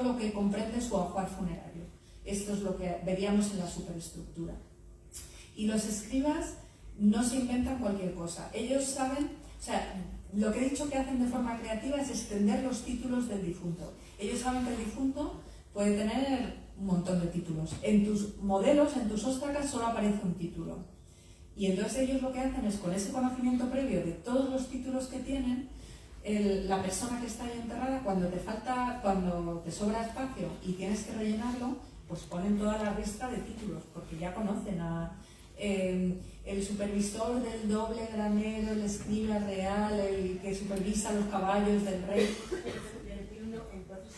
lo que comprende su ajuar funerario. Esto es lo que veríamos en la superestructura. Y los escribas no se inventan cualquier cosa. Ellos saben, o sea, lo que he dicho que hacen de forma creativa es extender los títulos del difunto. Ellos saben que el difunto puede tener un montón de títulos. En tus modelos, en tus óstracas, solo aparece un título. Y entonces ellos lo que hacen es, con ese conocimiento previo de todos los títulos que tienen, la persona que está ahí enterrada, cuando te sobra espacio y tienes que rellenarlo, pues ponen toda la lista de títulos, porque ya conocen el supervisor del doble granero, el escriba real, el que supervisa los caballos del rey. Entonces,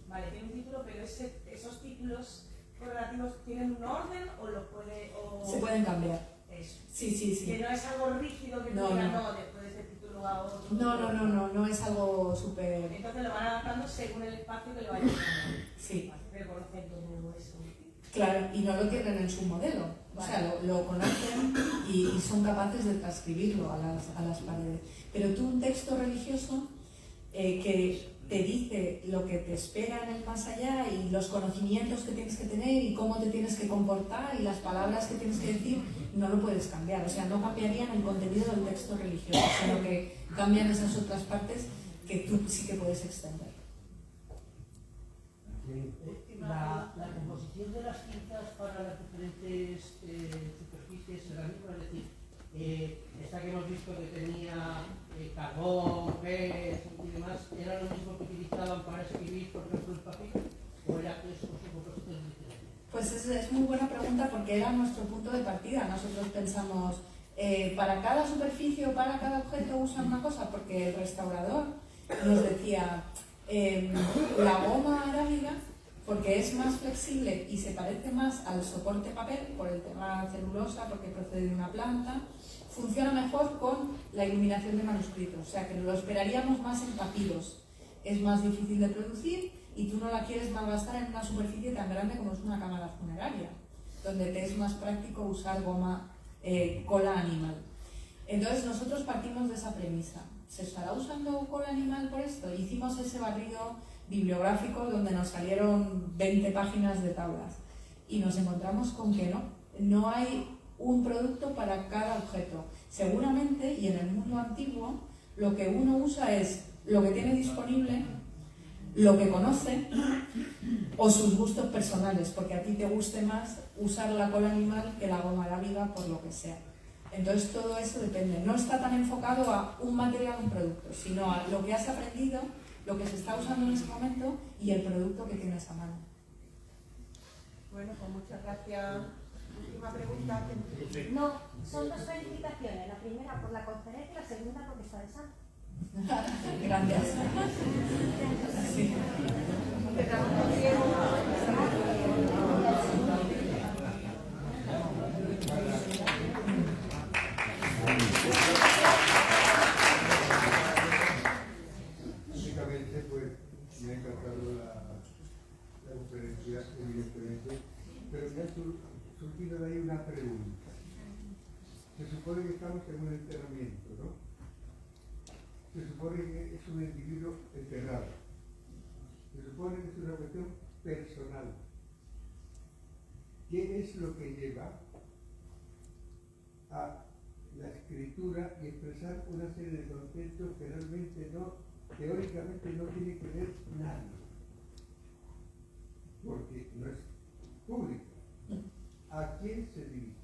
vale, tiene un título, pero esos títulos correlativos tienen un orden o lo puede... Se pueden cambiar. Eso. Sí. Que no es algo rígido que no, diga, no, después de ese título a otro. No es algo súper... Entonces lo van adaptando según el espacio que lo vayan usando. Sí. Pero conocen todo eso. Claro, y no lo tienen en su modelo. O sea, lo conocen y son capaces de transcribirlo a las paredes. Pero tú, un texto religioso que te dice lo que te espera en el más allá y los conocimientos que tienes que tener y cómo te tienes que comportar y las palabras que tienes que decir, no lo puedes cambiar. O sea, no cambiarían el contenido del texto religioso, sino que cambian esas otras partes que tú sí que puedes extender. La composición de las tintas para las diferentes superficies es la misma, es decir, esta que hemos visto que tenía carbón, pez y demás, ¿era lo mismo que utilizaban para escribir, por ejemplo, el papel? ¿O era eso con propósitos diferentes? Pues es muy buena pregunta, porque era nuestro punto de partida. Nosotros pensamos, para cada superficie o para cada objeto usan una cosa, porque el restaurador nos decía, la goma arábiga, porque es más flexible y se parece más al soporte papel por el tema celulosa, porque procede de una planta, funciona mejor con la iluminación de manuscritos, o sea que lo esperaríamos más en papiros. Es más difícil de producir y tú no la quieres malgastar en una superficie tan grande como es una cámara funeraria, donde te es más práctico usar goma cola animal. Entonces nosotros partimos de esa premisa. ¿Se estará usando cola animal por esto? Hicimos ese barrido bibliográfico donde nos salieron 20 páginas de tablas y nos encontramos con que no hay un producto para cada objeto. Seguramente, y en el mundo antiguo, lo que uno usa es lo que tiene disponible, lo que conoce o sus gustos personales, porque a ti te guste más usar la cola animal que la goma arábiga, por lo que sea. Entonces todo eso depende, no está tan enfocado a un material o un producto, sino a lo que has aprendido, lo que se está usando en ese momento y el producto que tienes a mano. Bueno, pues muchas gracias. Última pregunta. No, son dos felicitaciones, la primera por la conferencia y la segunda porque está de santo. Gracias. Sí. Básicamente, pues, me ha encantado la conferencia, evidentemente, pero me ha surgido de ahí una pregunta. Se supone que estamos en un enterramiento, ¿no? Se supone que es un individuo enterrado. Se supone que es una cuestión personal. ¿Qué es lo que lleva a la escritura y expresar una serie de conceptos que realmente no, teóricamente no tiene que ver nadie, porque no es público. ¿A quién se dirige?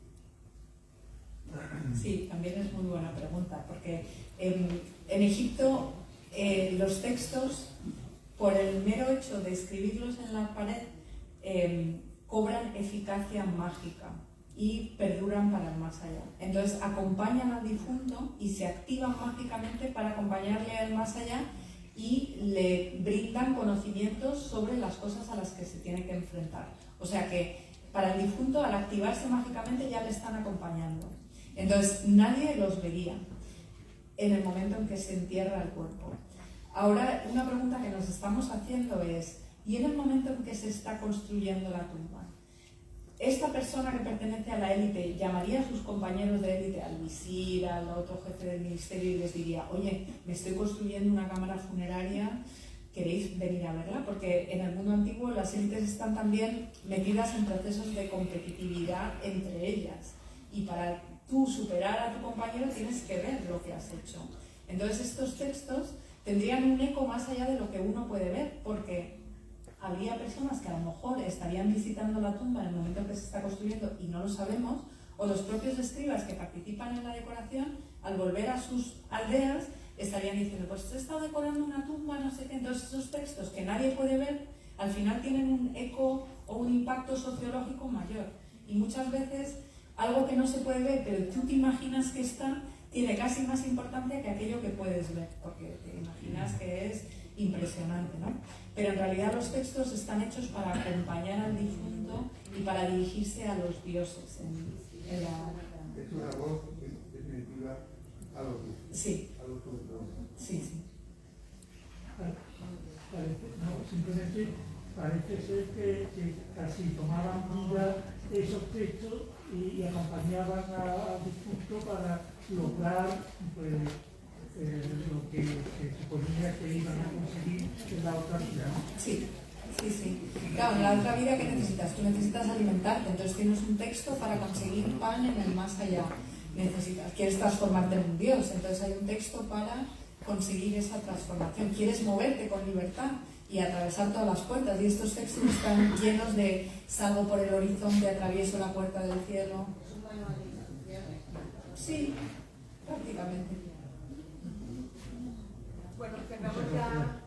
Sí, también es muy buena pregunta, porque en Egipto los textos, por el mero hecho de escribirlos en la pared, cobran eficacia mágica y perduran para el más allá. Entonces acompañan al difunto y se activan mágicamente para acompañarle al más allá y le brindan conocimientos sobre las cosas a las que se tiene que enfrentar. O sea que para el difunto, al activarse mágicamente, ya le están acompañando. Entonces nadie los vería en el momento en que se entierra el cuerpo. Ahora, una pregunta que nos estamos haciendo es, ¿y en el momento en que se está construyendo la tumba? Esta persona que pertenece a la élite llamaría a sus compañeros de élite, al visir, al otro jefe del ministerio, y les diría, oye, me estoy construyendo una cámara funeraria, ¿queréis venir a verla? Porque en el mundo antiguo las élites están también metidas en procesos de competitividad entre ellas. Y para tú superar a tu compañero tienes que ver lo que has hecho. Entonces estos textos tendrían un eco más allá de lo que uno puede ver, porque habría personas que a lo mejor estarían visitando la tumba en el momento en que se está construyendo y no lo sabemos, o los propios escribas que participan en la decoración, al volver a sus aldeas, estarían diciendo, pues he estado decorando una tumba, no sé qué. Entonces esos textos que nadie puede ver, al final tienen un eco o un impacto sociológico mayor. Y muchas veces algo que no se puede ver, pero tú te imaginas que está, tiene casi más importancia que aquello que puedes ver, porque te imaginas que es impresionante, ¿no? Pero en realidad los textos están hechos para acompañar al difunto y para dirigirse a los dioses en la... Es una voz definitiva a los dioses. Sí. A los dioses. Sí, sí. Simplemente parece ser que casi tomaban vida esos textos y acompañaban al difunto para lograr pues, lo que se suponía que iban a conseguir en la otra vida, ¿no? Sí, sí, sí. Claro, en la otra vida, ¿qué necesitas? Tú necesitas alimentarte, entonces tienes un texto para conseguir pan en el más allá. Quieres transformarte en un dios, entonces hay un texto para conseguir esa transformación. Quieres moverte con libertad y atravesar todas las puertas, y estos textos están llenos de salgo por el horizonte, atravieso la puerta del cielo. Sí, prácticamente. Bueno, cerramos ya.